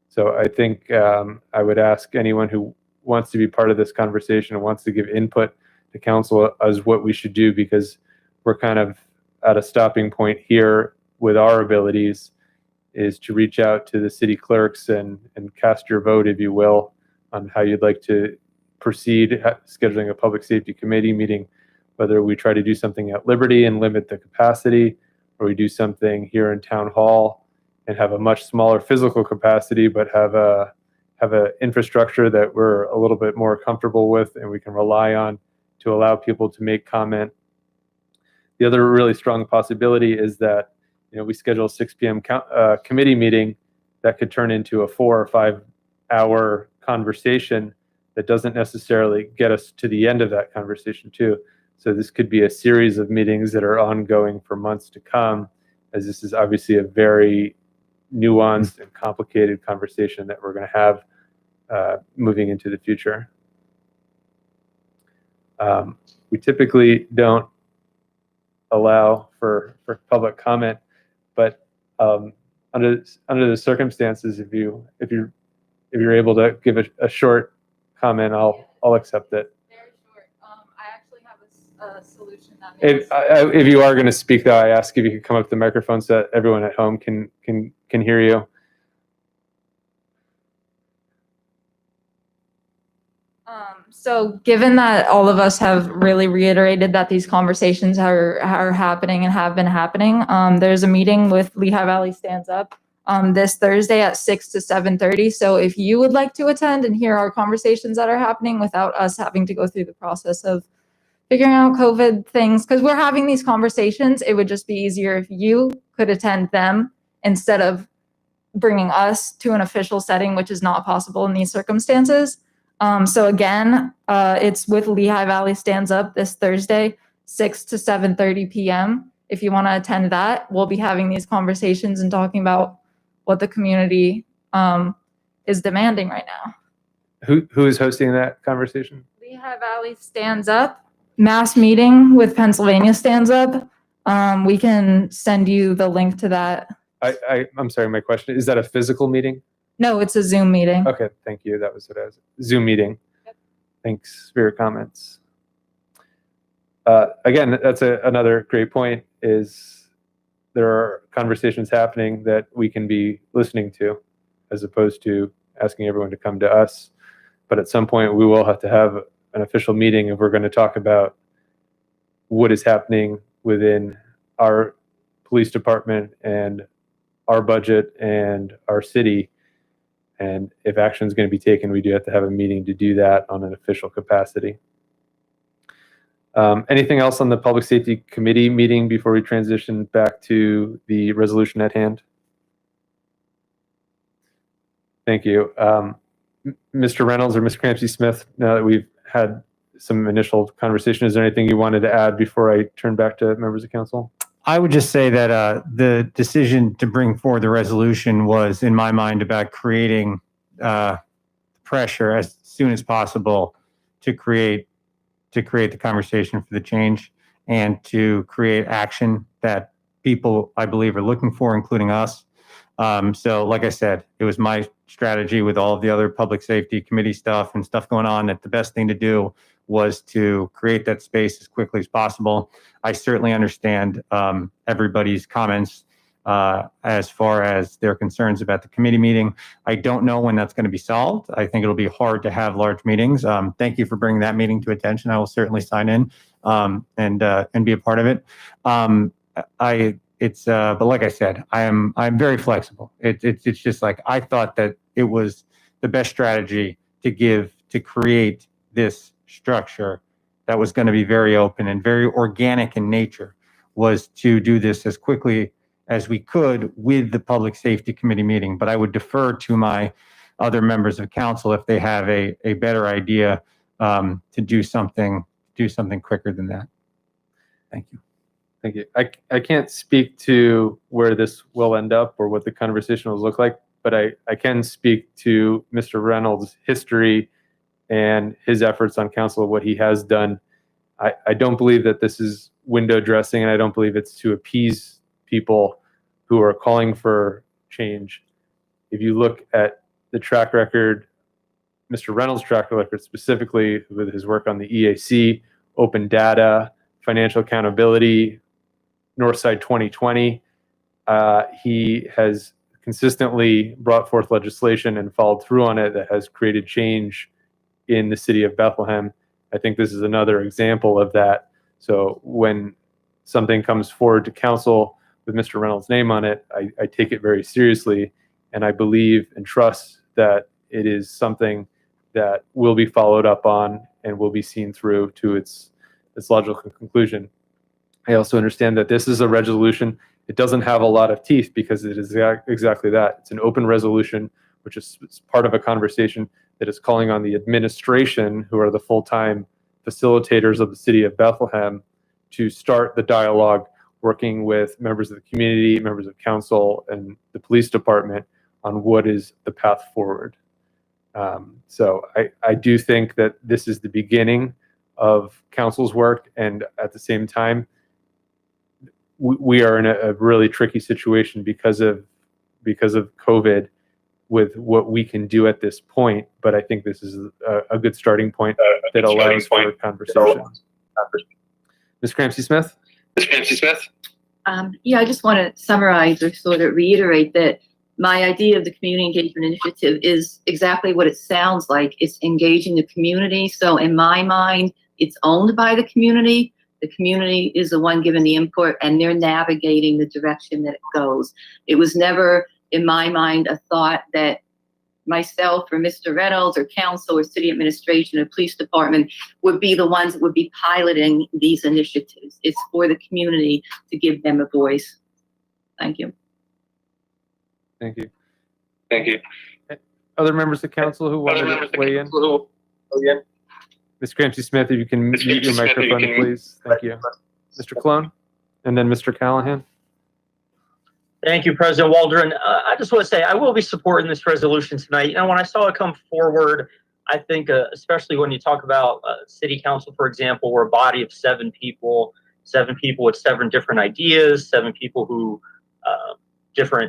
[SPEAKER 1] So I think I would ask anyone who wants to be part of this conversation and wants to give input to council as what we should do, because we're kind of at a stopping point here with our abilities, is to reach out to the city clerks and cast your vote, if you will, on how you'd like to proceed scheduling a public safety committee meeting, whether we try to do something at Liberty and limit the capacity, or we do something here in Town Hall and have a much smaller physical capacity, but have a infrastructure that we're a little bit more comfortable with and we can rely on to allow people to make comment. The other really strong possibility is that we schedule a 6 p.m. Committee meeting that could turn into a 4 or 5 hour conversation that doesn't necessarily get us to the end of that conversation too. So this could be a series of meetings that are ongoing for months to come, as this is obviously a very nuanced and complicated conversation that we're going to have moving into the future. We typically don't allow for public comment, but under the circumstances, if you're able to give a short comment, I'll accept it.
[SPEAKER 15] A solution that
[SPEAKER 1] If you are going to speak, though, I ask if you could come up to the microphone so that everyone at home can hear you.
[SPEAKER 15] So given that all of us have really reiterated that these conversations are happening and have been happening, there's a meeting with Lehigh Valley Stands Up this Thursday at 6 to 7:30. So if you would like to attend and hear our conversations that are happening without us having to go through the process of figuring out COVID things, because we're having these conversations, it would just be easier if you could attend them instead of bringing us to an official setting, which is not possible in these circumstances. So again, it's with Lehigh Valley Stands Up this Thursday, 6 to 7:30 p.m. If you want to attend that, we'll be having these conversations and talking about what the community is demanding right now.
[SPEAKER 1] Who is hosting that conversation?
[SPEAKER 15] Lehigh Valley Stands Up. Mass meeting with Pennsylvania Stands Up. We can send you the link to that.
[SPEAKER 1] I'm sorry, my question, is that a physical meeting?
[SPEAKER 15] No, it's a Zoom meeting.
[SPEAKER 1] Okay, thank you. That was what I was. Zoom meeting. Yep. Thanks for your comments. Again, that's another great point, is there are conversations happening that we can be listening to as opposed to asking everyone to come to us. But at some point we will have to have an official meeting if we're going to talk about what is happening within our police department and our budget and our city. And if action is going to be taken, we do have to have a meeting to do that on an official capacity. Anything else on the Public Safety Committee meeting before we transition back to the resolution at hand? Thank you. Mr. Reynolds or Ms. Cramsey Smith, now that we've had some initial conversation, is there anything you wanted to add before I turn back to members of council?
[SPEAKER 21] I would just say that the decision to bring forward the resolution was, in my mind, about creating pressure as soon as possible to create the conversation for the change and to create action that people, I believe, are looking for, including us. So like I said, it was my strategy with all of the other public safety committee stuff and stuff going on that the best thing to do was to create that space as quickly as possible. I certainly understand everybody's comments as far as their concerns about the committee meeting. I don't know when that's going to be solved. I think it'll be hard to have large meetings. Thank you for bringing that meeting to attention. I will certainly sign in and be a part of it. But like I said, I'm very flexible. It's just like, I thought that it was the best strategy to create this structure that was going to be very open and very organic in nature, was to do this as quickly as we could with the Public Safety Committee meeting. But I would defer to my other members of council if they have a better idea to do something quicker than that. Thank you.
[SPEAKER 1] Thank you. I can't speak to where this will end up or what the conversation will look like, but I can speak to Mr. Reynolds' history and his efforts on council, what he has done. I don't believe that this is window dressing, and I don't believe it's to appease people who are calling for change. If you look at the track record, Mr. Reynolds' track record specifically with his work on the EAC, open data, financial accountability, Northside 2020, he has consistently brought forth legislation and followed through on it that has created change in the city of Bethlehem. I think this is another example of that. So when something comes forward to council with Mr. Reynolds' name on it, I take it very seriously, and I believe and trust that it is something that will be followed up on and will be seen through to its logical conclusion. I also understand that this is a resolution. It doesn't have a lot of teeth because it is exactly that. It's an open resolution, which is part of a conversation that is calling on the administration, who are the full-time facilitators of the city of Bethlehem, to start the dialogue, working with members of the community, members of council, and the police department on what is the path forward. So I do think that this is the beginning of council's work, and at the same time, we are in a really tricky situation because of COVID with what we can do at this point. But I think this is a good starting point that allows for a conversation. Ms. Cramsey Smith?
[SPEAKER 7] Ms. Cramsey Smith?
[SPEAKER 4] Yeah, I just want to summarize or sort of reiterate that my idea of the community engagement initiative is exactly what it sounds like. It's engaging the community. So in my mind, it's owned by the community. The community is the one giving the input, and they're navigating the direction that it goes. It was never, in my mind, a thought that myself or Mr. Reynolds or council or city administration or police department would be the ones that would be piloting these initiatives. It's for the community to give them a voice. Thank you.
[SPEAKER 1] Thank you.
[SPEAKER 7] Thank you.
[SPEAKER 1] Other members of council who wanted to weigh in? Ms. Cramsey Smith, if you can mute your microphone, please. Thank you. Mr. Cologne, and then Mr. Callahan.
[SPEAKER 2] Thank you, President Waldron. I just want to say I will be supporting this resolution tonight. You know, when I saw it come forward, I think, especially when you talk about city council, for example, we're a body of seven people with seven different ideas, seven people who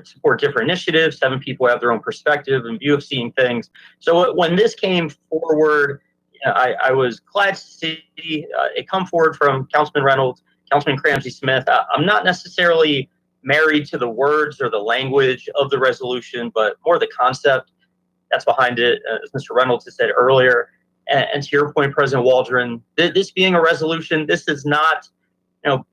[SPEAKER 2] support different initiatives, seven people have their own perspective and view of seeing things. So when this came forward, I was glad to see it come forward from Councilman Reynolds, Councilman Cramsey Smith. I'm not necessarily married to the words or the language of the resolution, but more the concept that's behind it, as Mr. Reynolds has said earlier. And to your point, President Waldron, this being a resolution, this is not,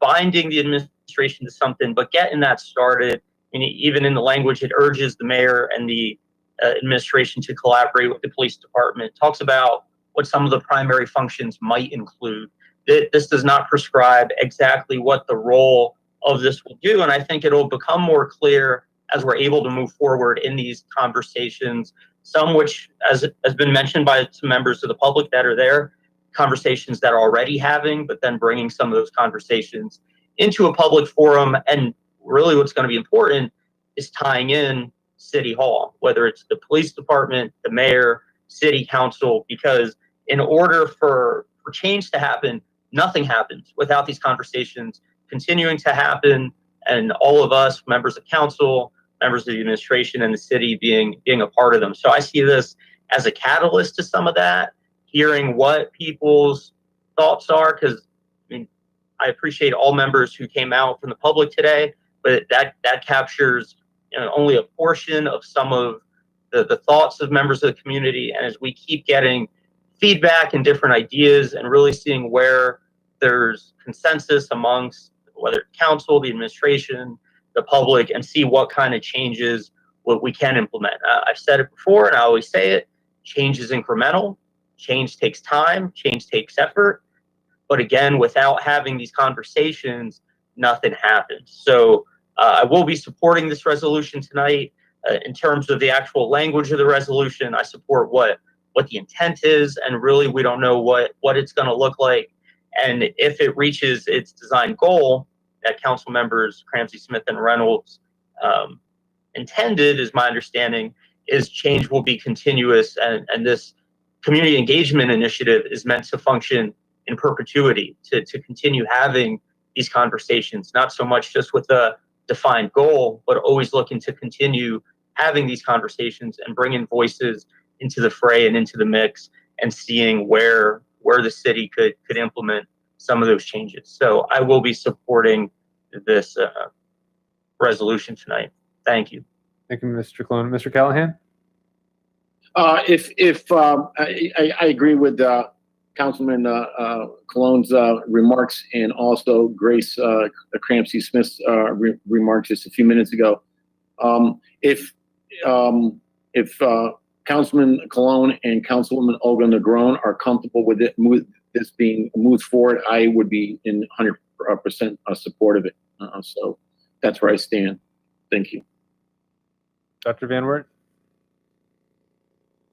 [SPEAKER 2] binding the administration to something, but getting that started. I mean, even in the language, it urges the mayor and the administration to collaborate with the police department. It talks about what some of the primary functions might include. this does not prescribe exactly what the role of this will do. And I think it'll become more clear as we're able to move forward in these conversations, some which, as has been mentioned by some members of the public that are there, conversations that are already having, but then bringing some of those conversations into a public forum. And really what's going to be important is tying in City Hall, whether it's the police department, the mayor, city council, because in order for change to happen, nothing happens without these conversations continuing to happen, and all of us, members of council, members of the administration, and the city being a part of them. So I see this as a catalyst to some of that, hearing what people's thoughts are, because I mean, I appreciate all members who came out from the public today, but that captures only a portion of some of the thoughts of members of the community. And as we keep getting feedback and different ideas and really seeing where there's consensus amongst whether council, the administration, the public, and see what kind of changes what we can implement. I've said it before and I always say it, change is incremental, change takes time, change takes effort. But again, without having these conversations, nothing happens. So I will be supporting this resolution tonight. In terms of the actual language of the resolution, I support what the intent is, and really we don't know what it's going to look like. And if it reaches its design goal that council members Cramsey, Smith, and Reynolds intended, is my understanding, is change will be continuous, and this community engagement initiative is meant to function in perpetuity, to continue having these conversations, not so much just with a defined goal, but always looking to continue having these conversations and bringing voices into the fray and into the mix, and seeing where the city could implement some of those changes. So I will be supporting this resolution tonight. Thank you.
[SPEAKER 1] Thank you, Mr. Colon. Mr. Callahan?
[SPEAKER 3] I agree with Councilman Colon's remarks, and also Grace Cramsey Smith's remarks just a few minutes ago. If Councilman Colon and Councilwoman Olga Negron are comfortable with this being moved forward, I would be in 100% support of it. So that's where I stand. Thank you.
[SPEAKER 1] Dr. Van Wert?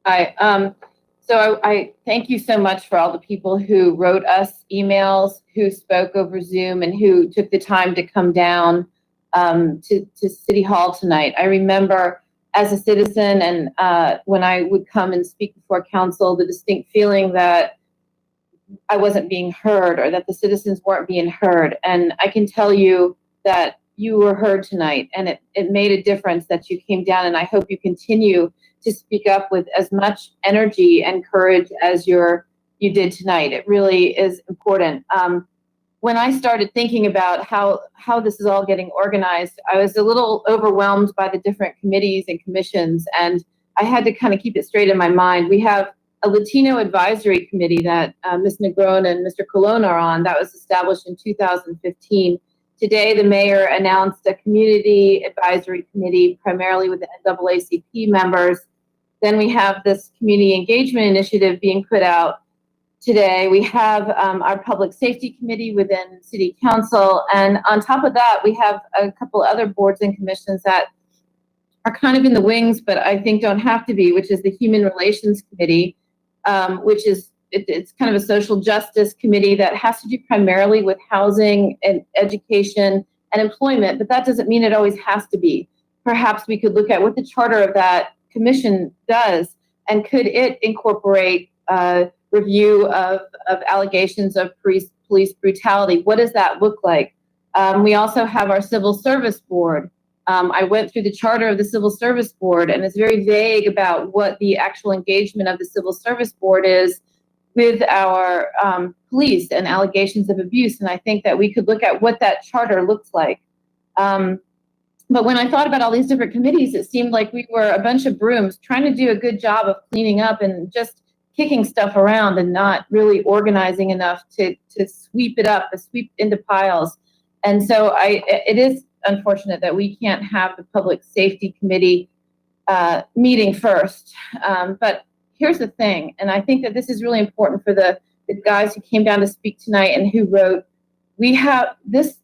[SPEAKER 9] Hi. So I thank you so much for all the people who wrote us emails, who spoke over Zoom, and who took the time to come down to City Hall tonight. I remember as a citizen, and when I would come and speak before council, the distinct feeling that I wasn't being heard, or that the citizens weren't being heard. And I can tell you that you were heard tonight, and it made a difference that you came down, and I hope you continue to speak up with as much energy and courage as you did tonight. It really is important. When I started thinking about how this is all getting organized, I was a little overwhelmed by the different committees and commissions, and I had to kind of keep it straight in my mind. We have a Latino advisory committee that Ms. Negron and Mr. Colon are on, that was established in 2015. Today, the mayor announced a community advisory committee, primarily with the NAACP members. Then we have this community engagement initiative being put out today. We have our public safety committee within city council. And on top of that, we have a couple other boards and commissions that are kind of in the wings, but I think don't have to be, which is the human relations committee, which is it's kind of a social justice committee that has to do primarily with housing and education and employment, but that doesn't mean it always has to be. Perhaps we could look at what the charter of that commission does, and could it incorporate review of allegations of police brutality? What does that look like? We also have our civil service board. I went through the charter of the civil service board, and it's very vague about what the actual engagement of the civil service board is with our police and allegations of abuse. And I think that we could look at what that charter looks like. But when I thought about all these different committees, it seemed like we were a bunch of brooms trying to do a good job of cleaning up and just kicking stuff around, and not really organizing enough to sweep it up, to sweep into piles. And so it is unfortunate that we can't have the public safety committee meeting first. But here's the thing, and I think that this is really important for the the guys who came down to speak tonight and who wrote, we have this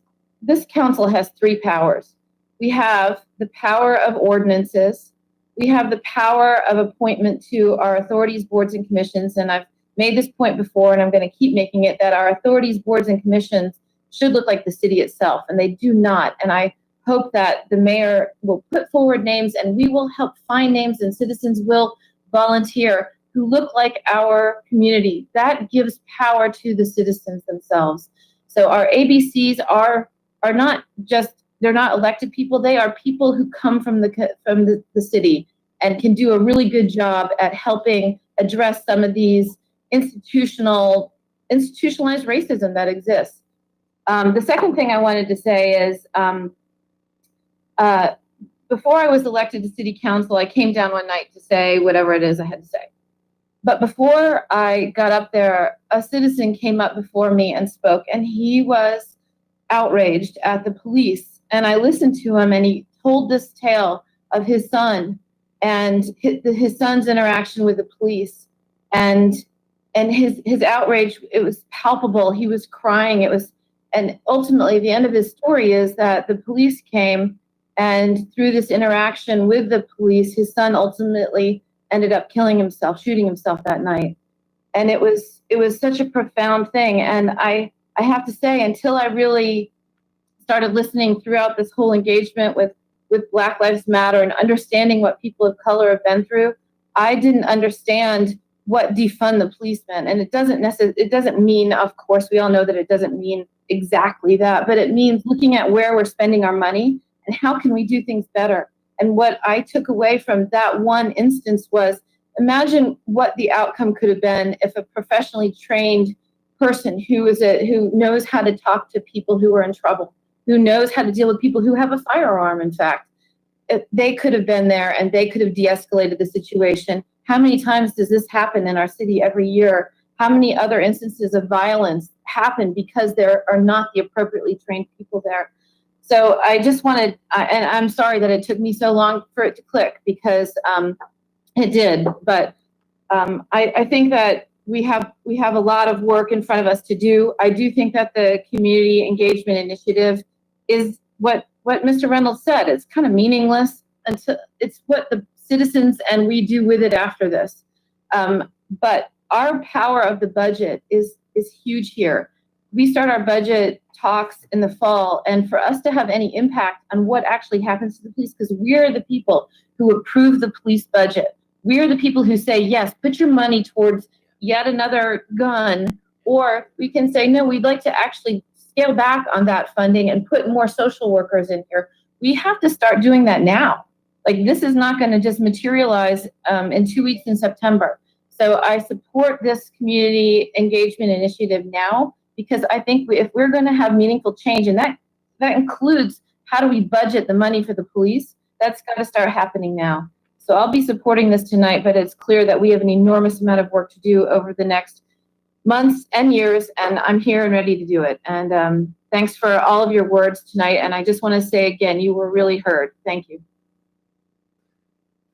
[SPEAKER 9] council has three powers. We have the power of ordinances. We have the power of appointment to our authorities, boards, and commissions. And I've made this point before, and I'm going to keep making it, that our authorities, boards, and commissions should look like the city itself, and they do not. And I hope that the mayor will put forward names, and we will help find names, and citizens will volunteer who look like our community. That gives power to the citizens themselves. So our ABCs are not just, they're not elected people. They are people who come from the city and can do a really good job at helping address some of these institutionalized racism that exists. The second thing I wanted to say is, before I was elected to city council, I came down one night to say whatever it is I had to say. But before I got up there, a citizen came up before me and spoke, and he was outraged at the police. And I listened to him, and he told this tale of his son and his son's interaction with the police, and his outrage. It was palpable. He was crying. And ultimately, the end of his story is that the police came, and through this interaction with the police, his son ultimately ended up killing himself, shooting himself that night. And it was such a profound thing. And I have to say, until I really started listening throughout this whole engagement with Black Lives Matter and understanding what people of color have been through, I didn't understand what defund the police meant. And it doesn't mean, of course, we all know that it doesn't mean exactly that, but it means looking at where we're spending our money and how can we do things better. And what I took away from that one instance was, imagine what the outcome could have been if a professionally trained person who knows how to talk to people who are in trouble, who knows how to deal with people who have a firearm, in fact, if they could have been there and they could have de-escalated the situation. How many times does this happen in our city every year? How many other instances of violence happen because there are not the appropriately trained people there? So I just wanted, and I'm sorry that it took me so long for it to click, because it did. But I think that we have a lot of work in front of us to do. I do think that the community engagement initiative is what Mr. Reynolds said. It's kind of meaningless until it's what the citizens and we do with it after this. But our power of the budget is huge here. We start our budget talks in the fall, and for us to have any impact on what actually happens to the police, because we're the people who approve the police budget. We're the people who say, yes, put your money towards yet another gun, or we can say, no, we'd like to actually scale back on that funding and put more social workers in here. We have to start doing that now. Like, this is not going to just materialize in 2 weeks in September. So I support this community engagement initiative now, because I think if we're going to have meaningful change, and that includes how do we budget the money for the police, that's got to start happening now. So I'll be supporting this tonight, but it's clear that we have an enormous amount of work to do over the next months and years, and I'm here and ready to do it. And thanks for all of your words tonight. And I just want to say again, you were really heard. Thank you.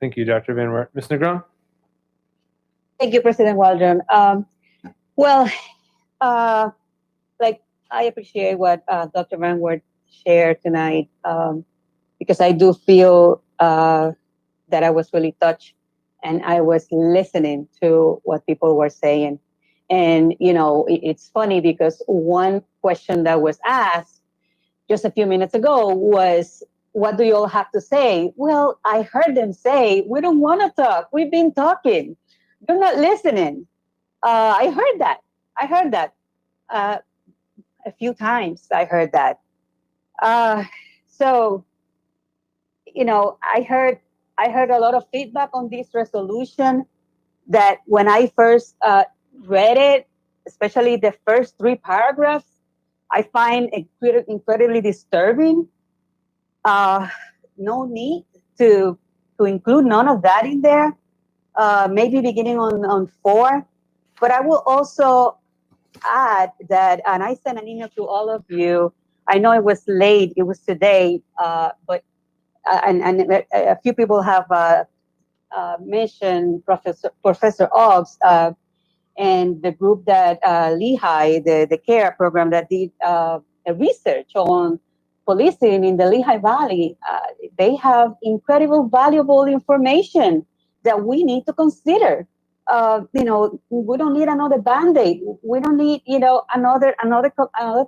[SPEAKER 1] Thank you, Dr. Van Wert. Ms. Negron?
[SPEAKER 6] Thank you, President Waldron. Like, I appreciate what Dr. Van Wert shared tonight, because I do feel that I was really touched, and I was listening to what people were saying. And, you know, it's funny because one question that was asked just a few minutes ago was, what do you all have to say? Well, I heard them say, we don't want to talk. We've been talking. You're not listening. I heard that. A few times I heard that. So, you know, I heard a lot of feedback on this resolution that when I first read it, especially the first 3 paragraphs, I find incredibly disturbing. No need to include none of that in there. Maybe beginning on 4. But I will also add that, and I sent an email to all of you. I know it was late, it was today, but and a few people have mentioned Professor Oggs, and the group that Lehigh, the CARE program that did a research on policing in the Lehigh Valley, they have incredible, valuable information that we need to consider. We don't need another Band-Aid. We don't need, another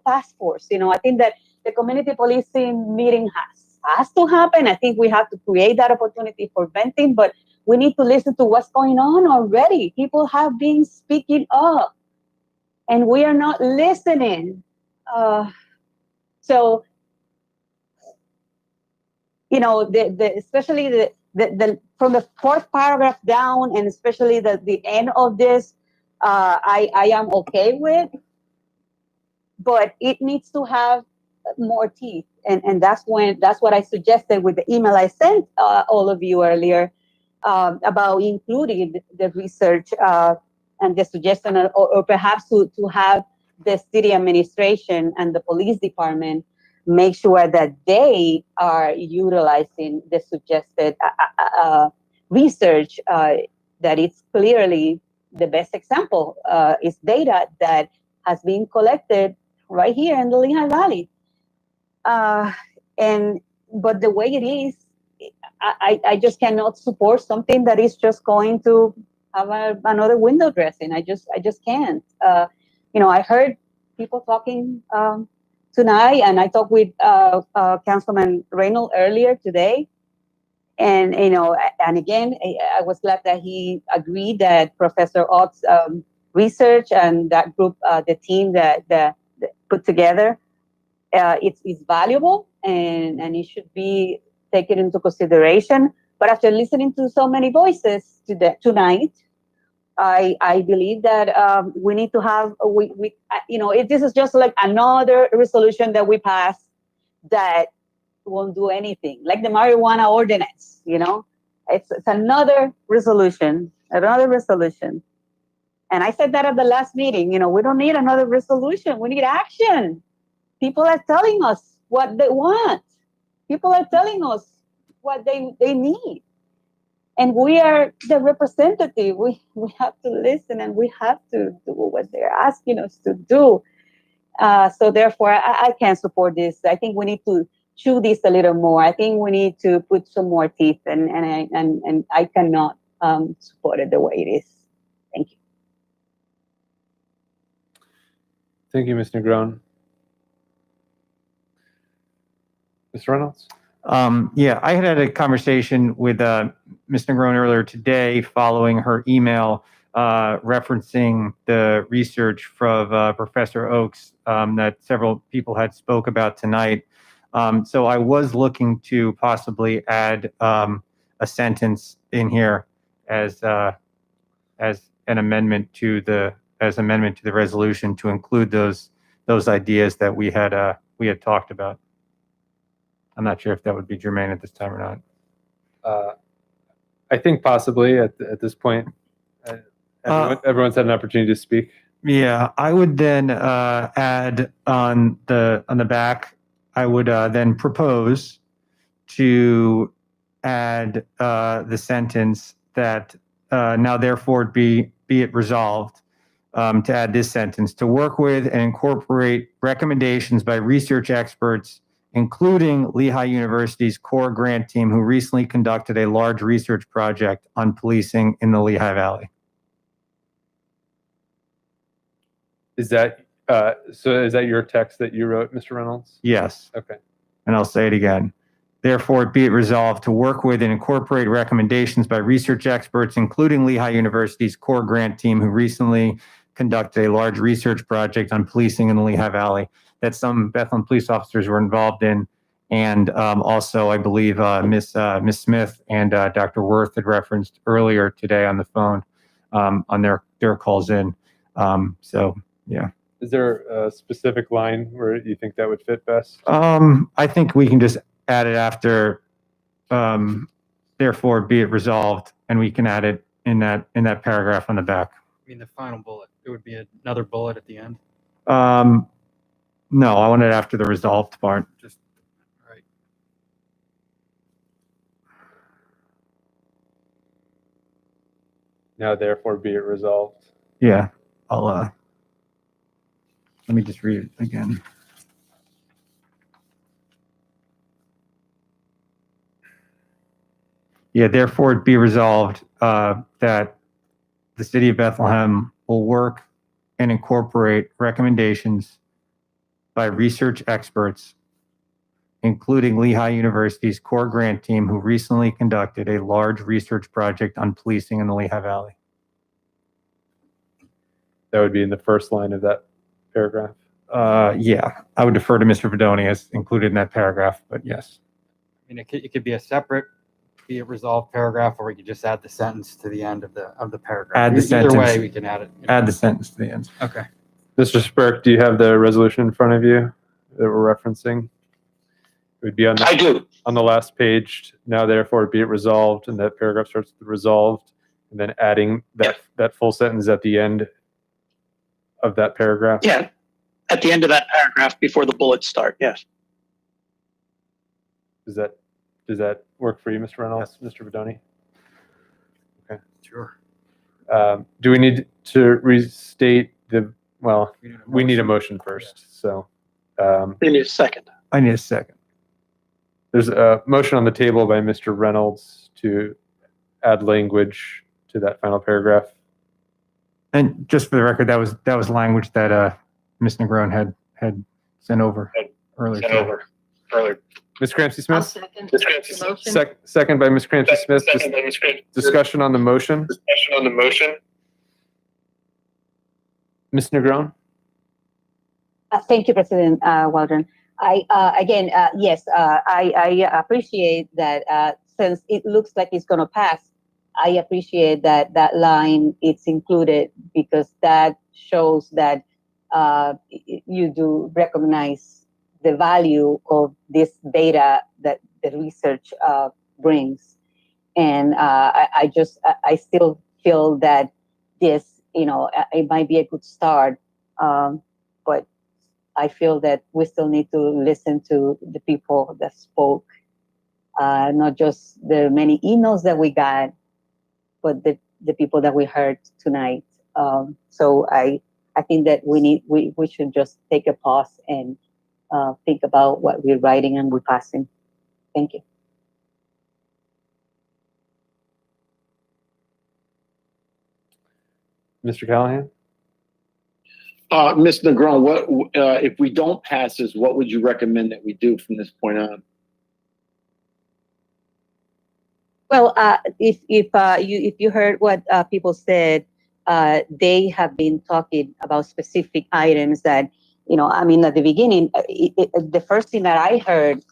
[SPEAKER 6] task force. I think that the community policing meeting has to happen. I think we have to create that opportunity for venting, but we need to listen to what's going on already. People have been speaking up, and we are not listening. So, especially the from the fourth paragraph down, and especially the end of this, I am okay with, but it needs to have more teeth, and that's what I suggested with the email I sent all of you earlier about including the research and the suggestion, or perhaps to have the city administration and the police department make sure that they are utilizing the suggested research that is clearly the best example is data that has been collected right here in the Lehigh Valley. But the way it is, I just cannot support something that is just going to have another window dressing. I just can't. I heard people talking tonight, and I talked with Councilman Reynolds earlier today, and again, I was glad that he agreed that Professor Ott's research and that group, the team that put together, it's valuable and it should be taken into consideration. But after listening to so many voices tonight, I believe that we need to have this is just like another resolution that we pass that won't do anything, like the marijuana ordinance. It's another resolution. And I said that at the last meeting. We don't need another resolution. We need action. People are telling us what they want. People are telling us what they need. And we are the representative. We have to listen, and we have to do what they're asking us to do. So therefore, I can't support this. I think we need to chew this a little more. I think we need to put some more teeth, and I cannot support it the way it is. Thank you.
[SPEAKER 1] Thank you, Ms. Negron. Mr. Reynolds?
[SPEAKER 21] Yeah, I had a conversation with Ms. Negron earlier today following her email referencing the research from Professor Oakes that several people had spoke about tonight. So I was looking to possibly add a sentence in here as an amendment to the resolution to include those ideas that we had talked about. I'm not sure if that would be germane at this time or not.
[SPEAKER 1] I think possibly at this point. Everyone's had an opportunity to speak.
[SPEAKER 21] Yeah, I would then add on the back. I would then propose to add the sentence that now therefore be it resolved to add this sentence: to work with and incorporate recommendations by research experts, including Lehigh University's core grant team, who recently conducted a large research project on policing in the Lehigh Valley.
[SPEAKER 1] Is that your text that you wrote, Mr. Reynolds?
[SPEAKER 21] Yes.
[SPEAKER 1] Okay.
[SPEAKER 21] And I'll say it again. Therefore, be it resolved to work with and incorporate recommendations by research experts, including Lehigh University's core grant team, who recently conducted a large research project on policing in the Lehigh Valley that some Bethlehem police officers were involved in. And also, I believe Ms. Smith and Dr. Worth had referenced earlier today on the phone on their calls in. So, yeah.
[SPEAKER 1] Is there a specific line where you think that would fit best?
[SPEAKER 21] I think we can just add it after, therefore be it resolved, and we can add it in that paragraph on the back.
[SPEAKER 19] I mean, the final bullet, it would be another bullet at the end.
[SPEAKER 21] No, I want it after the resolved part.
[SPEAKER 19] Just, right.
[SPEAKER 1] Now, therefore, be it resolved.
[SPEAKER 21] Yeah. let me just read it again. Yeah, therefore it be resolved that the city of Bethlehem will work and incorporate recommendations by research experts, including Lehigh University's core grant team, who recently conducted a large research project on policing in the Lehigh Valley.
[SPEAKER 1] That would be in the first line of that paragraph.
[SPEAKER 21] Yeah, I would defer to Mr. Vidoni as included in that paragraph, but yes.
[SPEAKER 19] I mean, it could be a separate, be it resolved paragraph, or we could just add the sentence to the end of the paragraph.
[SPEAKER 21] Add the
[SPEAKER 19] Either
[SPEAKER 21] sentence.
[SPEAKER 19] way, we can add it.
[SPEAKER 21] Add the sentence to the end.
[SPEAKER 19] Okay.
[SPEAKER 1] Mr. Spurk, do you have the resolution in front of you that we're referencing? It would be on the,
[SPEAKER 3] I do.
[SPEAKER 1] on the last page. Now, therefore, be it resolved, and that paragraph starts with resolved, and then adding that full sentence at the end of that paragraph.
[SPEAKER 10] Yeah, at the end of that paragraph before the bullets start, yes.
[SPEAKER 1] Does that work for you, Mr. Reynolds, Mr. Vidoni? Okay.
[SPEAKER 19] Sure.
[SPEAKER 1] Do we need to restate the, well, we need a motion first, so.
[SPEAKER 10] We need a second.
[SPEAKER 21] I need a second.
[SPEAKER 1] There's a motion on the table by Mr. Reynolds to add language to that final paragraph.
[SPEAKER 21] And just for the record, that was language that Ms. Negron had sent over earlier.
[SPEAKER 1] Ms. Cramsey Smith?
[SPEAKER 4] Second the motion.
[SPEAKER 1] Second by Ms. Cramsey Smith. Discussion on the motion. Ms. Negron?
[SPEAKER 6] Thank you, President Waldron. Yes, I appreciate that since it looks like it's going to pass, I appreciate that that line is included because that shows that you do recognize the value of this data that the research brings. And I still feel that this, it might be a good start, but I feel that we still need to listen to the people that spoke, not just the many emails that we got, but the people that we heard tonight. So I think that we should just take a pause and think about what we're writing and we're passing. Thank you.
[SPEAKER 1] Mr. Callahan?
[SPEAKER 3] Ms. Negron, what if we don't pass this? What would you recommend that we do from this point on?
[SPEAKER 6] Well, if you heard what people said, they have been talking about specific items that, at the beginning, the first thing that I heard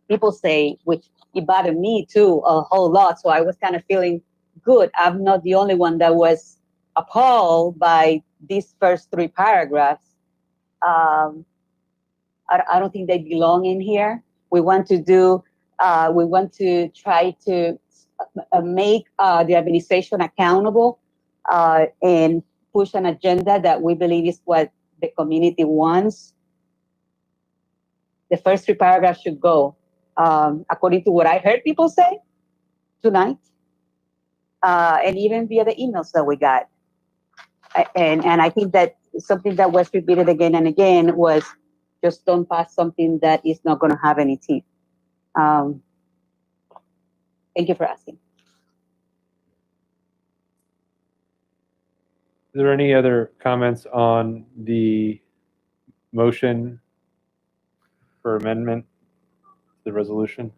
[SPEAKER 6] people say, which it bothered me too a whole lot. So I was kind of feeling good. I'm not the only one that was appalled by these first three paragraphs. I don't think they belong in here. We want to try to make the administration accountable and push an agenda that we believe is what the community wants. The first three paragraphs should go, according to what I heard people say tonight, and even via the emails that we got. And I think that something that was repeated again and again was just don't pass something that is not going to have any teeth. Thank you for asking.
[SPEAKER 1] Is there any other comments on the motion for amendment to the resolution?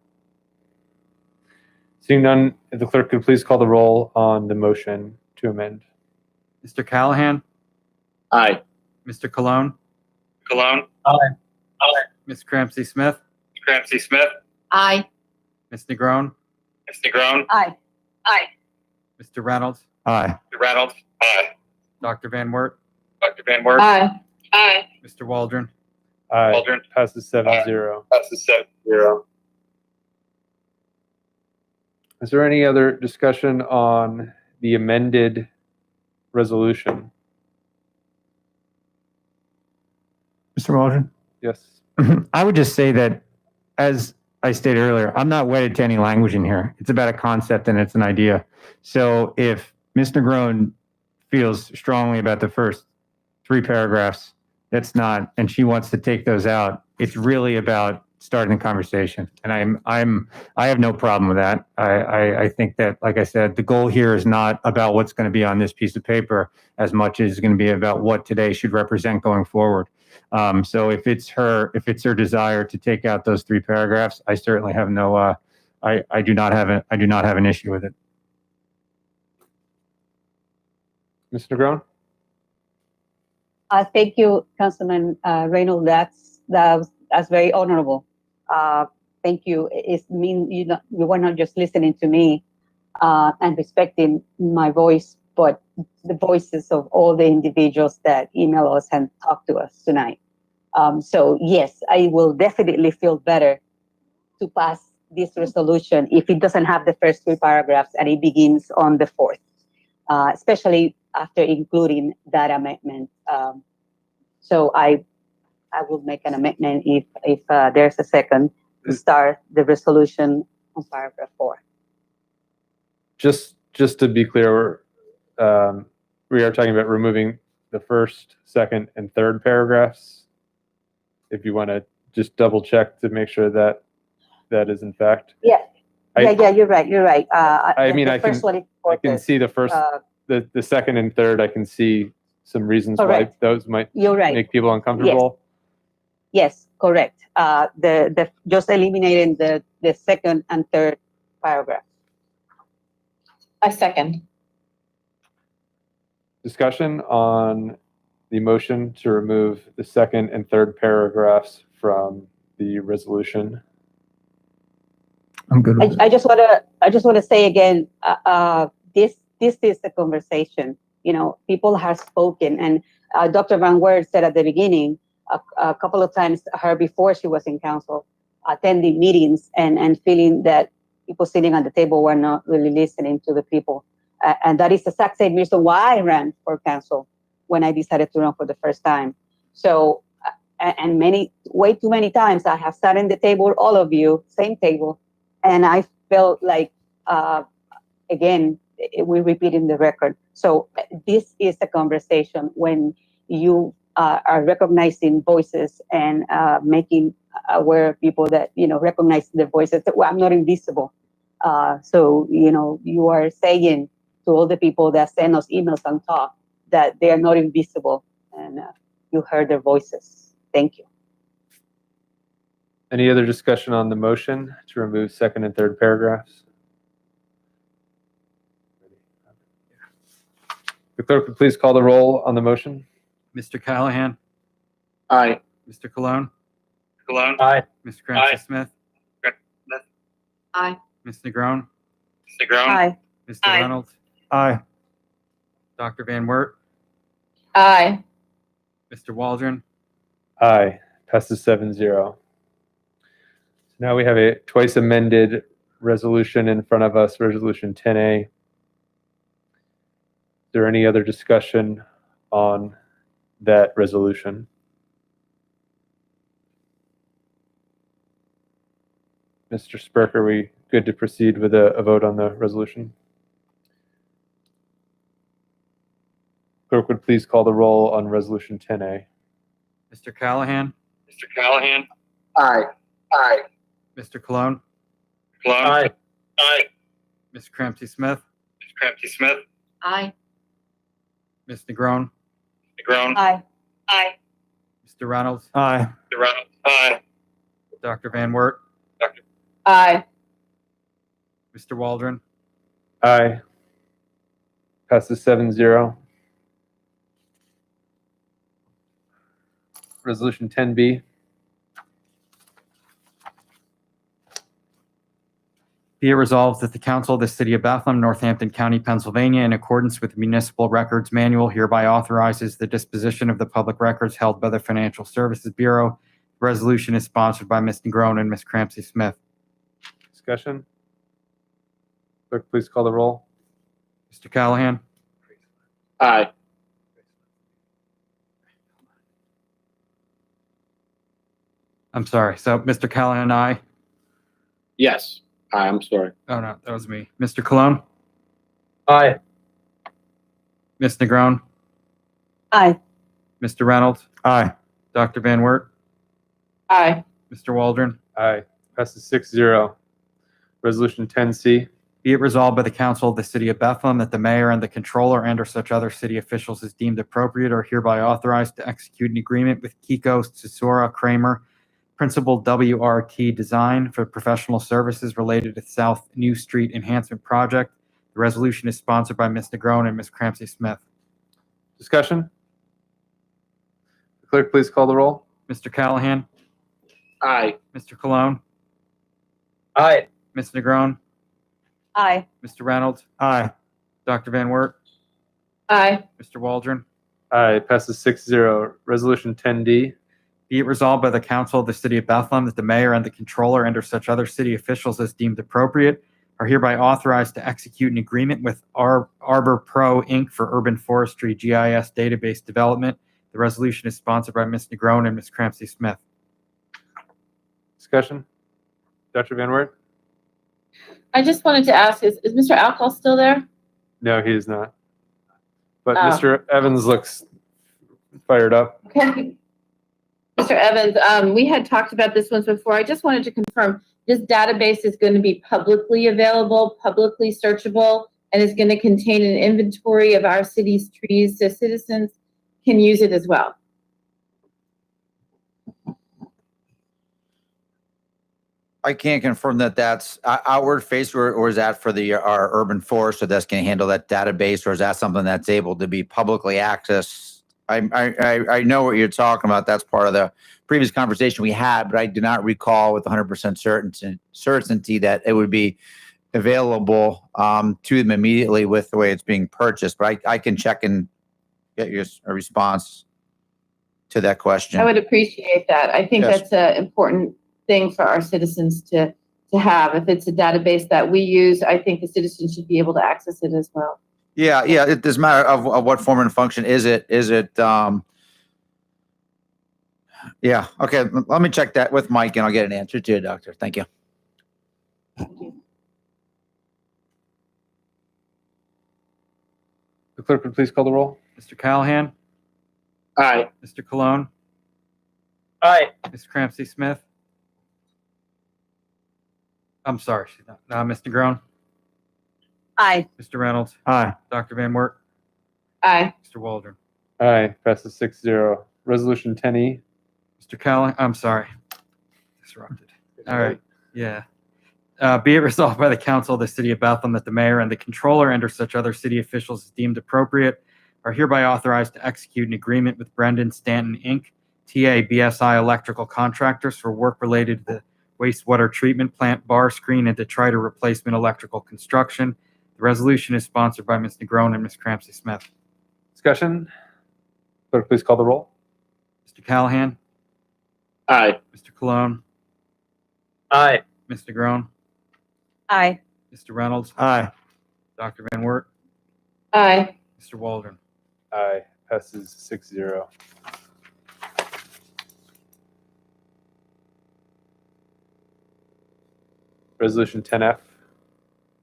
[SPEAKER 1] Seeing none, if the clerk could please call the roll on the motion to amend.
[SPEAKER 19] Mr. Callahan?
[SPEAKER 3] Aye.
[SPEAKER 19] Mr. Cologne?
[SPEAKER 10] Aye. Aye.
[SPEAKER 19] Ms. Cramsey Smith?
[SPEAKER 4] Aye.
[SPEAKER 19] Ms. Negron?
[SPEAKER 6] Aye. Aye.
[SPEAKER 19] Mr. Reynolds?
[SPEAKER 21] Aye.
[SPEAKER 10] Aye.
[SPEAKER 19] Dr. Van Wert?
[SPEAKER 9] Aye.
[SPEAKER 6] Aye.
[SPEAKER 19] Mr. Waldron?
[SPEAKER 1] Aye. Passes 7-0. Is there any other discussion on the amended resolution?
[SPEAKER 21] Mr. Waldron?
[SPEAKER 1] Yes.
[SPEAKER 21] I would just say that, as I stated earlier, I'm not wedded to any language in here. It's about a concept and it's an idea. So if Ms. Negron feels strongly about the first 3 paragraphs. That's not, and she wants to take those out. It's really about starting the conversation. And I have no problem with that. I think that, like I said, the goal here is not about what's going to be on this piece of paper as much as it's going to be about what today should represent going forward. So if it's her desire to take out those 3 paragraphs, I certainly have no, I do not have an issue with it.
[SPEAKER 1] Ms. Negron?
[SPEAKER 6] Thank you, Councilman Reynolds. That's very honorable. Thank you. It means you were not just listening to me and respecting my voice, but the voices of all the individuals that email us and talk to us tonight. So yes, I will definitely feel better to pass this resolution if it doesn't have the first 3 paragraphs and it begins on the 4th, especially after including that amendment. So I will make an amendment if there's a second to start the resolution on paragraph 4.
[SPEAKER 1] Just to be clear, we are talking about removing the first, second, and third paragraphs. If you want to just double check to make sure that that is in fact.
[SPEAKER 6] Yeah, you're right. You're right.
[SPEAKER 1] I mean,
[SPEAKER 6] the
[SPEAKER 1] I can
[SPEAKER 6] first one is
[SPEAKER 1] I can
[SPEAKER 6] important.
[SPEAKER 1] see the first, the second and third. I can see some reasons
[SPEAKER 6] Correct.
[SPEAKER 1] why those might
[SPEAKER 6] You're right.
[SPEAKER 1] make people uncomfortable.
[SPEAKER 6] Yes, correct. The just eliminating the second and third paragraph.
[SPEAKER 9] I second.
[SPEAKER 1] Discussion on the motion to remove the second and third paragraphs from the resolution.
[SPEAKER 21] I'm good with it.
[SPEAKER 6] I just want to say again, this is a conversation. You know, people have spoken, and Dr. Van Wert said at the beginning a couple of times her before she was in council, attending meetings and feeling that people sitting at the table were not really listening to the people, and that is the exact same reason why I ran for council when I decided to run for the first time. So, and way too many times I have sat in the table, all of you, same table. And I felt like, again, we're repeating the record. So this is a conversation when you are recognizing voices and making aware people that, recognize the voices that, well, I'm not invisible. So, you are saying to all the people that send us emails and talk that they are not invisible, and you heard their voices. Thank you.
[SPEAKER 1] Any other discussion on the motion to remove second and third paragraphs? The clerk would please call the roll on the motion.
[SPEAKER 19] Mr. Callahan,
[SPEAKER 3] Aye.
[SPEAKER 19] Mr. Cologne,
[SPEAKER 2] Aye.
[SPEAKER 19] Mr. Cranston-Smith,
[SPEAKER 4] Aye.
[SPEAKER 19] Ms. Negron,
[SPEAKER 6] Aye.
[SPEAKER 19] Mr.
[SPEAKER 6] Aye.
[SPEAKER 19] Reynolds,
[SPEAKER 21] Aye.
[SPEAKER 19] Dr. Van Wert,
[SPEAKER 9] Aye.
[SPEAKER 19] Mr. Waldron,
[SPEAKER 1] Aye. Passes 7-0. So now we have a twice amended resolution in front of us, Resolution 10A. Is there any other discussion on that resolution? Mr. Spurk, are we good to proceed with a vote on the resolution? Clerk would please call the roll on Resolution 10A.
[SPEAKER 19] Mr. Callahan,
[SPEAKER 3] Aye. Aye.
[SPEAKER 19] Mr. Cologne,
[SPEAKER 2] Aye.
[SPEAKER 19] Ms. Cranston-Smith,
[SPEAKER 4] Aye.
[SPEAKER 19] Ms. Negron,
[SPEAKER 6] Aye. Aye.
[SPEAKER 19] Mr. Reynolds,
[SPEAKER 21] Aye.
[SPEAKER 19] Dr. Van Wert,
[SPEAKER 9] Aye.
[SPEAKER 19] Mr. Waldron,
[SPEAKER 1] Aye. Passes 7-0. Resolution 10B.
[SPEAKER 19] Be it resolved that the Council of the City of Bethlehem, Northampton County, Pennsylvania, in accordance with the Municipal Records Manual, hereby authorizes the disposition of the public records held by the Financial Services Bureau. The resolution is sponsored by Ms. Negron and Ms. Cranston-Smith.
[SPEAKER 1] Discussion? Clerk, please call the roll.
[SPEAKER 19] Mr. Callahan,
[SPEAKER 3] Aye.
[SPEAKER 19] I'm sorry. So Mr. Callahan, aye.
[SPEAKER 3] Yes. Aye, I'm sorry.
[SPEAKER 19] Oh, no, that was me. Mr. Cologne,
[SPEAKER 2] Aye.
[SPEAKER 19] Ms. Negron,
[SPEAKER 6] Aye.
[SPEAKER 19] Mr. Reynolds,
[SPEAKER 21] Aye.
[SPEAKER 19] Dr. Van Wert,
[SPEAKER 9] Aye.
[SPEAKER 19] Mr. Waldron.
[SPEAKER 1] Aye. Passes 6-0. Resolution 10C.
[SPEAKER 19] Be it resolved by the Council of the City of Bethlehem that the mayor and the controller and or such other city officials as deemed appropriate are hereby authorized to execute an agreement with Kiko Susura Kramer, Principal WRT Design for professional services related to the South New Street Enhancement Project. The resolution is sponsored by Ms. Negron and Ms. Cramsey Smith.
[SPEAKER 1] Discussion? Clerk, please call the roll.
[SPEAKER 19] Mr. Callahan,
[SPEAKER 3] Aye.
[SPEAKER 19] Mr. Cologne,
[SPEAKER 2] Aye.
[SPEAKER 19] Ms. Negron,
[SPEAKER 6] Aye.
[SPEAKER 19] Mr. Reynolds,
[SPEAKER 21] Aye.
[SPEAKER 19] Dr. Van Wert,
[SPEAKER 9] Aye.
[SPEAKER 19] Mr. Waldron.
[SPEAKER 1] Aye. Passes 6-0. Resolution 10D.
[SPEAKER 19] Be it resolved by the Council of the City of Bethlehem that the mayor and the controller and or such other city officials as deemed appropriate are hereby authorized to execute an agreement with Arbor Pro Inc. for urban forestry GIS database development. The resolution is sponsored by Ms. Negron and Ms. Cramsey Smith.
[SPEAKER 1] Discussion? Dr. Van Wert?
[SPEAKER 9] I just wanted to ask, is Mr. Alcohol still there?
[SPEAKER 1] No, he is not. But
[SPEAKER 9] Oh.
[SPEAKER 1] Mr. Evans looks fired up.
[SPEAKER 9] Okay. Mr. Evans, we had talked about this once before. I just wanted to confirm this database is going to be publicly available, publicly searchable, and is going to contain an inventory of our city's trees so citizens can use it as well.
[SPEAKER 20] I can't confirm that that's outward face, or is that for our urban forest, so that's going to handle that database, or is that something that's able to be publicly accessed? I know what you're talking about. That's part of the previous conversation we had, but I do not recall with 100% certainty that it would be available to them immediately with the way it's being purchased. But I can check and get you a response to that question.
[SPEAKER 9] I would appreciate that. I think
[SPEAKER 20] Yes.
[SPEAKER 9] that's an important thing for our citizens to have. If it's a database that we use, I think the citizens should be able to access it as well.
[SPEAKER 20] Yeah, it doesn't matter of what form and function. Is it, yeah, okay, let me check that with Mike and I'll get an answer to you, Doctor. Thank you.
[SPEAKER 1] The clerk would please call the roll.
[SPEAKER 19] Mr. Callahan,
[SPEAKER 3] Aye.
[SPEAKER 19] Mr. Cologne,
[SPEAKER 2] Aye.
[SPEAKER 19] Ms. Cramsey Smith. I'm sorry, she's not. Ms. Negron,
[SPEAKER 6] Aye.
[SPEAKER 19] Mr. Reynolds,
[SPEAKER 21] Aye.
[SPEAKER 19] Dr. Van Wert,
[SPEAKER 9] Aye.
[SPEAKER 19] Mr. Waldron.
[SPEAKER 1] Aye. Passes 6-0. Resolution 10E.
[SPEAKER 19] Mr. Callahan, I'm sorry. Disrupted. All right. Yeah. Be it resolved by the Council of the City of Bethlehem that the mayor and the controller and or such other city officials as deemed appropriate are hereby authorized to execute an agreement with Brendan Stanton, Inc., TA BSI Electrical Contractors for work related to the wastewater treatment plant bar screen and detritus replacement electrical construction. The resolution is sponsored by Ms. Negron and Ms. Cramsey Smith.
[SPEAKER 1] Discussion? Clerk, please call the roll.
[SPEAKER 19] Mr. Callahan,
[SPEAKER 3] Aye.
[SPEAKER 19] Mr. Cologne,
[SPEAKER 2] Aye.
[SPEAKER 19] Ms. Negron,
[SPEAKER 6] Aye.
[SPEAKER 19] Mr. Reynolds,
[SPEAKER 21] Aye.
[SPEAKER 19] Dr. Van Wert,
[SPEAKER 9] Aye.
[SPEAKER 19] Mr. Waldron.
[SPEAKER 1] Aye. Passes 6-0. Resolution 10F.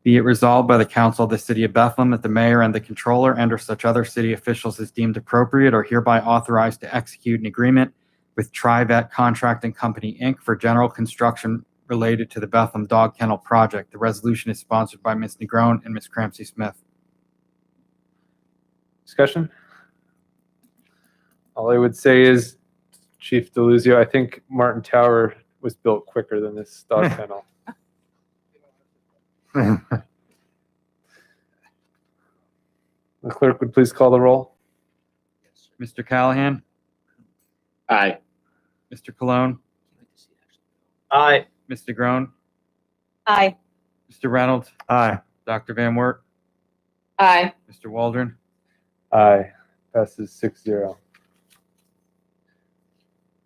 [SPEAKER 19] Be it resolved by the Council of the City of Bethlehem that the mayor and the controller and or such other city officials as deemed appropriate are hereby authorized to execute an agreement with Trivet Contracting Company, Inc. for general construction related to the Bethlehem Dog Kennel Project. The resolution is sponsored by Ms. Negron and Ms. Cramsey Smith.
[SPEAKER 1] Discussion? All I would say is, Chief DeLuzio, I think Martin Tower was built quicker than this dog kennel. The clerk would please call the roll.
[SPEAKER 19] Mr. Callahan,
[SPEAKER 3] Aye.
[SPEAKER 19] Mr. Cologne,
[SPEAKER 2] Aye.
[SPEAKER 19] Ms. Negron,
[SPEAKER 6] Aye.
[SPEAKER 19] Mr. Reynolds,
[SPEAKER 21] Aye.
[SPEAKER 19] Dr. Van Wert,
[SPEAKER 9] Aye.
[SPEAKER 19] Mr. Waldron.
[SPEAKER 1] Aye. Passes 6-0.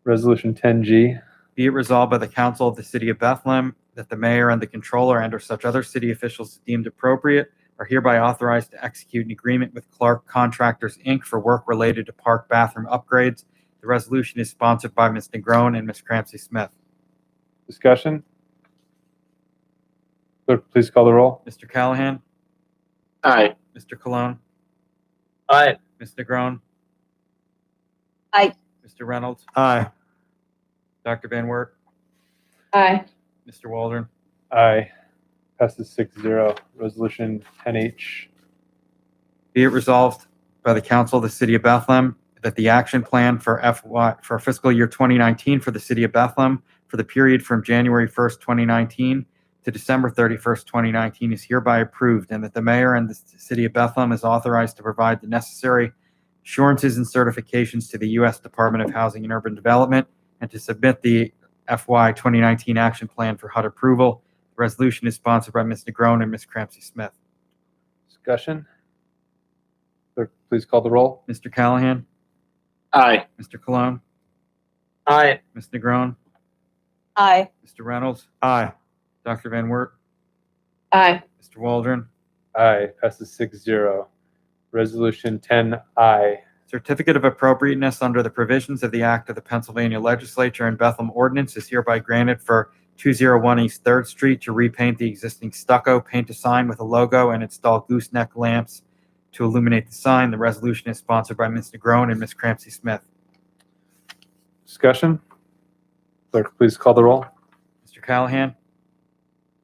[SPEAKER 1] Resolution 10G.
[SPEAKER 19] Be it resolved by the Council of the City of Bethlehem that the mayor and the controller and or such other city officials deemed appropriate are hereby authorized to execute an agreement with Clark Contractors, Inc. for work related to park bathroom upgrades. The resolution is sponsored by Ms. Negron and Ms. Cramsey Smith.
[SPEAKER 1] Discussion? Clerk, please call the roll.
[SPEAKER 19] Mr. Callahan,
[SPEAKER 3] Aye.
[SPEAKER 19] Mr. Cologne,
[SPEAKER 2] Aye.
[SPEAKER 19] Ms. Negron?
[SPEAKER 6] Aye.
[SPEAKER 19] Mr. Reynolds?
[SPEAKER 21] Aye.
[SPEAKER 19] Dr. Van Wert?
[SPEAKER 9] Aye.
[SPEAKER 19] Mr. Waldron?
[SPEAKER 1] Aye. Passes 6-0. Resolution 10H.
[SPEAKER 19] Be it resolved by the Council of the City of Bethlehem that the action plan for fiscal year 2019 for the City of Bethlehem for the period from January 1st, 2019 to December 31st, 2019 is hereby approved, and that the mayor and the City of Bethlehem is authorized to provide the necessary assurances and certifications to the U.S. Department of Housing and Urban Development and to submit the FY 2019 action plan for HUD approval. The resolution is sponsored by Ms. Negron and Ms. Cramsey Smith.
[SPEAKER 1] Discussion? Clerk, please call the roll.
[SPEAKER 19] Mr. Callahan?
[SPEAKER 3] Aye.
[SPEAKER 19] Mr. Cologne?
[SPEAKER 2] Aye.
[SPEAKER 19] Ms. Negron?
[SPEAKER 6] Aye.
[SPEAKER 19] Mr. Reynolds?
[SPEAKER 21] Aye.
[SPEAKER 19] Dr. Van Wert?
[SPEAKER 9] Aye.
[SPEAKER 19] Mr. Waldron?
[SPEAKER 1] Aye. Passes 6-0. Resolution 10I.
[SPEAKER 19] Certificate of appropriateness under the provisions of the Act of the Pennsylvania Legislature and Bethlehem Ordinance is hereby granted for 201 East 3rd Street to repaint the existing stucco, paint a sign with a logo, and install gooseneck lamps to illuminate the sign. The resolution is sponsored by Ms. Negron and Ms. Cramsey Smith.
[SPEAKER 1] Discussion? Clerk, please call the roll.
[SPEAKER 19] Mr. Callahan?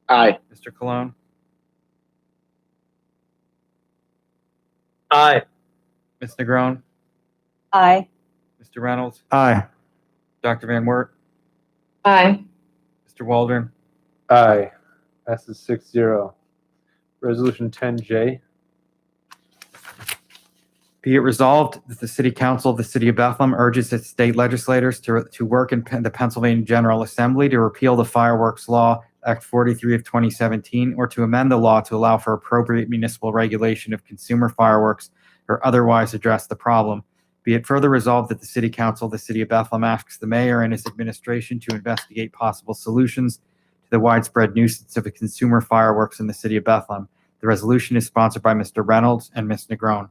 [SPEAKER 3] Aye.
[SPEAKER 19] Mr. Cologne?
[SPEAKER 2] Aye.
[SPEAKER 19] Ms. Negron?
[SPEAKER 6] Aye.
[SPEAKER 19] Mr. Reynolds?
[SPEAKER 21] Aye.
[SPEAKER 19] Dr. Van Wert?
[SPEAKER 9] Aye.
[SPEAKER 19] Mr. Waldron?
[SPEAKER 1] Aye. Passes 6-0. Resolution 10J.
[SPEAKER 19] Be it resolved that the City Council of the City of Bethlehem urges its state legislators to work in the Pennsylvania General Assembly to repeal the Fireworks Law, Act 43 of 2017, or to amend the law to allow for appropriate municipal regulation of consumer fireworks or otherwise address the problem. Be it further resolved that the City Council of the City of Bethlehem asks the mayor and his administration to investigate possible solutions to the widespread nuisance of consumer fireworks in the City of Bethlehem. The resolution is sponsored by Mr. Reynolds and Ms. Negron.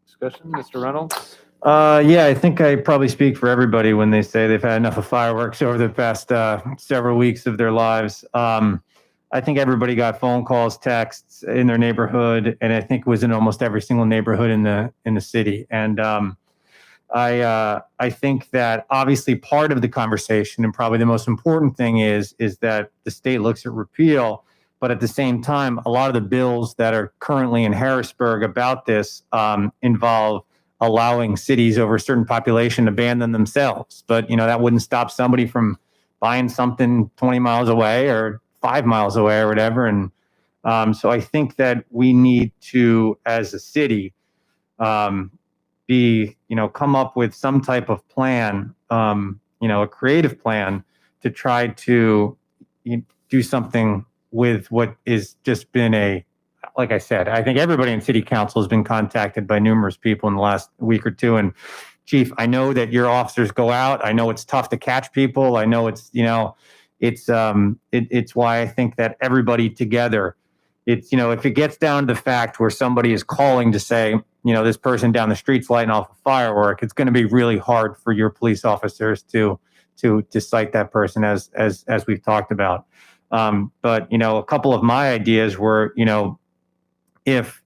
[SPEAKER 1] Discussion? Mr. Reynolds?
[SPEAKER 21] Yeah, I think I probably speak for everybody when they say they've had enough of fireworks over the past several weeks of their lives. I think everybody got phone calls, texts in their neighborhood, and I think it was in almost every single neighborhood in the city. And I think that obviously part of the conversation, and probably the most important thing is that the state looks at repeal, but at the same time, a lot of the bills that are currently in Harrisburg about this involve allowing cities over a certain population to ban them themselves. But, that wouldn't stop somebody from buying something 20 miles away or 5 miles away or whatever. And so I think that we need to, as a city, come up with some type of plan, a creative plan to try to do something with what is just been like I said, I think everybody in city council has been contacted by numerous people in the last week or two. And Chief, I know that your officers go out. I know it's tough to catch people. I know it's why I think that everybody together, if it gets down to the fact where somebody is calling to say, this person down the street's lighting off a firework, it's going to be really hard for your police officers to cite that person as we've talked about. But a couple of my ideas were, if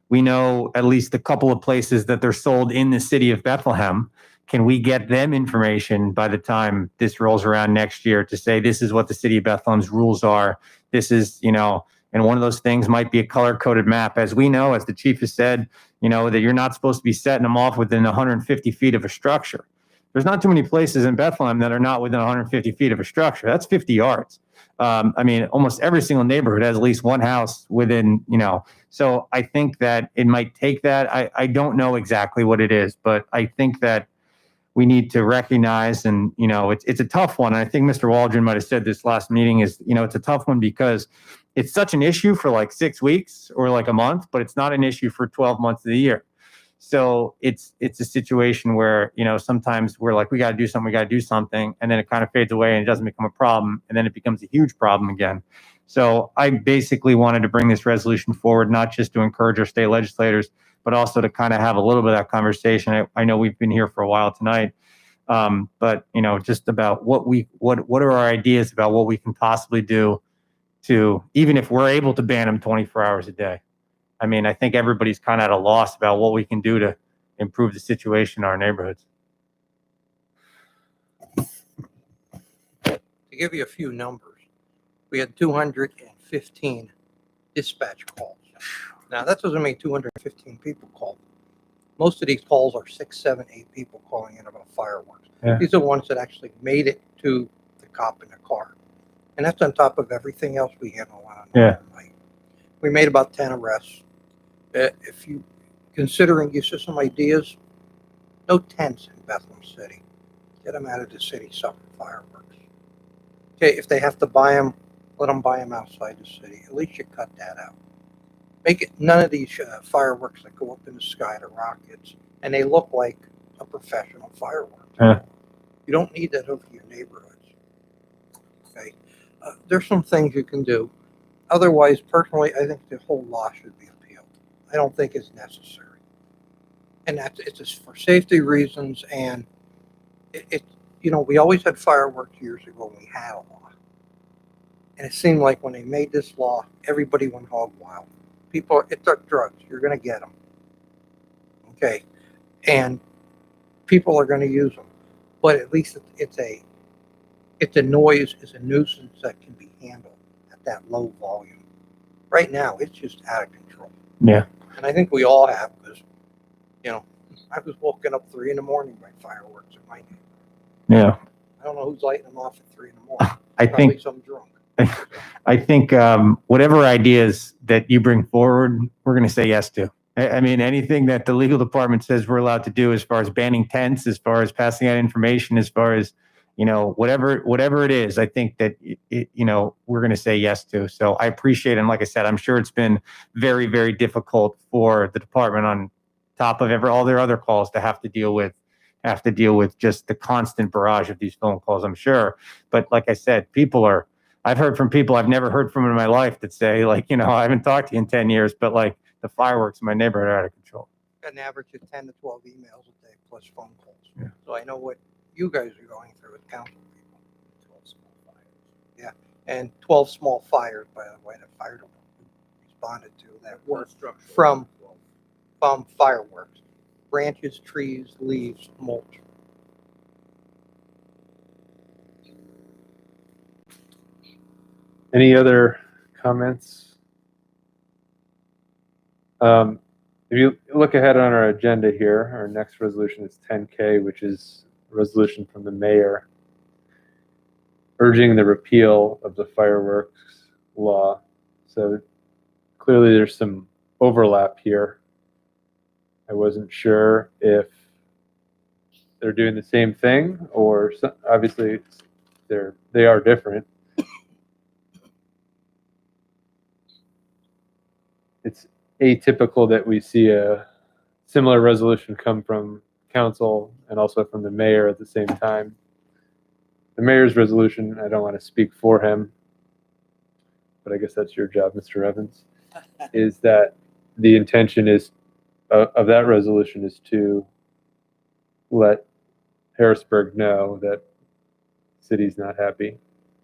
[SPEAKER 21] we know at least a couple of places that they're sold in the city of Bethlehem, can we get them information by the time this rolls around next year to say, this is what the city of Bethlehem's rules are. This is, and one of those things might be a color-coded map. As we know, as the chief has said, that you're not supposed to be setting them off within 150 feet of a structure. There's not too many places in Bethlehem that are not within 150 feet of a structure. That's 50 yards. Almost every single neighborhood has at least one house within, so I think that it might take that. I don't know exactly what it is, but I think that we need to recognize, and, it's a tough one. And I think Mr. Waldron might have said this last meeting is, it's a tough one because it's such an issue for like 6 weeks or like a month, but it's not an issue for 12 months of the year. So it's a situation where, sometimes we're like, we got to do something. And then it kind of fades away and it doesn't become a problem. And then it becomes a huge problem again. So I basically wanted to bring this resolution forward, not just to encourage our state legislators, but also to kind of have a little bit of that conversation. I know we've been here for a while tonight, but just about what are our ideas about what we can possibly do to, even if we're able to ban them 24 hours a day,
[SPEAKER 19] I mean, I think everybody's kind of at a loss about what we can do to improve the situation in our neighborhoods.
[SPEAKER 11] To give you a few numbers, we had 215 dispatch calls. Now, that doesn't mean 215 people called. Most of these calls are 6, 7, 8 people calling in about fireworks.
[SPEAKER 19] Yeah.
[SPEAKER 11] These are ones that actually made it to the cop in the car. And that's on top of everything else we handle on a
[SPEAKER 19] Yeah.
[SPEAKER 11] normal night. We made about 10 arrests. If you, considering you said some ideas, no tents in Bethlehem City. Get them out of the city, suffer fireworks. Okay, if they have to buy them, let them buy them outside the city. At least you cut that out. Make it none of these fireworks that go up in the sky, the rockets, and they look like a professional firework.
[SPEAKER 19] Yeah.
[SPEAKER 11] You don't need that over your neighborhoods. Okay, there's some things you can do. Otherwise, personally, I think the whole law should be appealed. I don't think it's necessary, and it's just for safety reasons. And you know, we always had fireworks years ago when we had a law, and it seemed like when they made this law, everybody went hog wild. People, it's like drugs. You're going to get them. Okay. And people are going to use them. But at least it's a noise, it's a nuisance that can be handled at that low volume. Right now, it's just out of control.
[SPEAKER 19] Yeah.
[SPEAKER 11] And I think we all have, because, you know, I was woken up 3 in the morning by fireworks in my neighborhood.
[SPEAKER 19] Yeah.
[SPEAKER 11] I don't know who's lighting them off at 3 in the morning.
[SPEAKER 19] I
[SPEAKER 11] Probably
[SPEAKER 19] think
[SPEAKER 11] some drunk.
[SPEAKER 19] I think whatever ideas that you bring forward, we're going to say yes to. I mean, anything that the legal department says we're allowed to do, as far as banning tents, as far as passing out information, as far as, you know, whatever it is, I think that you know, we're going to say yes to. So I appreciate it. And like I said, I'm sure it's been very, very difficult for the department, on top of all their other calls, to have to deal with just the constant barrage of these phone calls, I'm sure. But like I said, I've heard from people I've never heard from in my life that say, like, you know, I haven't talked to you in 10 years, but like, the fireworks in my neighborhood are out of control.
[SPEAKER 11] Got an average of 10 to 12 emails a day plus phone calls.
[SPEAKER 19] Yeah.
[SPEAKER 11] So I know what you guys are going through with council people. 12 small fires. Yeah, and 12 small fires, by the way, the fire department responded to that were from fireworks, branches, trees, leaves, mulch.
[SPEAKER 1] Any other comments? If you look ahead on our agenda here, our next resolution is 10K, which is a resolution from the mayor urging the repeal of the fireworks law. So clearly there's some overlap here. I wasn't sure if they're doing the same thing, or obviously they are different. It's atypical that we see a similar resolution come from council and also from the mayor at the same time. The mayor's resolution, I don't want to speak for him, but I guess that's your job, Mr. Evans, is that the intention is of that resolution is to let Harrisburg know that the city's not happy,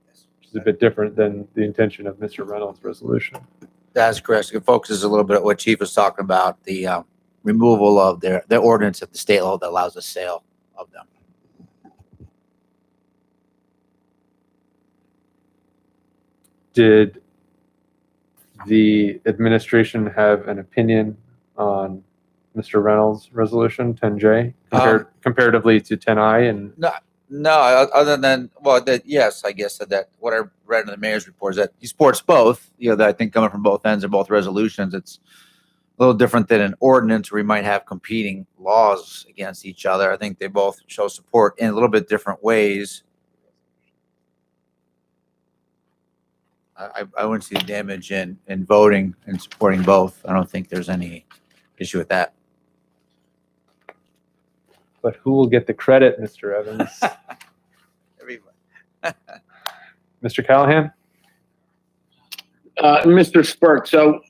[SPEAKER 1] which is a bit different than the intention of Mr. Reynolds' resolution.
[SPEAKER 20] That's correct. It focuses a little bit on what Chief was talking about, the removal of their ordinance at the state level that allows the sale of them.
[SPEAKER 1] Did the administration have an opinion on Mr. Reynolds' resolution 10J comparatively to 10I? And
[SPEAKER 20] No, other than, well, that, yes, I guess that what I read in the mayor's report is that he supports both. You know, that I think coming from both ends of both resolutions, it's a little different than an ordinance where we might have competing laws against each other. I think they both show support in a little bit different ways. I wouldn't see the damage in voting and supporting both. I don't think there's any issue with that.
[SPEAKER 1] but who will get the credit, Mr. Evans?
[SPEAKER 20] Everybody.
[SPEAKER 1] Mr. Callahan?
[SPEAKER 3] Mr. Spurk, so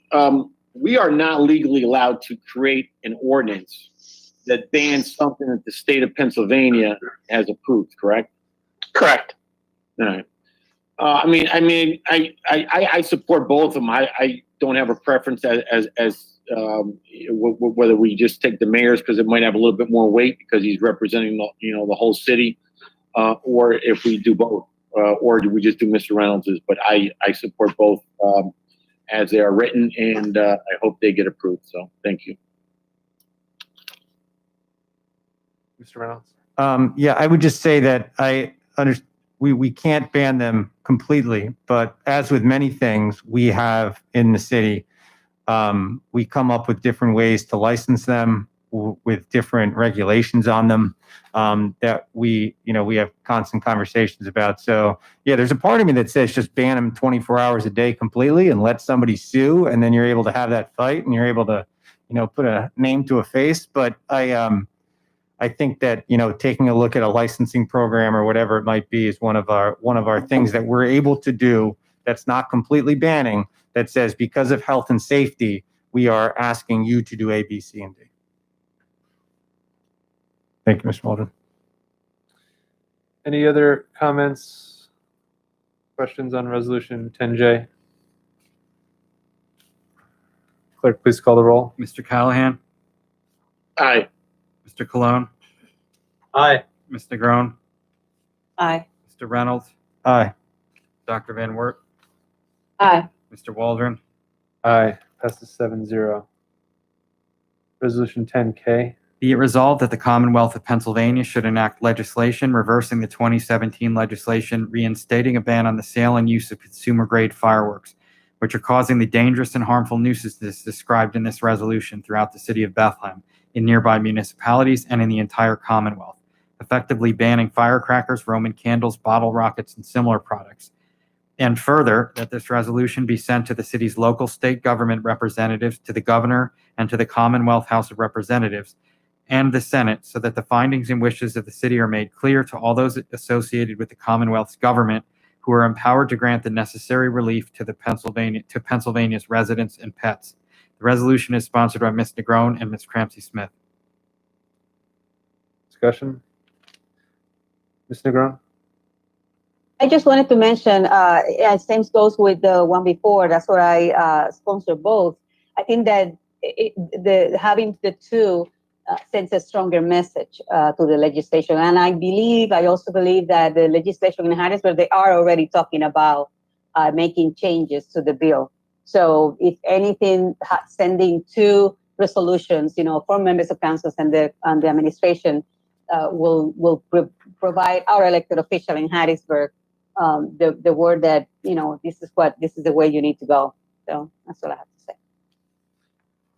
[SPEAKER 3] we are not legally allowed to create an ordinance that bans something that the state of Pennsylvania has approved, correct?
[SPEAKER 10] Correct.
[SPEAKER 3] All right. I support both of them. I don't have a preference as whether we just take the mayor's because it might have a little bit more weight because he's representing the whole city, or if we do both, or do we just do Mr. Reynolds's? But I support both as they are written, and I hope they get approved. So thank you.
[SPEAKER 1] Mr. Reynolds?
[SPEAKER 21] Yeah, I would just say that we can't ban them completely, but as with many things we have in the city, we come up with different ways to license them with different regulations on them that we have constant conversations about. So yeah, there's a part of me that says just ban them 24 hours a day completely and let somebody sue, and then you're able to have that fight and you're able to, put a name to a face. But I think that, taking a look at a licensing program or whatever it might be is one of our things that we're able to do that's not completely banning, that says because of health and safety, we are asking you to do A, B, C, and D. Thank you, Mr. Waldron.
[SPEAKER 1] Any other comments, questions on resolution 10J? Clerk, please call the roll.
[SPEAKER 19] Mr. Callahan?
[SPEAKER 3] Aye.
[SPEAKER 19] Mr. Cologne?
[SPEAKER 2] Aye.
[SPEAKER 19] Ms. Negron?
[SPEAKER 6] Aye.
[SPEAKER 19] Mr. Reynolds?
[SPEAKER 21] Aye.
[SPEAKER 19] Dr. Van Wert?
[SPEAKER 9] Aye.
[SPEAKER 19] Mr. Waldron?
[SPEAKER 1] Aye. Passes 7-0. Resolution 10K.
[SPEAKER 19] Be it resolved that the Commonwealth of Pennsylvania should enact legislation reversing the 2017 legislation reinstating a ban on the sale and use of consumer-grade fireworks, which are causing the dangerous and harmful nuisances described in this resolution throughout the city of Bethlehem, in nearby municipalities, and in the entire Commonwealth, effectively banning firecrackers, Roman candles, bottle rockets, and similar products. And further, that this resolution be sent to the city's local state government representatives, to the governor, and to the Commonwealth House of Representatives, and the Senate, so that the findings and wishes of the city are made clear to all those associated with the Commonwealth's government who are empowered to grant the necessary relief to Pennsylvania's residents and pets. The resolution is sponsored by Ms. Negron and Ms. Cramsey Smith.
[SPEAKER 1] Discussion? Ms. Negron?
[SPEAKER 6] I just wanted to mention, same goes with the one before. That's what I sponsor both. I think that having the two sends a stronger message to the legislation. And I also believe that the legislation in Harrisburg, they are already talking about making changes to the bill. So if anything, sending two resolutions, for members of council and the administration will provide our elected official in Harrisburg the word that, this is the way you need to go. So that's what I have to say.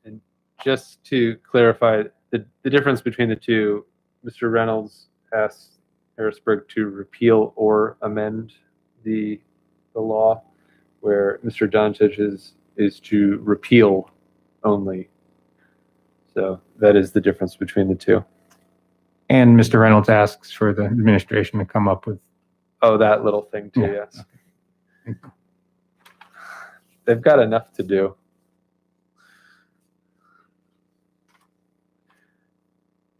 [SPEAKER 1] And just to clarify, the difference between the two, Mr. Reynolds asked Harrisburg to repeal or amend the law, where Mr. Dontich is to repeal only. So that is the difference between the two.
[SPEAKER 21] And Mr. Reynolds asks for the administration to come up with.
[SPEAKER 1] Oh, that little thing too,
[SPEAKER 21] Yeah.
[SPEAKER 1] yes. They've got enough to do.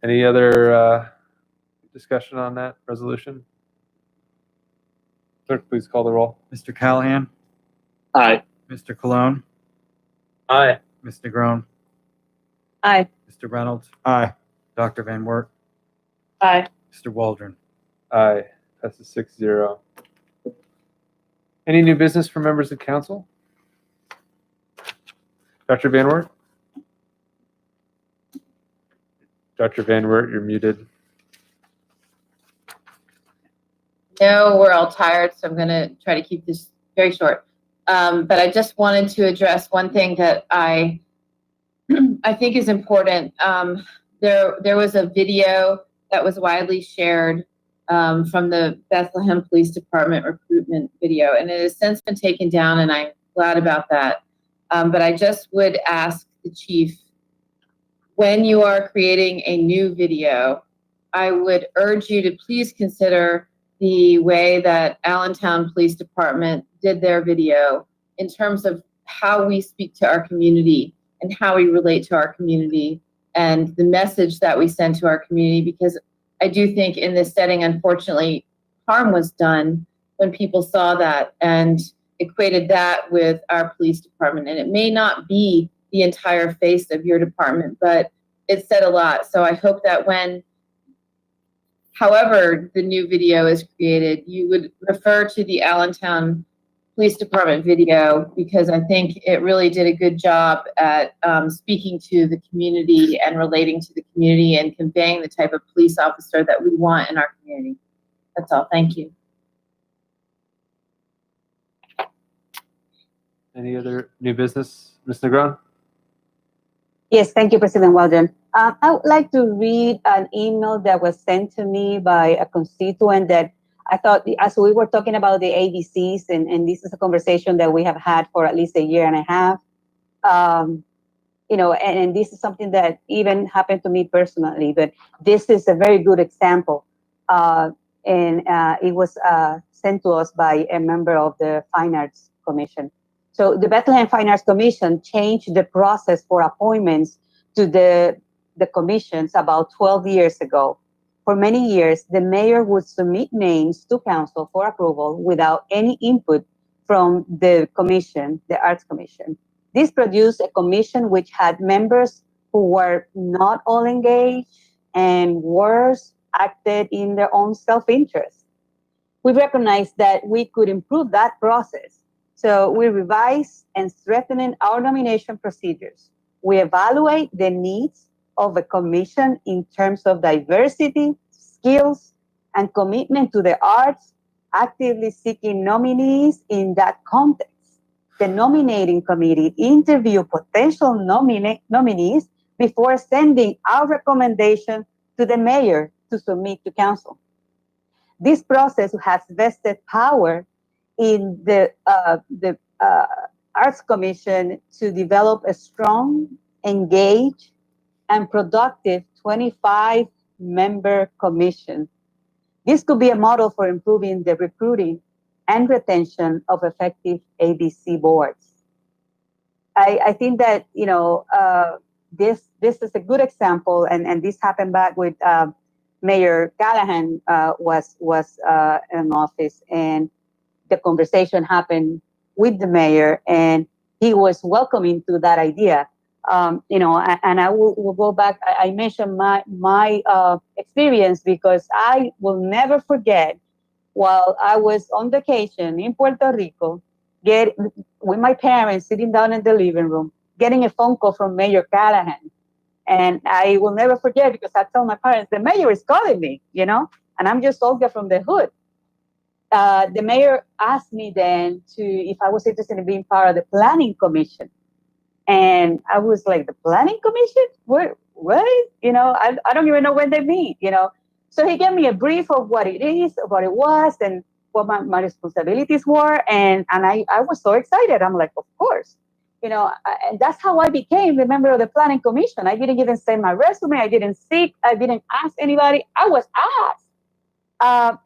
[SPEAKER 1] Any other discussion on that resolution? Clerk, please call the roll.
[SPEAKER 19] Mr. Callahan?
[SPEAKER 3] Aye.
[SPEAKER 19] Mr. Cologne?
[SPEAKER 2] Aye.
[SPEAKER 19] Ms. Negron?
[SPEAKER 6] Aye.
[SPEAKER 19] Mr. Reynolds?
[SPEAKER 21] Aye.
[SPEAKER 19] Dr. Van Wert?
[SPEAKER 9] Aye.
[SPEAKER 19] Mr. Waldron?
[SPEAKER 1] Aye. Passes 6-0. Any new business for members of council? Dr. Van Wert? Dr. Van Wert, you're muted.
[SPEAKER 9] No, we're all tired, so I'm going to try to keep this very short. But I just wanted to address one thing that I think is important. There was a video that was widely shared from the Bethlehem Police Department recruitment video, and it has since been taken down, and I'm glad about that. But I just would ask the chief, when you are creating a new video, I would urge you to please consider the way that Allentown Police Department did their video in terms of how we speak to our community and how we relate to our community and the message that we send to our community, because I do think in this setting, unfortunately, harm was done when people saw that and equated that with our police department. And it may not be the entire face of your department, but it said a lot. So I hope that however the new video is created, you would refer to the Allentown Police Department video, because I think it really did a good job at speaking to the community and relating to the community and conveying the type of police officer that we want in our community. That's all. Thank you.
[SPEAKER 1] Any other new business, Ms. Negron?
[SPEAKER 6] Yes, thank you, President Waldron. I would like to read an email that was sent to me by a constituent that I thought, as we were talking about the ABCs, and this is a conversation that we have had for at least a year and a half, and this is something that even happened to me personally, but this is a very good example. And it was sent to us by a member of the Fine Arts Commission. So the Bethlehem Fine Arts Commission changed the process for appointments to the commissions about 12 years ago. For many years, the mayor would submit names to council for approval without any input from the commission, the Arts Commission. This produced a commission which had members who were not all engaged and worse, acted in their own self-interest. We recognized that we could improve that process. So we revised and strengthened our nomination procedures. We evaluate the needs of a commission in terms of diversity, skills, and commitment to the arts, actively seeking nominees in that context. The nominating committee interview potential nominees before sending our recommendation to the mayor to submit to council. This process has vested power in the Arts Commission to develop a strong, engaged, and productive 25-member commission. This could be a model for improving the recruiting and retention of effective ABC boards. I think that this is a good example, and this happened back with Mayor Callahan was in office, and the conversation happened with the mayor, and he was welcoming to that idea. And I will go back. I mentioned my experience because I will never forget while I was on vacation in Puerto Rico, with my parents sitting down in the living room, getting a phone call from Mayor Callahan. And I will never forget because I told my parents, the mayor is calling me, and I'm just Olga from the hood. The mayor asked me then if I was interested in being part of the planning commission. And I was like, the planning commission? What? I don't even know when they meet, So he gave me a brief of what it is, what it was, and what my responsibilities were. And I was so excited. I'm like, of course. And that's how I became a member of the planning commission. I didn't even send my resume. I didn't seek. I didn't ask anybody. I was asked.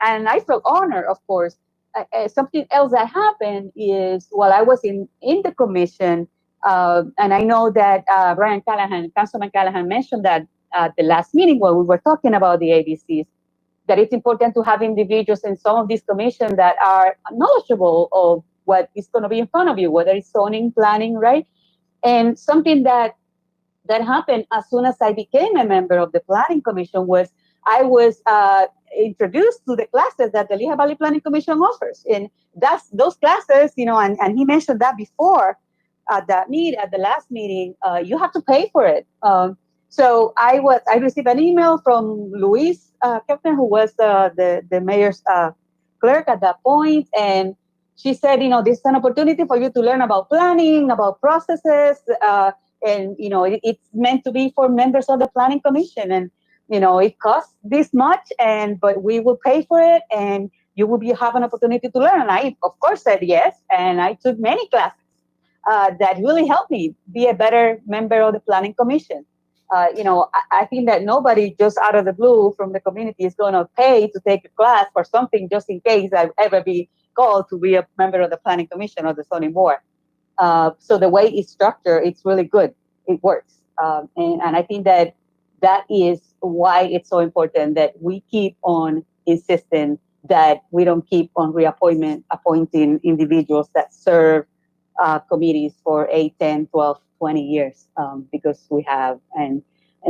[SPEAKER 6] And I felt honored, of course. Something else that happened is while I was in the commission, and I know that Councilman Callahan mentioned that at the last meeting where we were talking about the ABCs, that it's important to have individuals in some of these commissions that are knowledgeable of what is going to be in front of you, whether it's zoning, planning, right? And something that happened as soon as I became a member of the planning commission was I was introduced to the classes that the Lehigh Valley Planning Commission offers. And that's those classes, and he mentioned that before at the last meeting, you have to pay for it. So I received an email from Louise Kepner, who was the mayor's clerk at that point, and she said, this is an opportunity for you to learn about planning, about processes, and it's meant to be for members of the planning commission, and it costs this much, but we will pay for it, and you will have an opportunity to learn. And I, of course, said yes, and I took many classes that really helped me be a better member of the planning commission. I think that nobody just out of the blue from the community is going to pay to take a class for something just in case I ever be called to be a member of the planning commission or the zoning board. So the way it's structured, it's really good. It works. And I think that is why it's so important that we keep on insisting that we don't keep on appointing individuals that serve committees for 8, 10, 12, 20 years because we have, and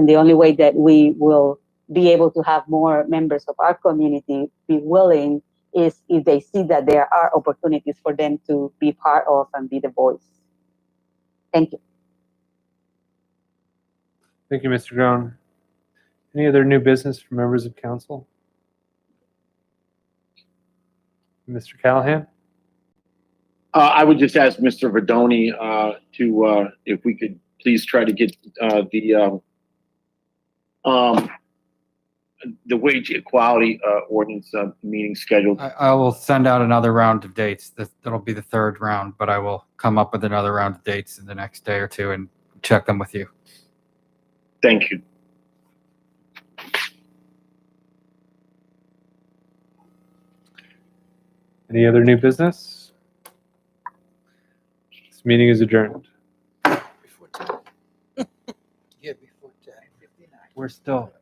[SPEAKER 6] the only way that we will be able to have more members of our community be willing is if they see that there are opportunities for them to be part of and be the voice. Thank you.
[SPEAKER 1] Thank you, Mr. Groen. Any other new business from members of council? Mr. Callahan?
[SPEAKER 3] I would just ask Mr. Verdoni to if we could please try to get the wage equality ordinance meeting scheduled.
[SPEAKER 19] I will send out another round of dates. That'll be the third round, but I will come up with another round of dates in the next day or two and check them with you.
[SPEAKER 3] Thank you.
[SPEAKER 1] Any other new business? This meeting is adjourned.
[SPEAKER 11] Yeah, before 10.
[SPEAKER 19] We're still